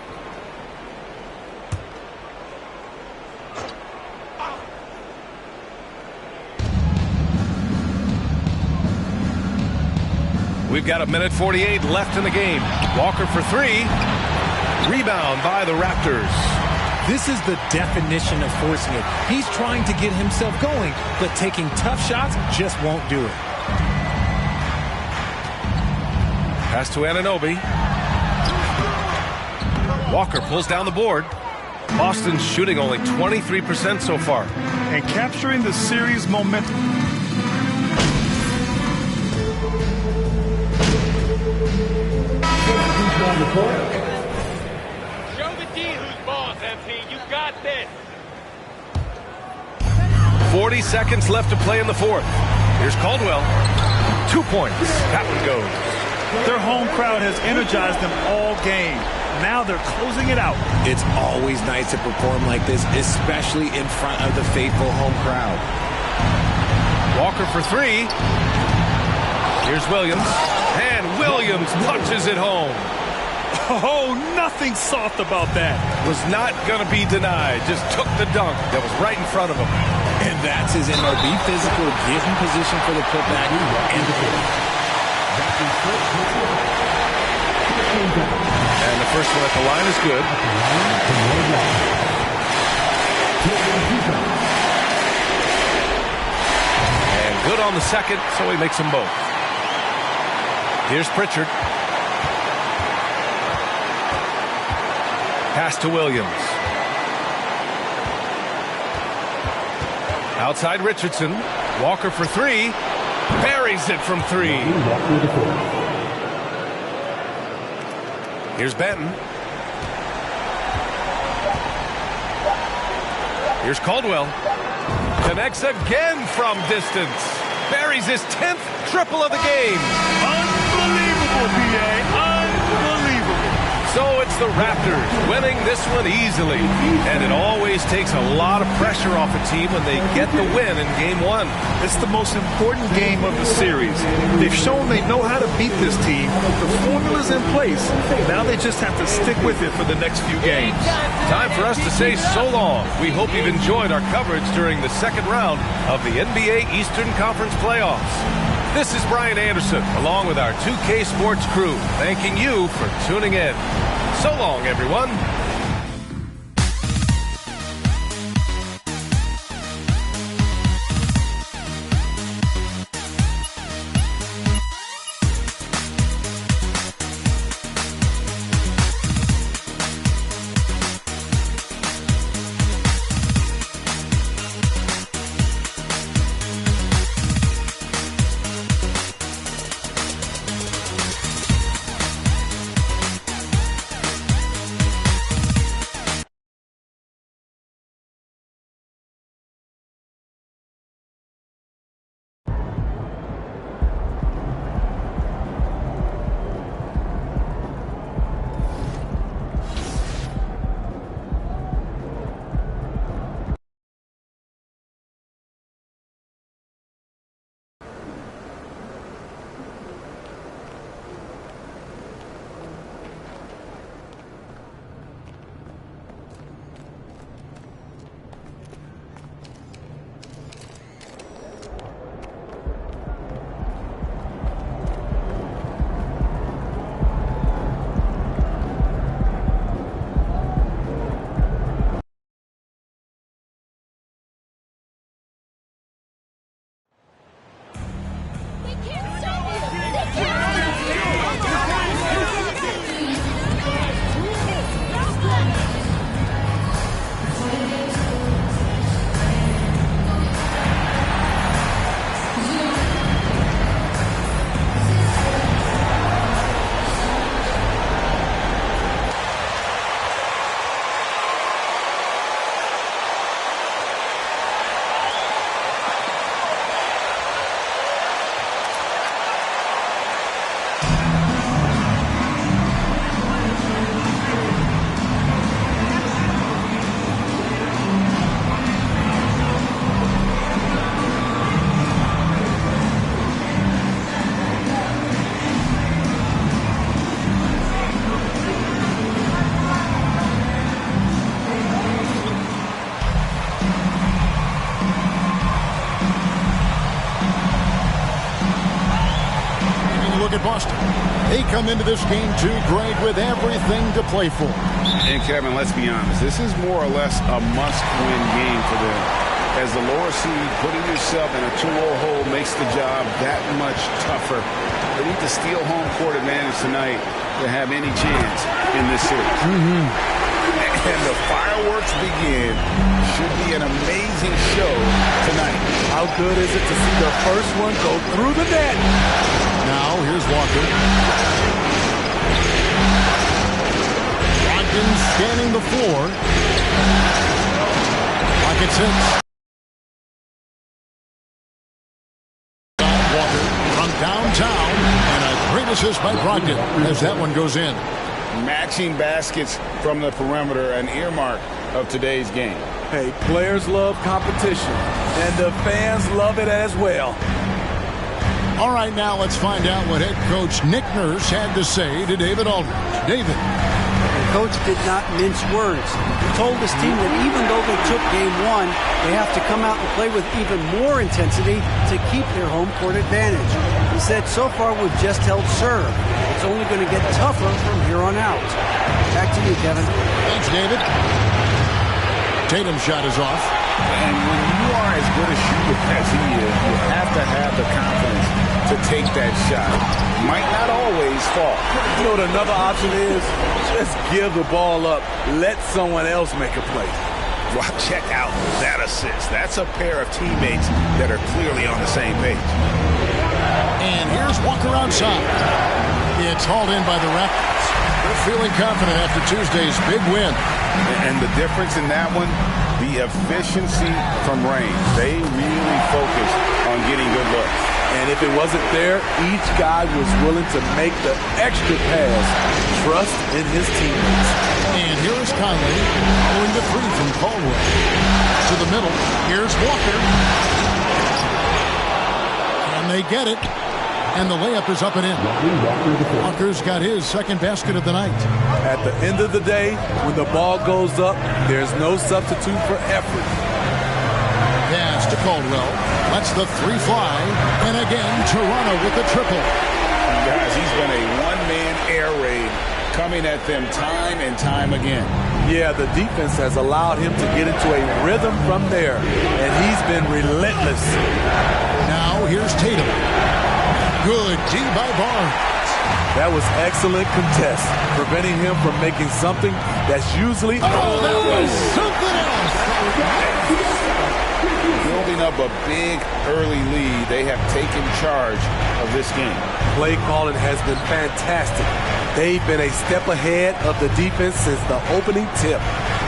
We've got 1:48 left in the game. Walker for 3. Rebound by the Raptors. This is the definition of forcing it. He's trying to get himself going, but taking tough shots just won't do it. Pass to Anunoby. Walker pulls down the board. Boston's shooting only 23% so far. And capturing the series momentum. Show the D who's boss, MP. You got this. 40 seconds left to play in the fourth. Here's Caldwell. 2 points. That one goes. Their home crowd has energized them all game. Now they're closing it out. It's always nice to perform like this, especially in front of the faithful home crowd. Walker for 3. Here's Williams. And Williams punches it home. Oh, nothing soft about that. Was not going to be denied. Just took the dunk that was right in front of him. And that's his MLB physical. Give him position for the putback and the finish. And the first one at the line is good. And good on the second, so he makes them both. Here's Pritchard. Pass to Williams. Outside Richardson. Walker for 3. Buries it from 3. Here's Benton. Here's Caldwell. Connects again from distance. Buries his 10th triple of the game. Unbelievable, PA. So it's the Raptors winning this one easily. And it always takes a lot of pressure off a team when they get the win in game 1. It's the most important game of the series. They've shown they know how to beat this team. The formula's in place. Now they just have to stick with it for the next few games. Time for us to say so long. We hope you've enjoyed our coverage during the second round of the NBA Eastern Conference playoffs. This is Brian Anderson, along with our 2K Sports crew, thanking you for tuning in. So long, everyone. at Boston. They come into this game too, Greg, with everything to play for. And Kevin, let's be honest, this is more or less a must-win game for them. As the lower seed, putting yourself in a 2-0 hole makes the job that much tougher. They need to steal home court advantage tonight to have any chance in this series. And the fireworks begin. Should be an amazing show tonight. How good is it to see the first one go through the net? Now, here's Walker. Brogdon scanning the floor. Rockets hits. Walker from downtown. And a great assist by Brogdon as that one goes in. Matching baskets from the perimeter, an earmark of today's game. Hey, players love competition, and the fans love it as well. All right, now let's find out what head coach Nick Nurse had to say to David Aldridge. David. The coach did not mince words. He told his team that even though they took game one, they have to come out and play with even more intensity to keep their home court advantage. He said, so far we've just held serve. It's only going to get tougher from here on out. Back to you, Kevin. Thanks, David. Tatum's shot is off. And when you are as good a shooter as he is, you have to have the confidence to take that shot. Might not always fall. You know what another option is? Just give the ball up. Let someone else make a play. Well, check out that assist. That's a pair of teammates that are clearly on the same page. And here's Walker outside. It's hauled in by the Raptors. They're feeling confident after Tuesday's big win. And the difference in that one, the efficiency from range. They really focused on getting good looks. And if it wasn't there, each guy was willing to make the extra pass. Trust in his teammates. And here is Conley following the three from Caldwell. To the middle, here's Walker. And they get it. And the layup is up and in. Walker's got his second basket of the night. At the end of the day, when the ball goes up, there's no substitute for effort. Pass to Caldwell. Lets the three fly. And again, Toronto with the triple. Guys, he's been a one-man air raid coming at them time and time again. Yeah, the defense has allowed him to get into a rhythm from there. And he's been relentless. Now here's Tatum. Good D by Barnes. That was excellent contest, preventing him from making something that's usually... Oh, that was something else. Building up a big early lead, they have taken charge of this game. Play calling has been fantastic. They've been a step ahead of the defense since the opening tip.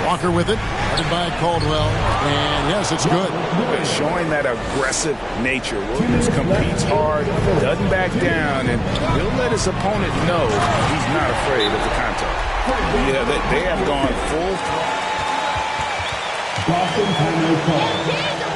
Walker with it, headed by Caldwell, and yes, it's good. Showing that aggressive nature. Williams competes hard, doesn't back down, and he'll let his opponent know he's not afraid of the contact. Yeah, they have gone full. Boston timeout call.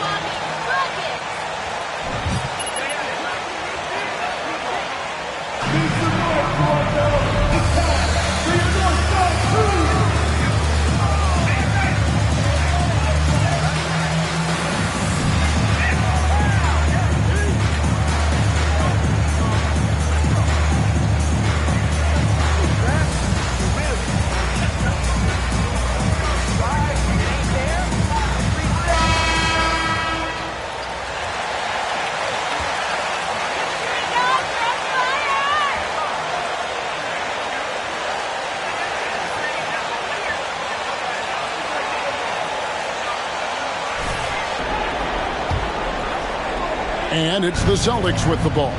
And it's the Celtics with the ball.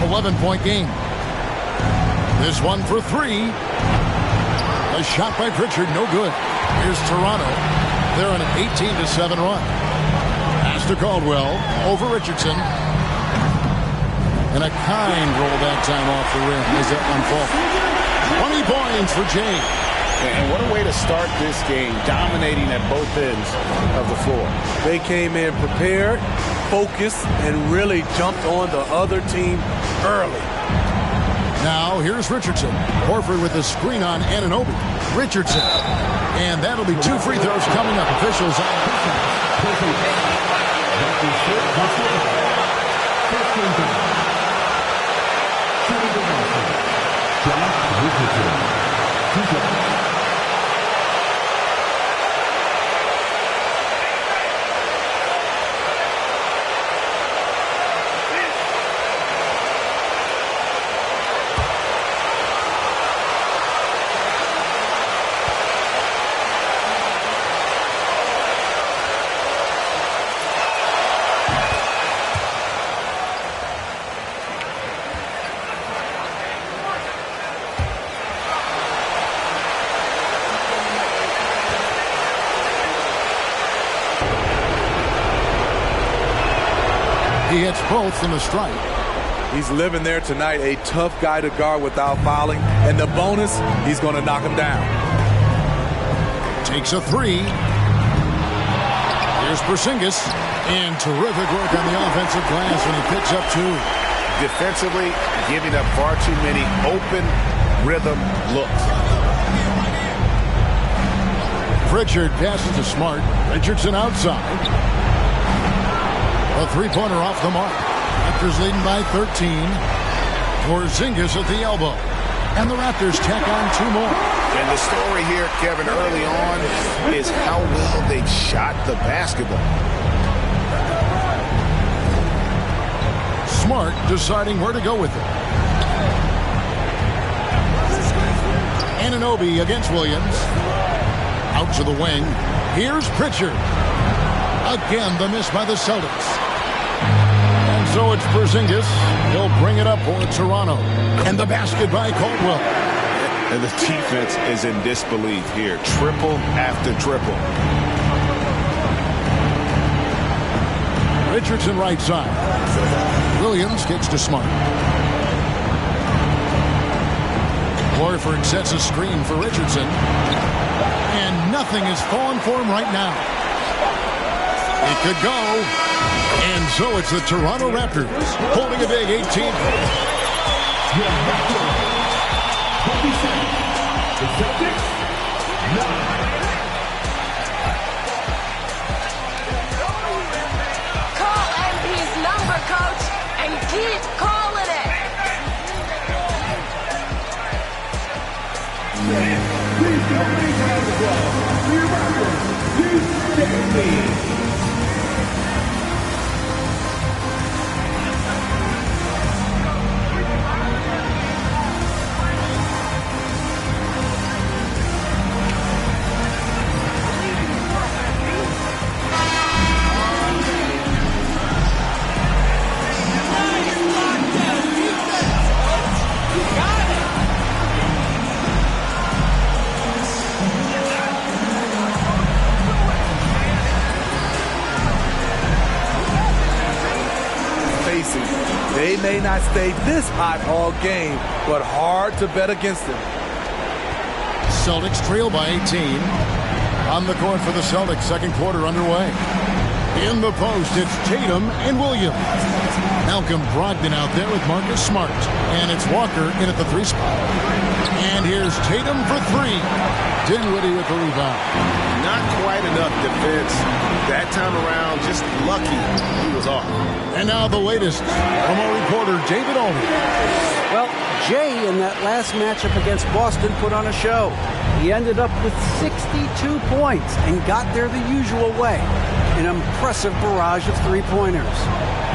11-point game. This one for three. A shot by Pritchard, no good. Here's Toronto. They're on an 18-7 run. Pass to Caldwell over Richardson. And a kind roll that time off the rim as that one falls. 20 points for James. And what a way to start this game, dominating at both ends of the floor. They came in prepared, focused, and really jumped on the other team early. Now here's Richardson. Horford with the screen on Anunoby. Richardson. And that'll be two free throws coming up. Officials on. He hits both from the strike. He's living there tonight, a tough guy to guard without fouling. And the bonus, he's going to knock him down. Takes a three. Here's Porzingis. And terrific work on the offensive glass when he picks up two. Defensively, giving up far too many open rhythm looks. Pritchard passes to Smart. Richardson outside. A three-pointer off the mark. Raptors leading by 13. Porzingis at the elbow. And the Raptors tack on two more. And the story here, Kevin, early on is how well they shot the basketball. Smart deciding where to go with it. Anunoby against Williams. Out to the wing. Here's Pritchard. Again, the miss by the Celtics. And so it's Porzingis. He'll bring it up for Toronto. And the basket by Caldwell. And the defense is in disbelief here. Triple after triple. Richardson right side. Williams kicks to Smart. Horford sets a screen for Richardson. And nothing is falling for him right now. He could go. And so it's the Toronto Raptors holding a big 18. The Celtics, 9. Call MP's number, coach, and keep calling it. Please don't make round of applause for your Raptors, Deuce Staley. They may not stay this hot all game, but hard to bet against them. Celtics trail by 18. On the court for the Celtics, second quarter underway. In the post, it's Tatum and Williams. Malcolm Brogdon out there with Marcus Smart. And it's Walker in at the three spot. And here's Tatum for three. Dinwiddie with the rebound. Not quite enough defense. That time around, just lucky he was off. And now the latest from our reporter, David Aldridge. Well, Jay in that last matchup against Boston put on a show. He ended up with 62 points and got there the usual way. An impressive barrage of three-pointers.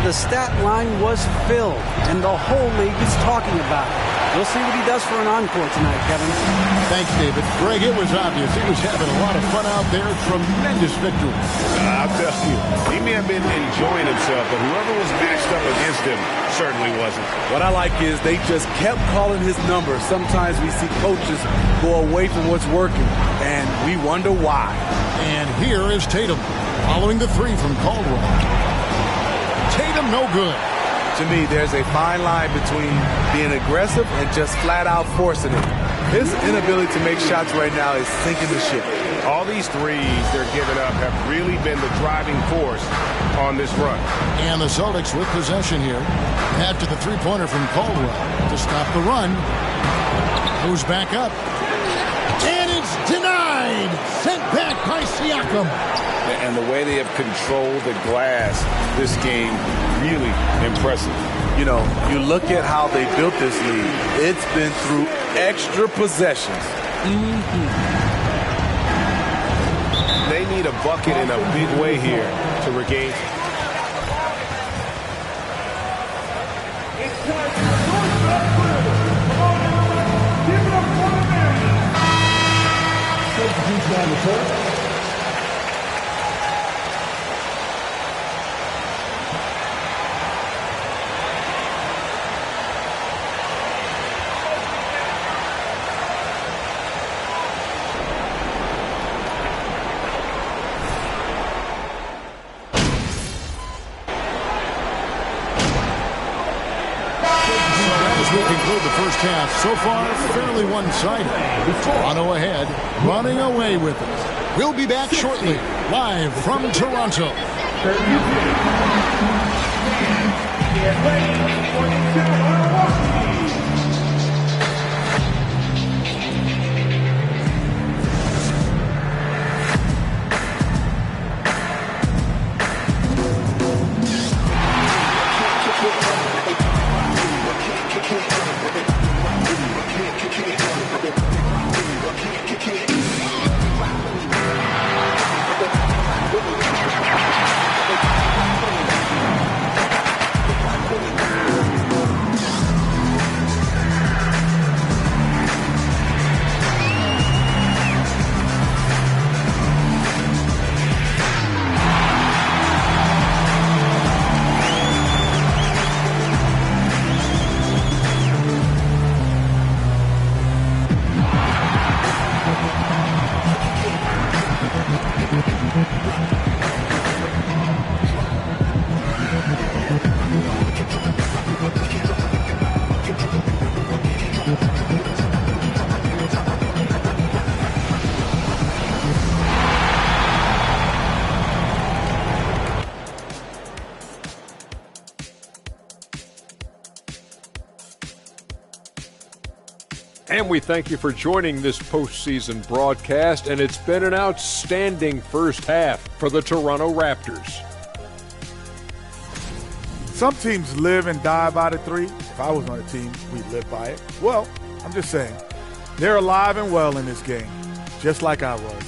The stat line was filled, and the whole league is talking about it. We'll see what he does for an encore tonight, Kevin. Thanks, David. Greg, it was obvious. He was having a lot of fun out there. Tremendous victory. I'll tell you, he may have been enjoying himself, but whoever was matched up against him certainly wasn't. What I like is they just kept calling his number. Sometimes we see coaches go away from what's working, and we wonder why. And here is Tatum, following the three from Caldwell. Tatum no good. To me, there's a fine line between being aggressive and just flat out forcing it. His inability to make shots right now is sinking the ship. All these threes they're giving up have really been the driving force on this run. And the Celtics with possession here. After the three-pointer from Caldwell to stop the run. Goes back up. And it's denied. Sent back by Siakam. And the way they have controlled the glass this game, really impressive. You know, you look at how they built this league. It's been through extra possessions. They need a bucket in a big way here to regain. Substitution on the court. As we conclude the first half, so far fairly one-sided. Toronto ahead, running away with it. We'll be back shortly, live from Toronto. Get ready for the Milwaukee. And we thank you for joining this postseason broadcast, and it's been an outstanding first half for the Toronto Raptors. Some teams live and die by the three. If I was on a team, we'd live by it. Well, I'm just saying, they're alive and well in this game, just like I was.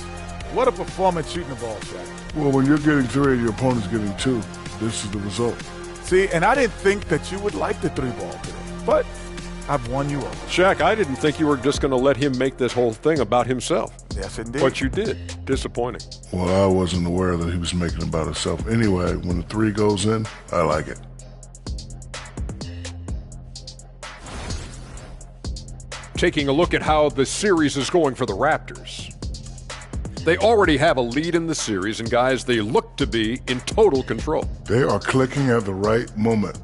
What a performance shooting the ball, Shaq. Well, when you're getting three and your opponent's getting two, this is the result. See, and I didn't think that you would like the three ball today, but I've won you over. Shaq, I didn't think you were just going to let him make this whole thing about himself. Yes, indeed. But you did. Disappointing. Well, I wasn't aware that he was making it about himself. Anyway, when the three goes in, I like it. Taking a look at how the series is going for the Raptors. They already have a lead in the series, and guys, they look to be in total control. They are clicking at the right moment.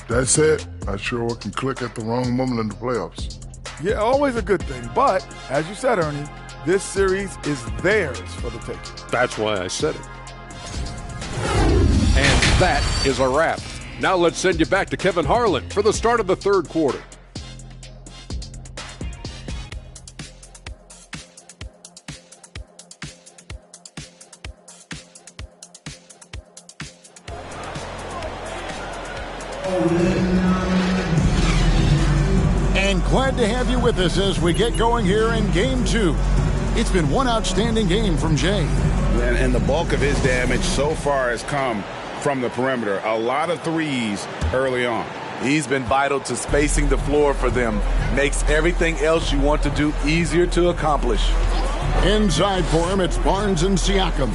That said, I sure can click at the wrong moment in the playoffs. Yeah, always a good thing. But, as you said, Ernie, this series is theirs for the taking. That's why I said it. And that is a wrap. Now let's send you back to Kevin Harlan for the start of the third quarter. And glad to have you with us as we get going here in Game 2. It's been one outstanding game from Jay. And the bulk of his damage so far has come from the perimeter. A lot of threes early on. He's been vital to spacing the floor for them. Makes everything else you want to do easier to accomplish. Inside for him, it's Barnes and Siakam.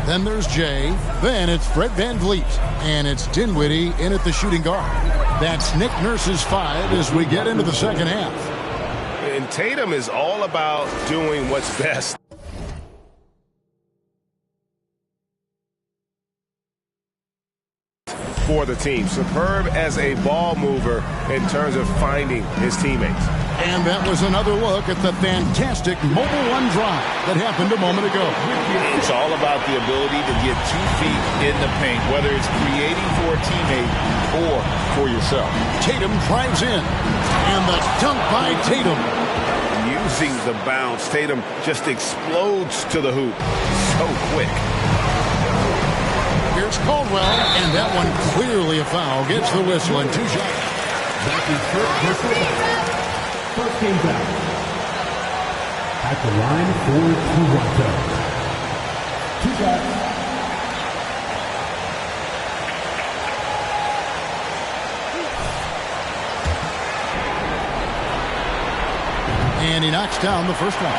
Then there's Jay. Then it's Fred VanVleet. And it's Dinwiddie in at the shooting guard. That's Nick Nurse's 5 as we get into the second half. And Tatum is all about doing what's best. For the team. Superb as a ball mover in terms of finding his teammates. And that was another look at the fantastic Mobile One drive that happened a moment ago. It's all about the ability to get 2 feet in the paint, whether it's creating for a teammate or for yourself. Tatum drives in, and the dunk by Tatum. Using the bounce, Tatum just explodes to the hoop so quick. Here's Caldwell, and that one clearly a foul. Gets the whistle and 2 shots. That is first game foul. At the line for Toronto. 2 shots. And he knocks down the first one.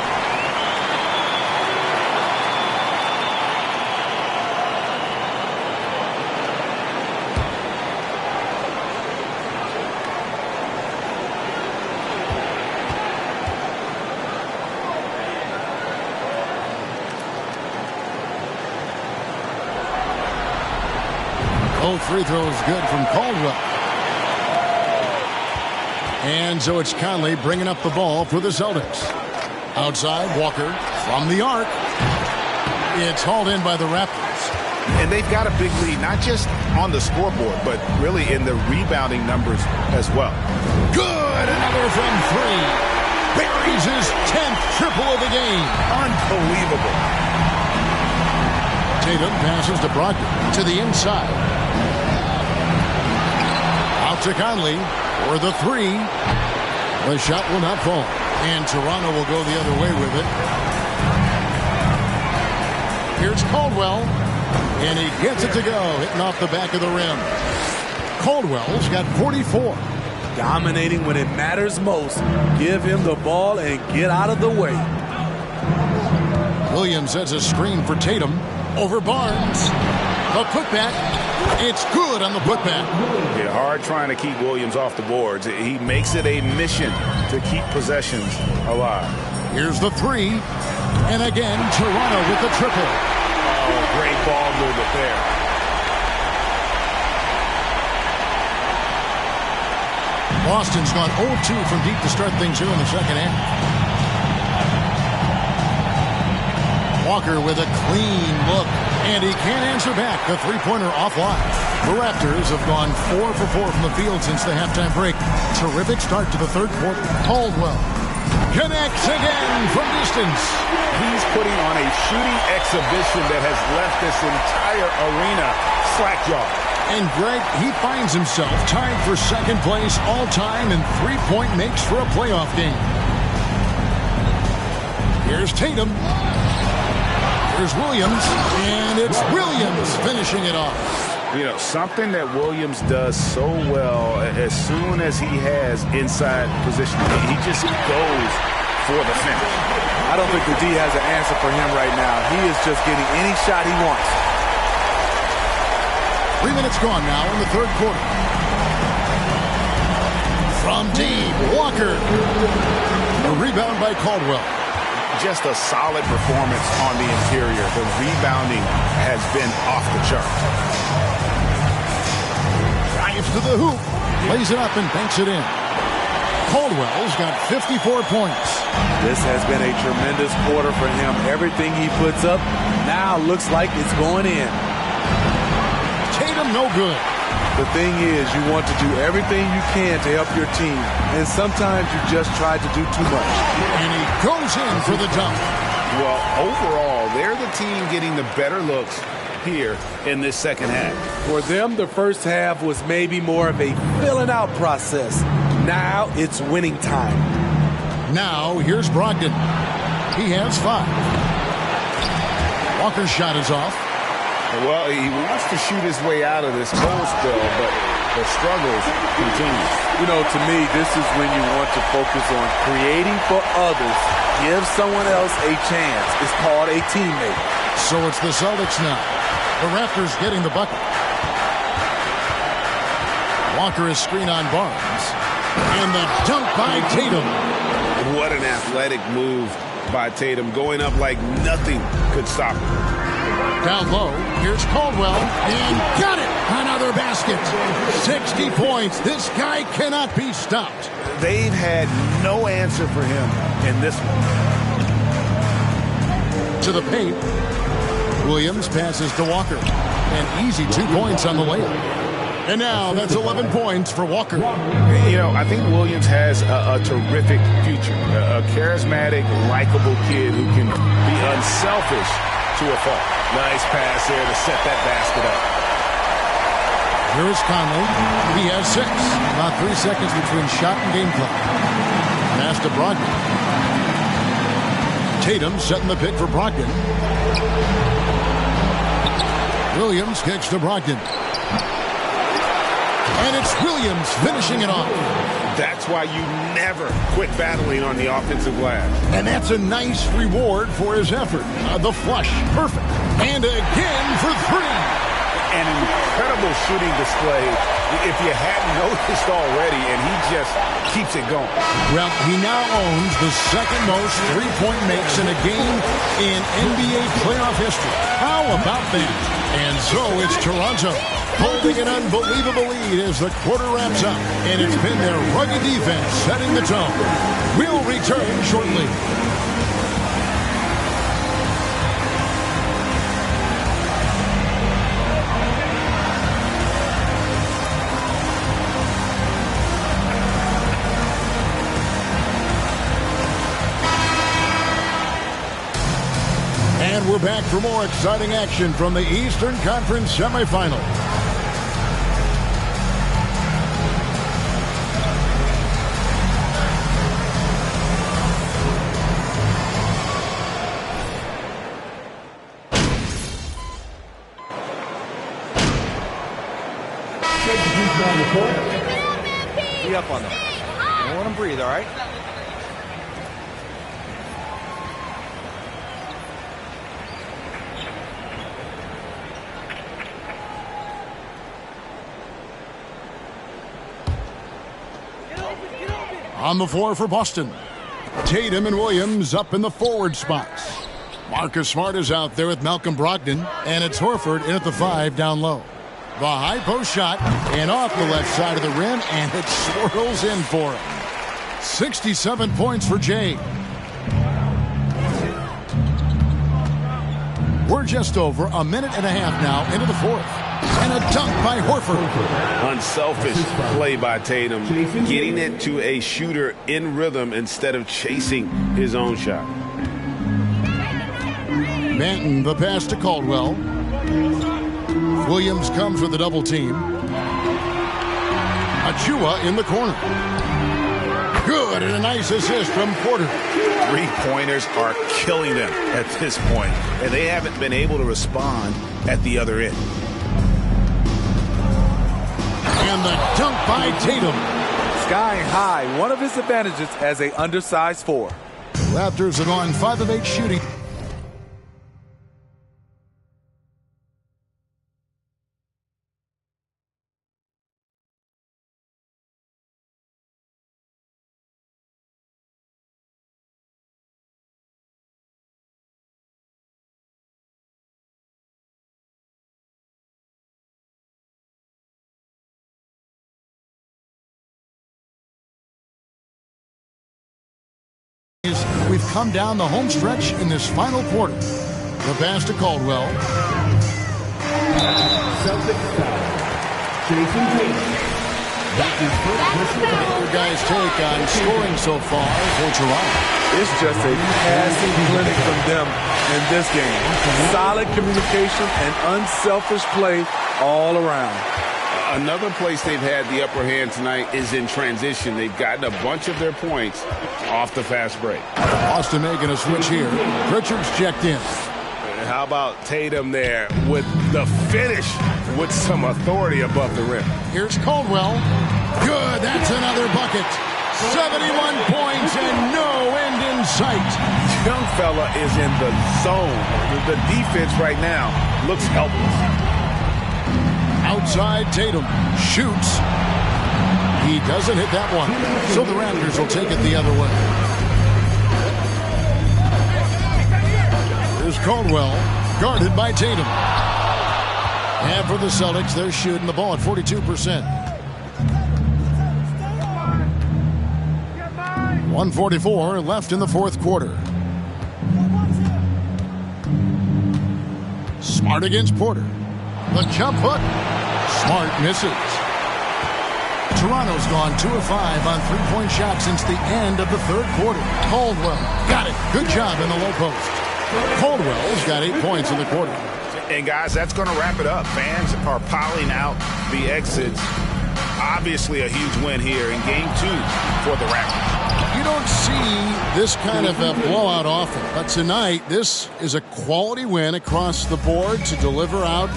Both free throws good from Caldwell. And so it's Conley bringing up the ball for the Celtics. Outside, Walker from the arc. It's hauled in by the Raptors. And they've got a big lead, not just on the scoreboard, but really in the rebounding numbers as well. Good! Another from three. Buries his 10th triple of the game. Unbelievable. Tatum passes to Brogdon to the inside. Out to Conley for the three. The shot will not fall. And Toronto will go the other way with it. Here's Caldwell. And he gets it to go, hitting off the back of the rim. Caldwell's got 44. Dominating when it matters most. Give him the ball and get out of the way. Williams has a screen for Tatum over Barnes. The putback. It's good on the putback. Yeah, hard trying to keep Williams off the boards. He makes it a mission to keep possessions alive. Here's the three. And again, Toronto with the triple. Oh, great ball movement there. Boston's gone 0-2 from deep to start things here in the second half. Walker with a clean look, and he can't answer back. The three-pointer offline. The Raptors have gone 4 for 4 from the field since the halftime break. Terrific start to the third quarter. Caldwell connects again from distance. He's putting on a shooting exhibition that has left this entire arena slack-jawed. And Greg, he finds himself tied for second place all-time in three-point makes for a playoff game. Here's Tatum. Here's Williams. And it's Williams finishing it off. You know, something that Williams does so well as soon as he has inside position, he just goes for the finish. I don't think the D has an answer for him right now. He is just getting any shot he wants. 3 minutes gone now in the third quarter. From deep, Walker. A rebound by Caldwell. Just a solid performance on the interior. The rebounding has been off the chart. Drives to the hoop. Lays it up and banks it in. Caldwell's got 54 points. This has been a tremendous quarter for him. Everything he puts up now looks like it's going in. Tatum no good. The thing is, you want to do everything you can to help your team. And sometimes you just try to do too much. And he goes in for the dunk. Well, overall, they're the team getting the better looks here in this second half. For them, the first half was maybe more of a filling out process. Now it's winning time. Now here's Brogdon. He has 5. Walker's shot is off. Well, he wants to shoot his way out of this cold spell, but the struggles continue. You know, to me, this is when you want to focus on creating for others. Give someone else a chance. It's called a teammate. So it's the Celtics now. The Raptors getting the bucket. Walker is screen on Barnes. And the dunk by Tatum. What an athletic move by Tatum, going up like nothing could stop him. Down low, here's Caldwell, and got it! Another basket. 60 points. This guy cannot be stopped. They've had no answer for him in this one. To the paint. Williams passes to Walker. An easy 2 points on the layup. And now that's 11 points for Walker. You know, I think Williams has a terrific future. A charismatic, likable kid who can be unselfish to a fault. Nice pass there to set that basket up. Here's Conley. He has 6. About 3 seconds between shot and game clock. Pass to Brogdon. Tatum setting the pick for Brogdon. Williams kicks to Brogdon. And it's Williams finishing it off. That's why you never quit battling on the offensive glass. And that's a nice reward for his effort. The flush, perfect. And again for 3. An incredible shooting display, if you hadn't noticed already, and he just keeps it going. Well, he now owns the second most three-point makes in a game in NBA playoff history. How about that? And so it's Toronto holding an unbelievable lead as the quarter wraps up. And it's been their rugged defense setting the tone. We'll return shortly. And we're back for more exciting action from the Eastern Conference semifinal. Be up on them. Don't let them breathe, all right? On the floor for Boston, Tatum and Williams up in the forward spots. Marcus Smart is out there with Malcolm Brogdon, and it's Horford in at the 5 down low. The high post shot and off the left side of the rim, and it swirls in for him. 67 points for Jay. We're just over a minute and a half now into the fourth. And a dunk by Horford. Unselfish play by Tatum, getting it to a shooter in rhythm instead of chasing his own shot. Manton the pass to Caldwell. Williams comes with a double team. Achua in the corner. Good, and a nice assist from Porter. Three-pointers are killing them at this point, and they haven't been able to respond at the other end. And the dunk by Tatum. Sky high, one of his advantages as a undersized 4. Raptors are on 5 of 8 shooting. We've come down the home stretch in this final quarter. The pass to Caldwell. Celtics foul. Jason Tatum. That's his first personal foul. The guys' take on scoring so far for Toronto. It's just a passing clinic from them in this game. Solid communication and unselfish play all around. Another place they've had the upper hand tonight is in transition. They've gotten a bunch of their points off the fast break. Austin making a switch here. Pritchard's checked in. How about Tatum there with the finish with some authority above the rim. Here's Caldwell. Good, that's another bucket. 71 points and no end in sight. Young fella is in the zone. The defense right now looks helpless. Outside, Tatum shoots. He doesn't hit that one. So the Raptors will take it the other way. Here's Caldwell, guarded by Tatum. And for the Celtics, they're shooting the ball at 42%. 1:44 left in the fourth quarter. Smart against Porter. The jump hook. Smart misses. Toronto's gone 2 of 5 on three-point shots since the end of the third quarter. Caldwell got it. Good job in the low post. Caldwell's got 8 points in the quarter. And guys, that's going to wrap it up. Fans are piling out the exits. Obviously a huge win here in game 2 for the Raptors. You don't see this kind of a blowout often, but tonight this is a quality win across the board to deliver out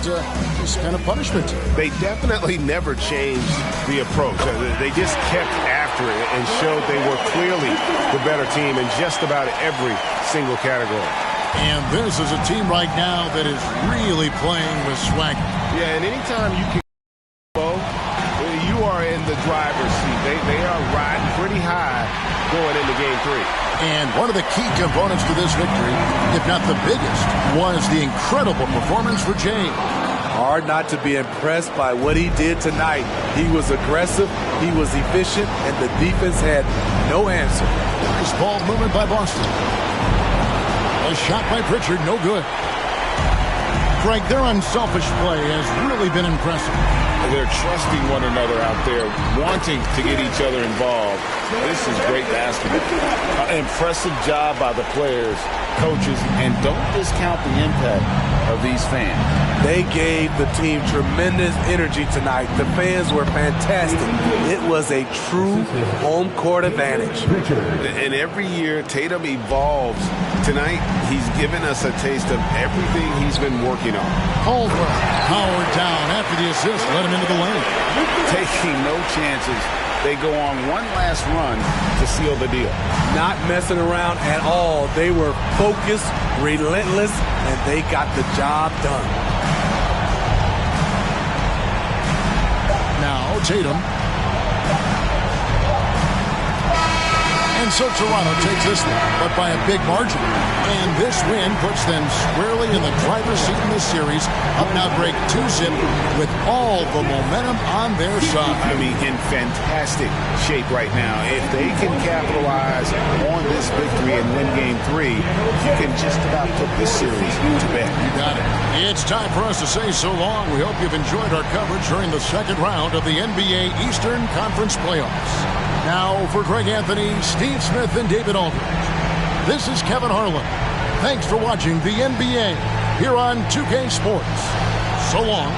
this kind of punishment. They definitely never changed the approach. They just kept after it and showed they were clearly the better team in just about every single category. And this is a team right now that is really playing with swagger. Yeah, and anytime you can go, you are in the driver's seat. They are riding pretty high going into game 3. And one of the key components to this victory, if not the biggest, was the incredible performance for Jay. Hard not to be impressed by what he did tonight. He was aggressive, he was efficient, and the defense had no answer. Nice ball movement by Boston. A shot by Pritchard, no good. Greg, their unselfish play has really been impressive. They're trusting one another out there, wanting to get each other involved. This is great basketball. Impressive job by the players, coaches, and don't discount the impact of these fans. They gave the team tremendous energy tonight. The fans were fantastic. It was a true home court advantage. And every year, Tatum evolves. Tonight, he's given us a taste of everything he's been working on. Caldwell powered down after the assist, let him into the lane. Taking no chances. They go on one last run to seal the deal. Not messing around at all. They were focused, relentless, and they got the job done. Now Tatum. And so Toronto takes this one, but by a big margin. And this win puts them squarely in the driver's seat in this series. Up now break 2-zip with all the momentum on their side. I mean, in fantastic shape right now. If they can capitalize on this victory and win game 3, you can just about put this series to bed. You got it. It's time for us to say so long. We hope you've enjoyed our coverage during the second round of the NBA Eastern Conference Playoffs. Now for Greg Anthony, Steve Smith, and David Aldridge, this is Kevin Harlan. Thanks for watching the NBA here on 2K Sports. So long.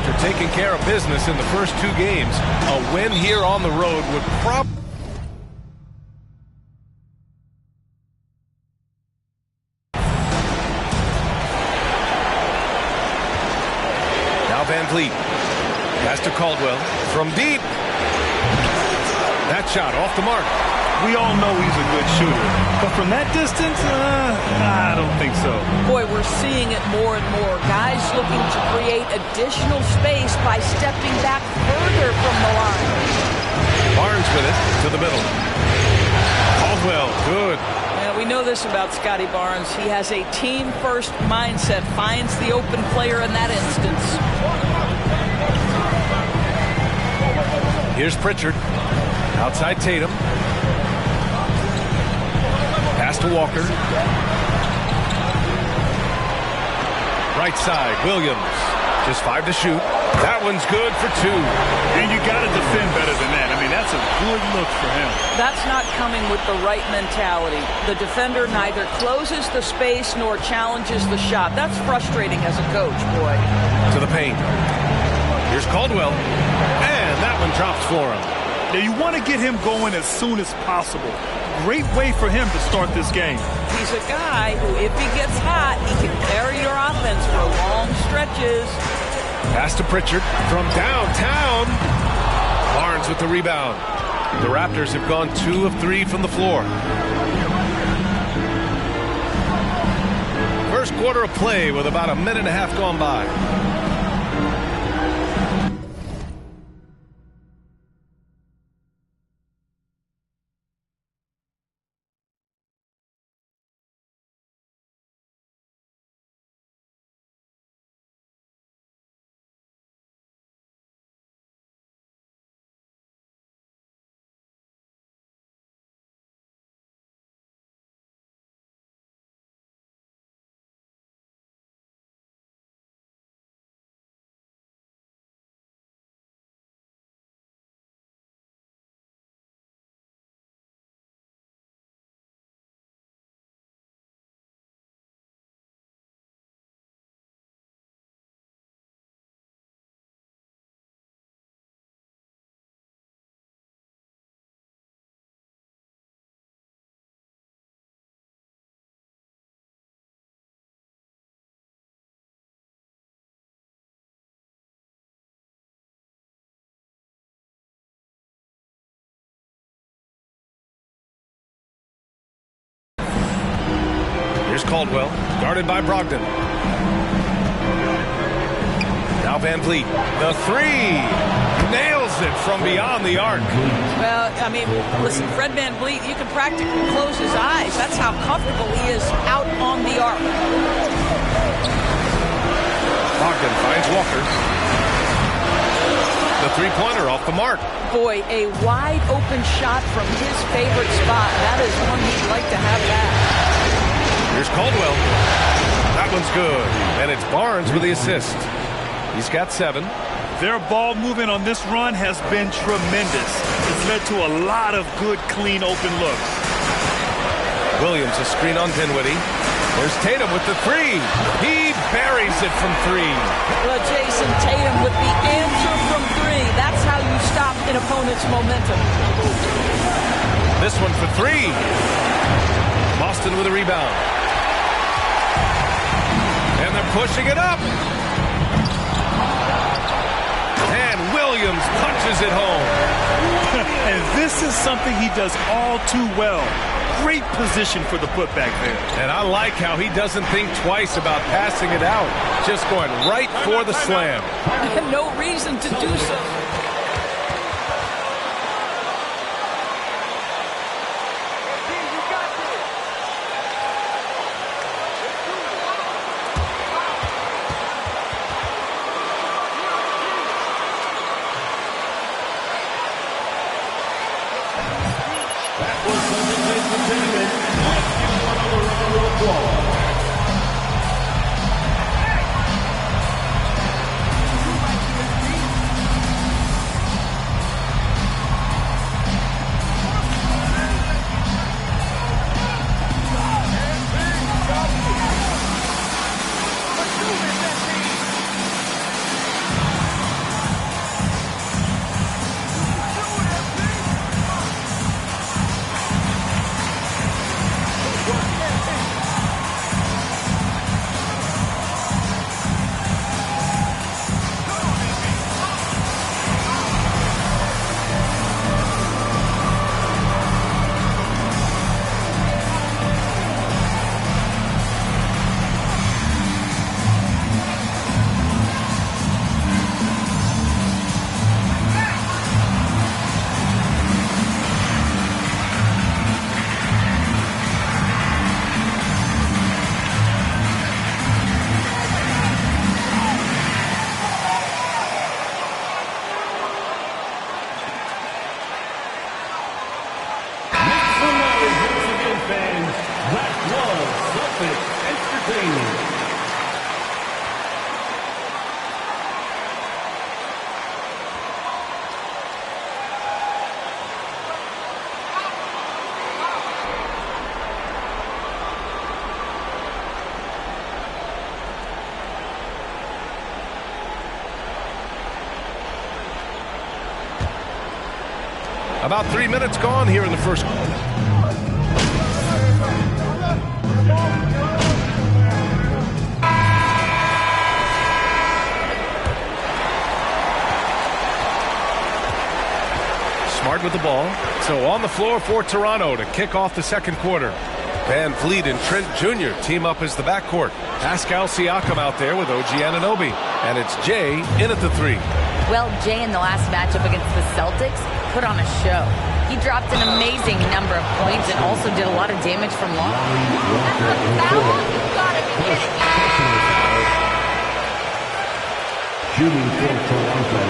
After taking care of business in the first 2 games, a win here on the road would probably... Now Van Vliet. Pass to Caldwell. From deep. That shot off the mark. We all know he's a good shooter, but from that distance, I don't think so. Boy, we're seeing it more and more. Guys looking to create additional space by stepping back further from the line. Barnes with it to the middle. Caldwell, good. Yeah, we know this about Scotty Barnes. He has a team-first mindset, finds the open player in that instance. Here's Pritchard. Outside Tatum. Pass to Walker. Right side, Williams. Just 5 to shoot. That one's good for 2. And you got to defend better than that. I mean, that's a good look for him. That's not coming with the right mentality. The defender neither closes the space nor challenges the shot. That's frustrating as a coach, boy. To the paint. Here's Caldwell. And that one drops for him. Now, you want to get him going as soon as possible. Great way for him to start this game. He's a guy who, if he gets hot, he can carry your offense for long stretches. Pass to Pritchard from downtown. Barnes with the rebound. The Raptors have gone 2 of 3 from the floor. First quarter of play with about a minute and a half gone by. Here's Caldwell, guarded by Brogdon. Now Van Vliet, the 3, nails it from beyond the arc. Well, I mean, listen, Fred Van Vliet, you can practically close his eyes. That's how comfortable he is out on the arc. Brogdon finds Walker. The 3-pointer off the mark. Boy, a wide open shot from his favorite spot. That is one he'd like to have back. Here's Caldwell. That one's good. And it's Barnes with the assist. He's got 7. Their ball movement on this run has been tremendous. It's led to a lot of good, clean, open looks. Williams, a screen on Dinwiddie. There's Tatum with the 3. He buries it from 3. Well, Jason Tatum with the answer from 3. That's how you stop an opponent's momentum. This one for 3. Boston with a rebound. And they're pushing it up. And Williams punches it home. And this is something he does all too well. Great position for the putback there. And I like how he doesn't think twice about passing it out. Just going right for the slam. No reason to do so. That was Celtics Entertainment. About 3 minutes gone here in the first quarter. Smart with the ball. So on the floor for Toronto to kick off the second quarter. Van Vliet and Trent Jr. team up as the backcourt. Pascal Siakam out there with OG Anunoby. And it's Jay in at the three. Well, Jay in the last matchup against the Celtics put on a show. He dropped an amazing number of points and also did a lot of damage from long. Shooting for Toronto.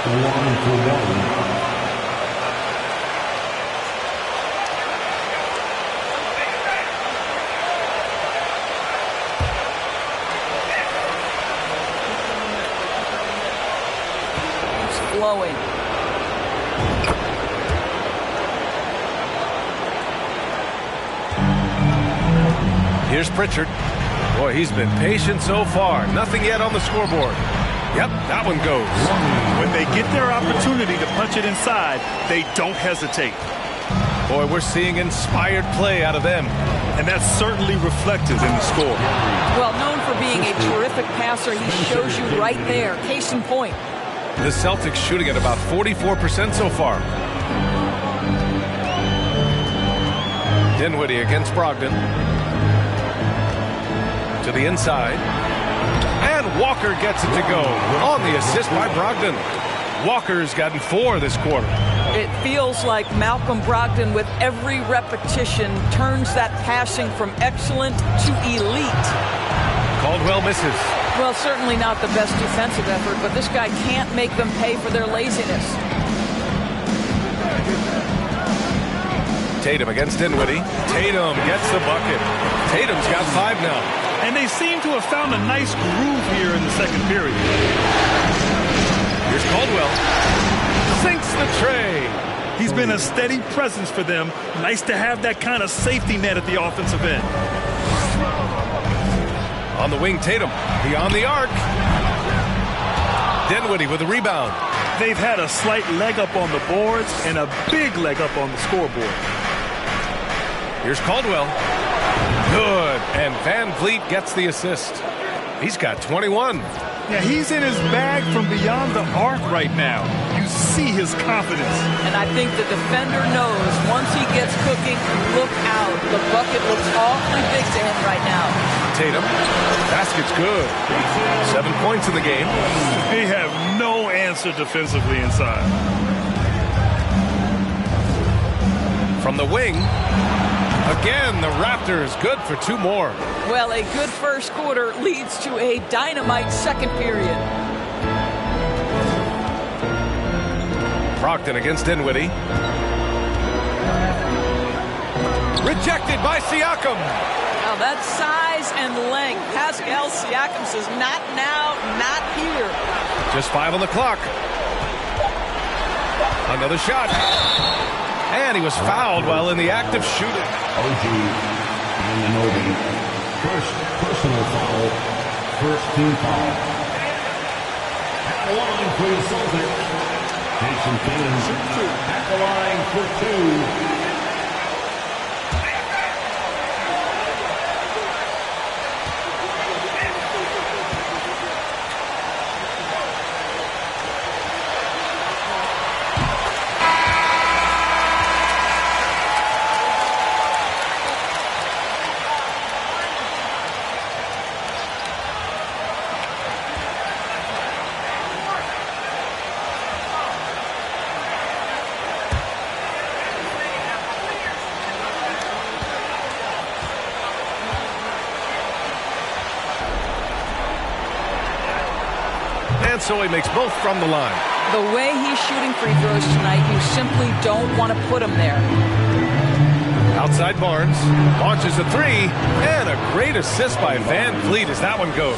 The line for one. Flowing. Here's Pritchard. Boy, he's been patient so far. Nothing yet on the scoreboard. Yep, that one goes. When they get their opportunity to punch it inside, they don't hesitate. Boy, we're seeing inspired play out of them. And that's certainly reflected in the score. Well, known for being a terrific passer, he shows you right there. Case in point. The Celtics shooting at about 44% so far. Dinwiddie against Brogdon. To the inside. And Walker gets it to go on the assist by Brogdon. Walker's gotten 4 this quarter. It feels like Malcolm Brogdon with every repetition turns that passing from excellent to elite. Caldwell misses. Well, certainly not the best defensive effort, but this guy can't make them pay for their laziness. Tatum against Dinwiddie. Tatum gets the bucket. Tatum's got 5 now. And they seem to have found a nice groove here in the second period. Here's Caldwell. Sinks the tray. He's been a steady presence for them. Nice to have that kind of safety net at the offensive end. On the wing, Tatum. Beyond the arc. Dinwiddie with the rebound. They've had a slight leg up on the boards and a big leg up on the scoreboard. Here's Caldwell. Good. And Van Vliet gets the assist. He's got 21. Yeah, he's in his bag from beyond the arc right now. You see his confidence. And I think the defender knows once he gets cooking, look out. The bucket looks awfully big to him right now. Tatum. Basket's good. 7 points in the game. They have no answer defensively inside. From the wing. Again, the Raptors good for 2 more. Well, a good first quarter leads to a dynamite second period. Brogdon against Dinwiddie. Rejected by Siakam. Now that's size and length. Pascal Siakam says, not now, not here. Just 5 on the clock. Another shot. And he was fouled while in the act of shooting. OG Anunoby. First personal foul. First team foul. At the line for the Celtics. Jason Tatum at the line for 2. So he makes both from the line. The way he's shooting free throws tonight, you simply don't want to put him there. Outside Barnes. Launches a three. And a great assist by Van Vliet as that one goes.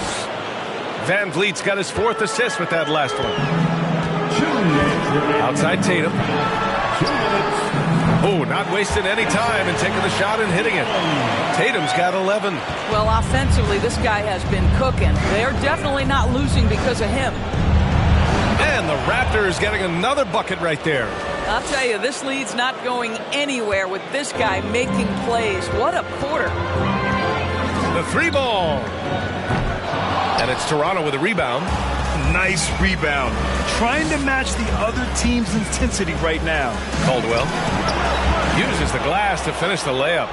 Van Vliet's got his 4th assist with that last one. Outside Tatum. Oh, not wasting any time and taking the shot and hitting it. Tatum's got 11. Well, offensively, this guy has been cooking. They're definitely not losing because of him. And the Raptors getting another bucket right there. I'll tell you, this lead's not going anywhere with this guy making plays. What a quarter. The 3 ball. And it's Toronto with a rebound. Nice rebound. Trying to match the other team's intensity right now. Caldwell uses the glass to finish the layup.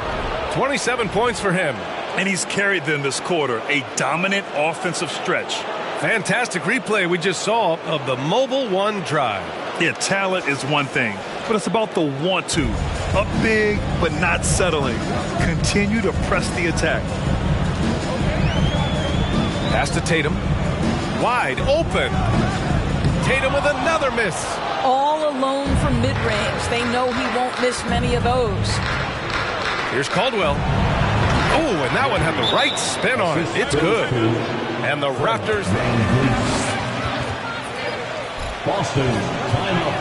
27 points for him. And he's carried them this quarter. A dominant offensive stretch. Fantastic replay we just saw of the Mobile One drive. Yeah, talent is one thing, but it's about the want to. Up big, but not settling. Continue to press the attack. Pass to Tatum. Wide open. Tatum with another miss. All alone from mid-range. They know he won't miss many of those. Here's Caldwell. Oh, and that one had the right spin on it. It's good. And the Raptors. Boston, timeout.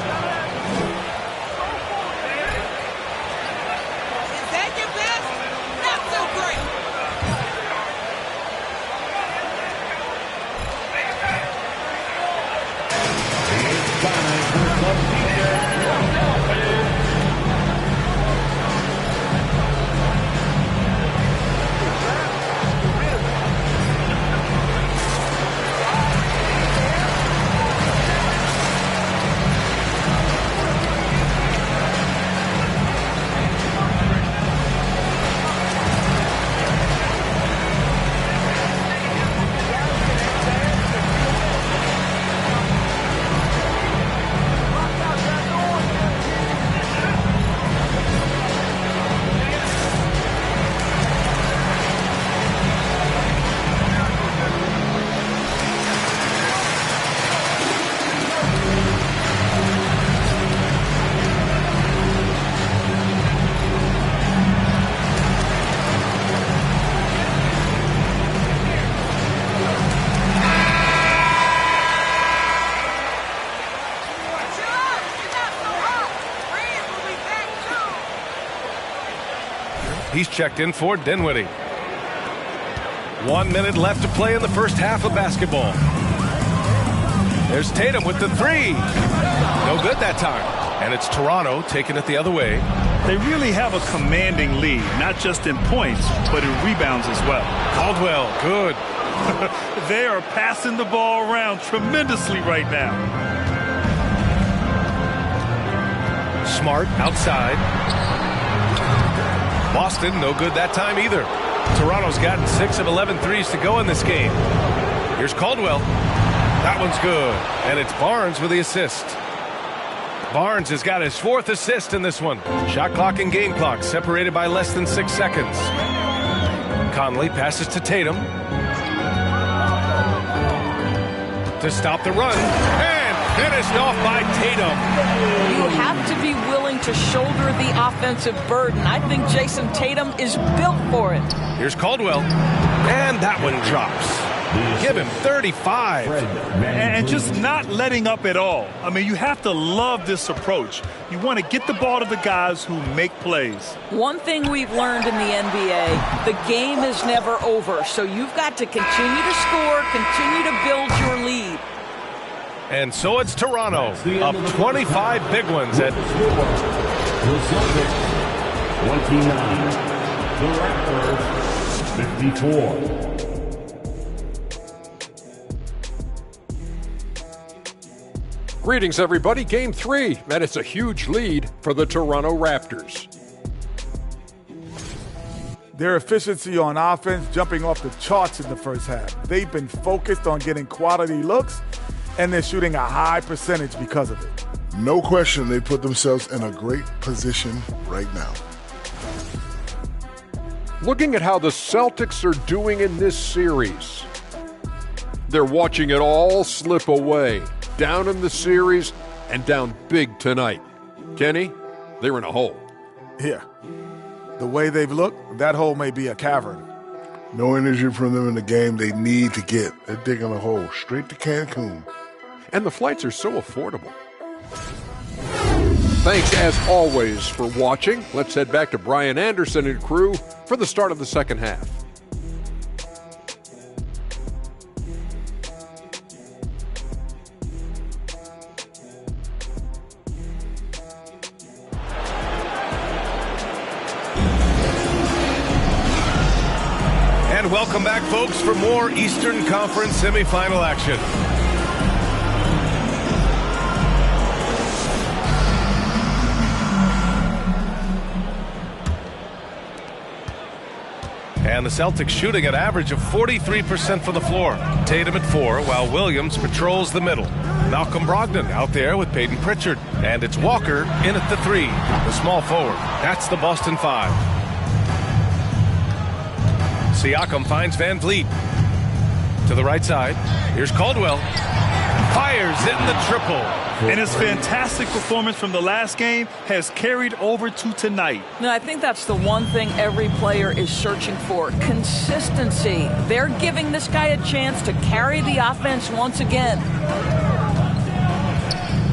Is that your best? Not so great. He's checked in for Dinwiddie. 1 minute left to play in the first half of basketball. There's Tatum with the 3. No good that time. And it's Toronto taking it the other way. They really have a commanding lead, not just in points, but in rebounds as well. Caldwell, good. They are passing the ball around tremendously right now. Smart outside. Boston, no good that time either. Toronto's gotten 6 of 11 threes to go in this game. Here's Caldwell. That one's good. And it's Barnes with the assist. Barnes has got his 4th assist in this one. Shot clock and game clock separated by less than 6 seconds. Conley passes to Tatum. To stop the run. And finished off by Tatum. You have to be willing to shoulder the offensive burden. I think Jason Tatum is built for it. Here's Caldwell. And that one drops. Give him 35. And just not letting up at all. I mean, you have to love this approach. You want to get the ball to the guys who make plays. One thing we've learned in the NBA, the game is never over. So you've got to continue to score, continue to build your lead. And so it's Toronto, up 25 big ones at The Celtics, 29. The Raptors, 54. Greetings, everybody. Game 3, and it's a huge lead for the Toronto Raptors. Their efficiency on offense jumping off the charts in the first half. They've been focused on getting quality looks, and they're shooting a high percentage because of it. No question they put themselves in a great position right now. Looking at how the Celtics are doing in this series, they're watching it all slip away. Down in the series and down big tonight. Kenny, they're in a hole. Yeah. the way they've looked, that hole may be a cavern. No energy from them in the game they need to get. They're digging a hole straight to Cancun. And the flights are so affordable. Thanks, as always, for watching. Let's head back to Brian Anderson and crew for the start of the second half. And welcome back, folks, for more Eastern Conference semifinal action. And the Celtics shooting an average of 43% from the floor. Tatum at 4, while Williams patrols the middle. Malcolm Brogdon out there with Peyton Pritchard. And it's Walker in at the 3, the small forward. That's the Boston 5. Siakam finds Van Vliet. To the right side. Here's Caldwell. Fires in the triple. And his fantastic performance from the last game has carried over to tonight. No, I think that's the one thing every player is searching for. Consistency. They're giving this guy a chance to carry the offense once again.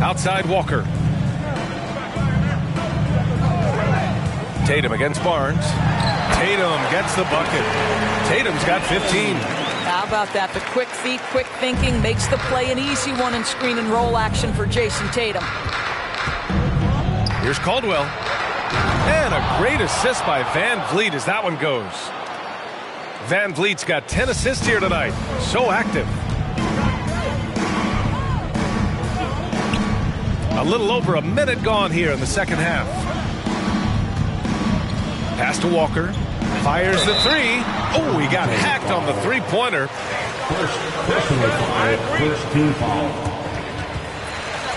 Outside Walker. Tatum against Barnes. Tatum gets the bucket. Tatum's got 15. How about that? The quick feet, quick thinking makes the play an easy one in screen and roll action for Jason Tatum. Here's Caldwell. And a great assist by Van Vliet as that one goes. Van Vliet's got 10 assists here tonight. So active. A little over a minute gone here in the second half. Pass to Walker. Fires the 3. Oh, he got hacked on the three-pointer. First personal foul, first team foul.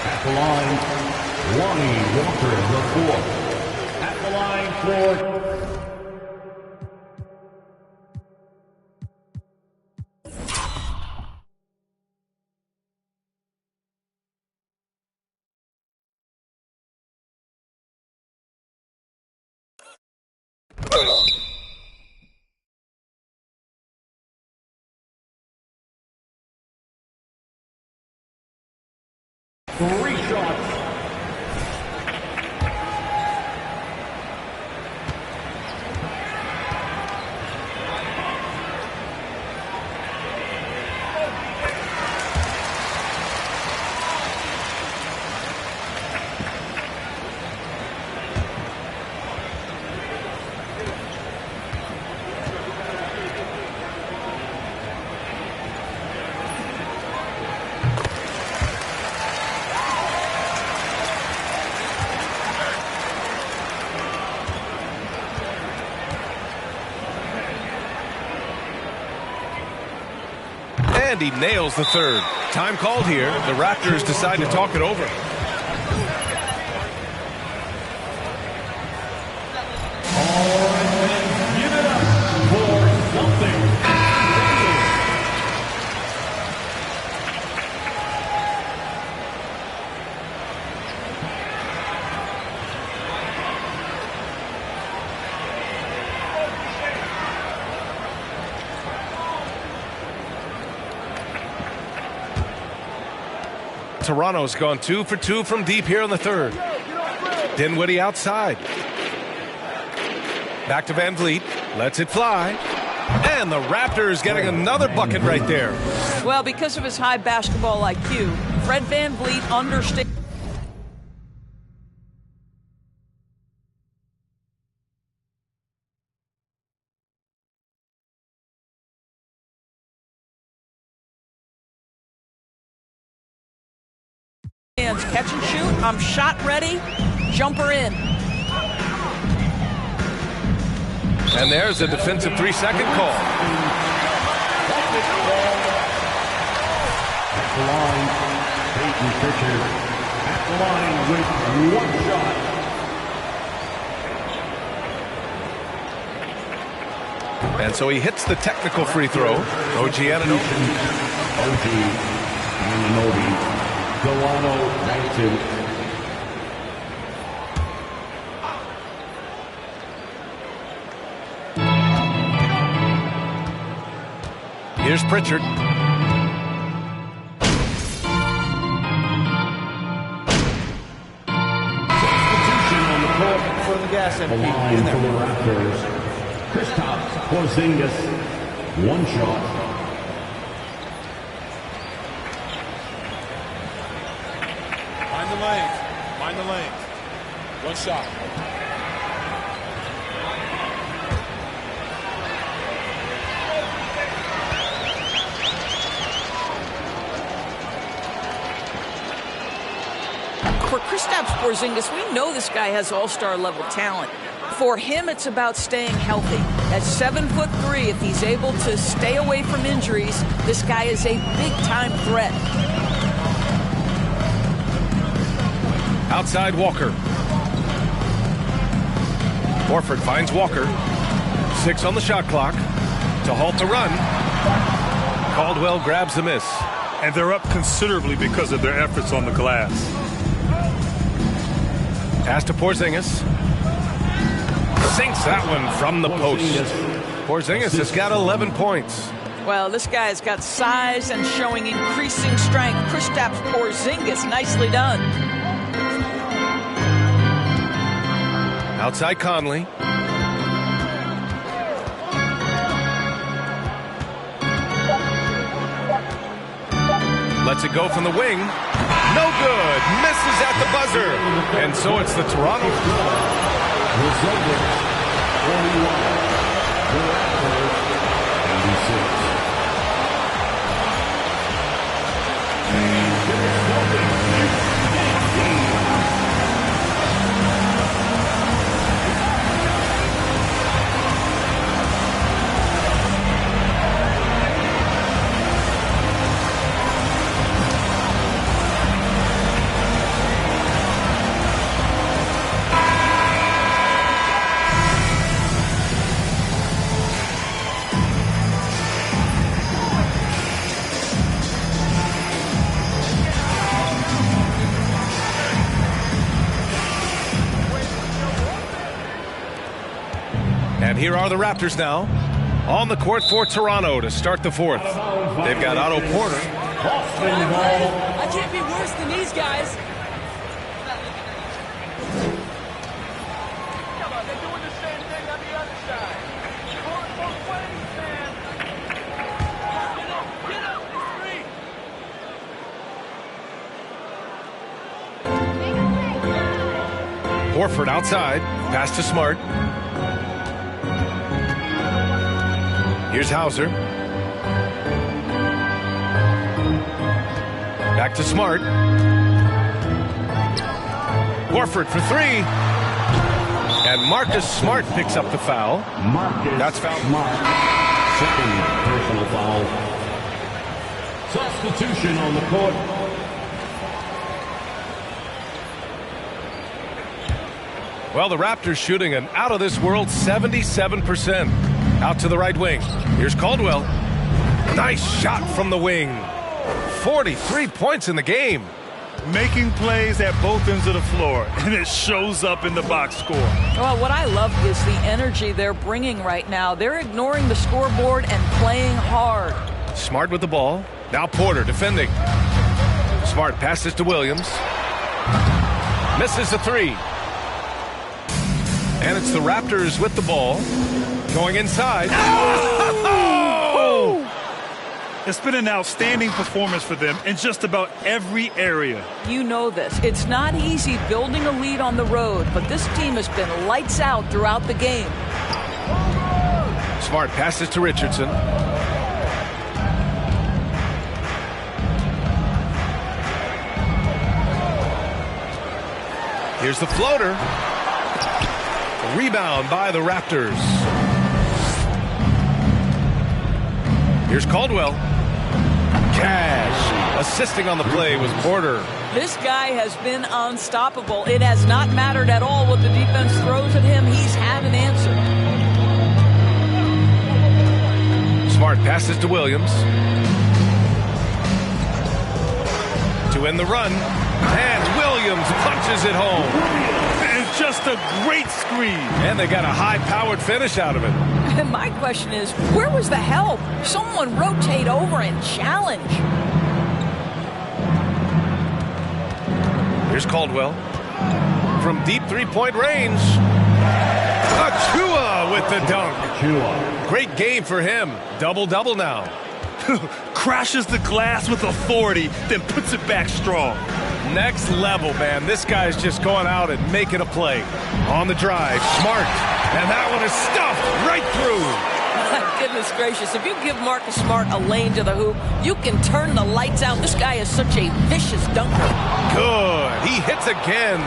At the line, Lonnie Walker, the 4. At the line for... Three shots. And he nails the 3rd. Time called here. The Raptors decide to talk it over. Give it up for something. Toronto's gone 2 for 2 from deep here in the 3rd. Dinwiddie outside. Back to Van Vliet. Lets it fly. And the Raptors getting another bucket right there. Well, because of his high basketball IQ, Fred Van Vliet understands. Catch and shoot. I'm shot ready. Jumper in. And there's a defensive 3-second call. At the line, Peyton Pritchard. At the line with one shot. And so he hits the technical free throw. OG Anunoby. OG Anunoby. Delano Wrighton. Here's Pritchard. Substitution on the court for the gas the MP. line for the Raptors. Kristaps Porzingis, one shot. Find the lanes. Find the lanes. One shot. For Kristaps Porzingis, we know this guy has all-star level talent. For him, it's about staying healthy. At 7'3", if he's able to stay away from injuries, this guy is a big-time threat. Outside Walker. Horford finds Walker. 6 on the shot clock to halt the run. Caldwell grabs the miss. And they're up considerably because of their efforts on the glass. Pass to Porzingis. Sinks that one from the post. Porzingis has got 11 points. Well, this guy's got size and showing increasing strength. Kristaps Porzingis, nicely done. Outside Conley. Lets it go from the wing. No good. Misses at the buzzer. And so it's the Toronto. Porzingis, 41. The Raptors, 86. And here are the Raptors now on the court for Toronto to start the fourth. They've got Otto Porter. I can't be worse than these guys. Horford outside. Pass to Smart. Here's Hauser. Back to Smart. Horford for 3. And Marcus Smart picks up the foul. That's foul. Smart, second personal foul. Substitution on the court. Well, the Raptors shooting an out-of-this-world 77%. Out to the right wing. Here's Caldwell. Nice shot from the wing. 43 points in the game. Making plays at both ends of the floor, and it shows up in the box score. Well, what I love is the energy they're bringing right now. They're ignoring the scoreboard and playing hard. Smart with the ball. Now Porter defending. Smart passes to Williams. Misses the 3. And it's the Raptors with the ball. Going inside. Oh! It's been an outstanding performance for them in just about every area. You know this. It's not easy building a lead on the road, but this team has been lights out throughout the game. Smart passes to Richardson. Here's the floater. Rebound by the Raptors. Here's Caldwell. Cash. Assisting on the play was Porter. This guy has been unstoppable. It has not mattered at all what the defense throws at him. He's had an answer. Smart passes to Williams. To end the run. And Williams punches it home. And just Just a great screen. And they got a high-powered finish out of it. And my question is, where was the help? Someone rotate over and challenge. Here's Caldwell. From deep three-point range. Achiuwa with the dunk. Great game for him. Double-double now. Crashes the glass with authority, then puts it back strong. Next level, man. This guy's just going out and making a play. On the drive, Smart. And that one is stuffed right through. My goodness gracious. If you give Marcus Smart a lane to the hoop, you can turn the lights out. This guy is such a vicious dunker. Good. He hits again.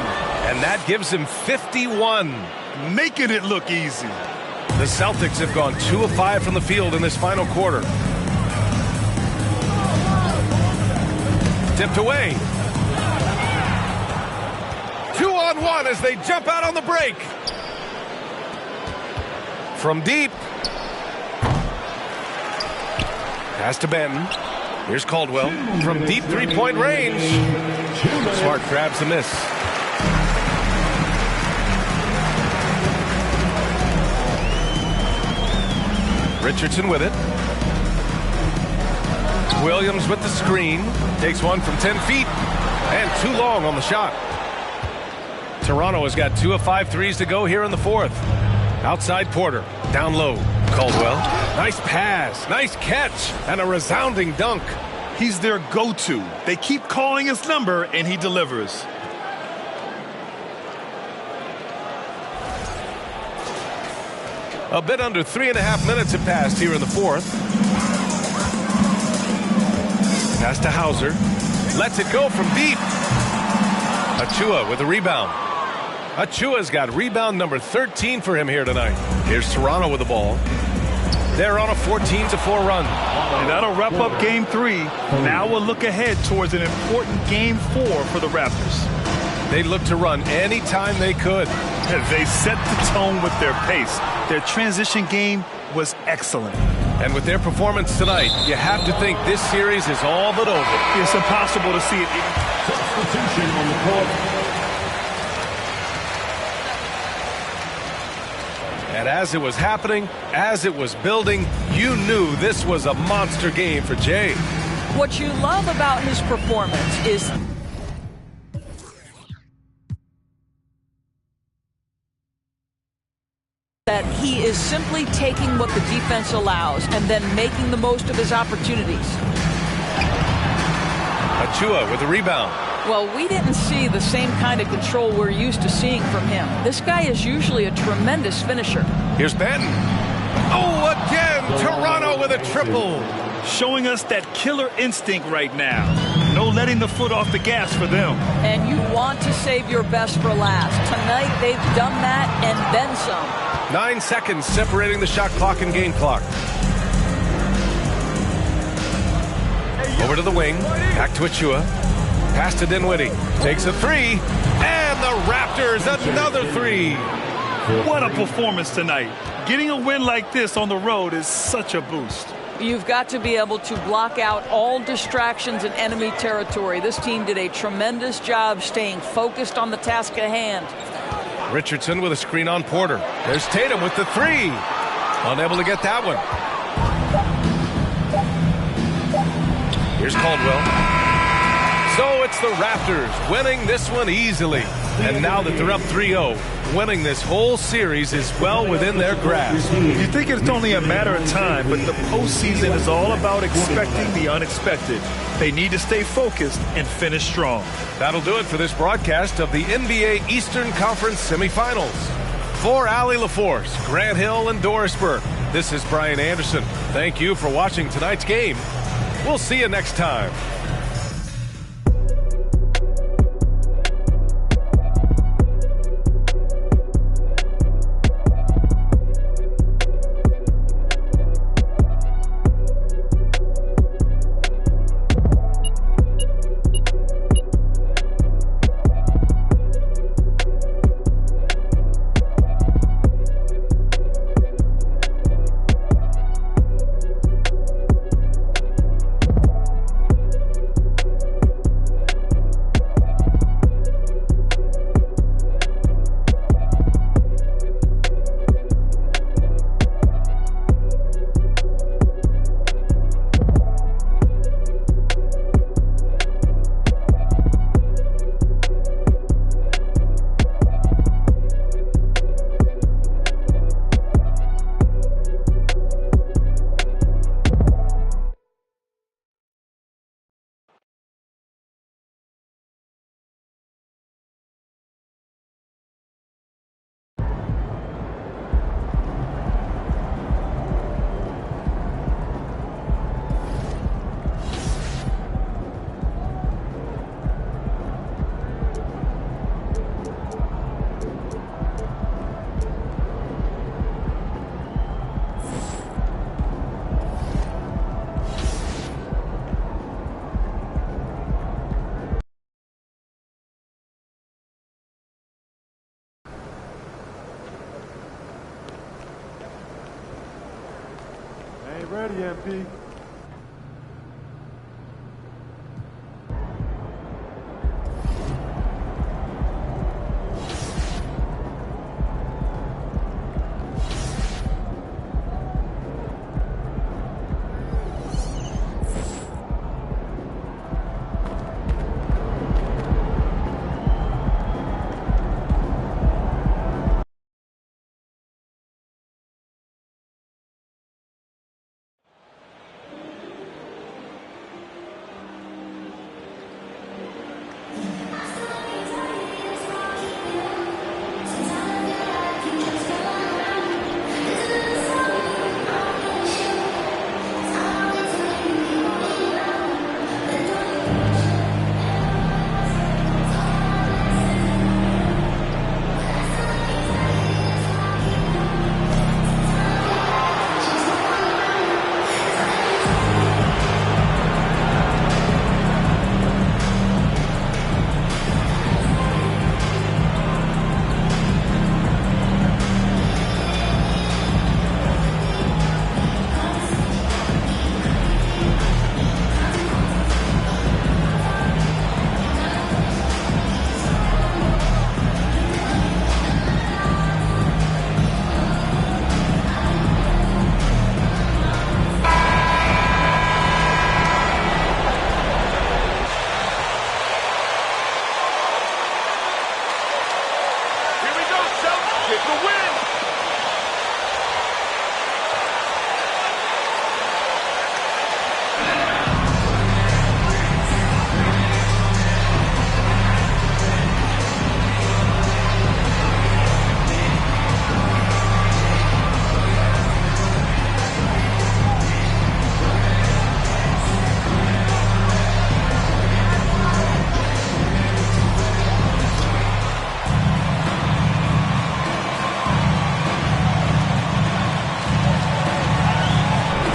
And that gives him 51. Making it look easy. The Celtics have gone 2 of 5 from the field in this final quarter. Tipped away. 2-on-1 as they jump out on the break. From deep. Pass to Benton. Here's Caldwell. From deep three-point range. Smart grabs a miss. Richardson with it. Williams with the screen. Takes one from 10 feet. And too long on the shot. Toronto has got 2 of 5 threes to go here in the fourth. Outside Porter. Down low. Caldwell. Nice pass. Nice catch. And a resounding dunk. He's their go-to. They keep calling his number, and he delivers. A bit under 3.5 minutes have passed here in the fourth. Pass to Hauser. Lets it go from deep. Achiuwa with a rebound. Achiuwa's got rebound number 13 for him here tonight. Here's Toronto with the ball. They're on a 14-4 run. And that'll wrap up game 3. Now we'll look ahead towards an important game 4 for the Raptors. They look to run anytime they could. They set the tone with their pace. Their transition game was excellent. And with their performance tonight, you have to think this series is all but over. It's impossible to see it. Substitution on the court. And as it was happening, as it was building, you knew this was a monster game for Jay. What you love about his performance is that he is simply taking what the defense allows and then making the most of his opportunities. Achiuwa with the rebound. Well, we didn't see the same kind of control we're used to seeing from him. This guy is usually a tremendous finisher. Here's Benton. Oh, again, Toronto with a triple. Showing us that killer instinct right now. No letting the foot off the gas for them. And you want to save your best for last. Tonight, they've done that and then some. 9 seconds separating the shot clock and game clock. Over to the wing. Back to Achiuwa. Pass to Dinwiddie. Takes a three. And the Raptors another three. What a performance tonight. Getting a win like this on the road is such a boost. You've got to be able to block out all distractions in enemy territory. This team did a tremendous job staying focused on the task at hand. Richardson with a screen on Porter. There's Tatum with the three. Unable to get that one. Here's Caldwell. So it's the Raptors winning this one easily. And now that they're up 3-0, winning this whole series is well within their grasp. You think it's only a matter of time, but the postseason is all about expecting the unexpected. They need to stay focused and finish strong. That'll do it for this broadcast of the NBA Eastern Conference semifinals. For Allie LaForce, Grant Hill, and Doris Burke, this is Brian Anderson. Thank you for watching tonight's game. We'll see you next time. Stay ready, MP.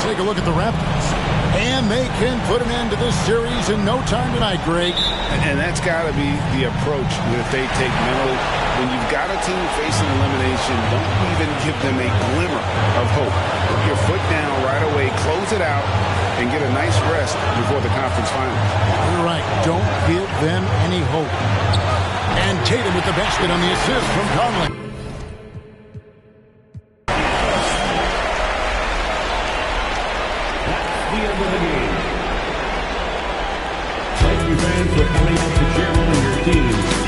Take a look at the Raptors. And they can put an end to this series in no time tonight, Greg. And that's got to be the approach that they take mentally. When you've got a team facing elimination, don't even give them a glimmer of hope. Put your foot down right away, close it out, and get a nice rest before the conference finals. You're right. Don't give them any hope. And Tatum with the basket on the assist from Conley. The end of the game. Thank you, fans, for coming out to cheer on your teams.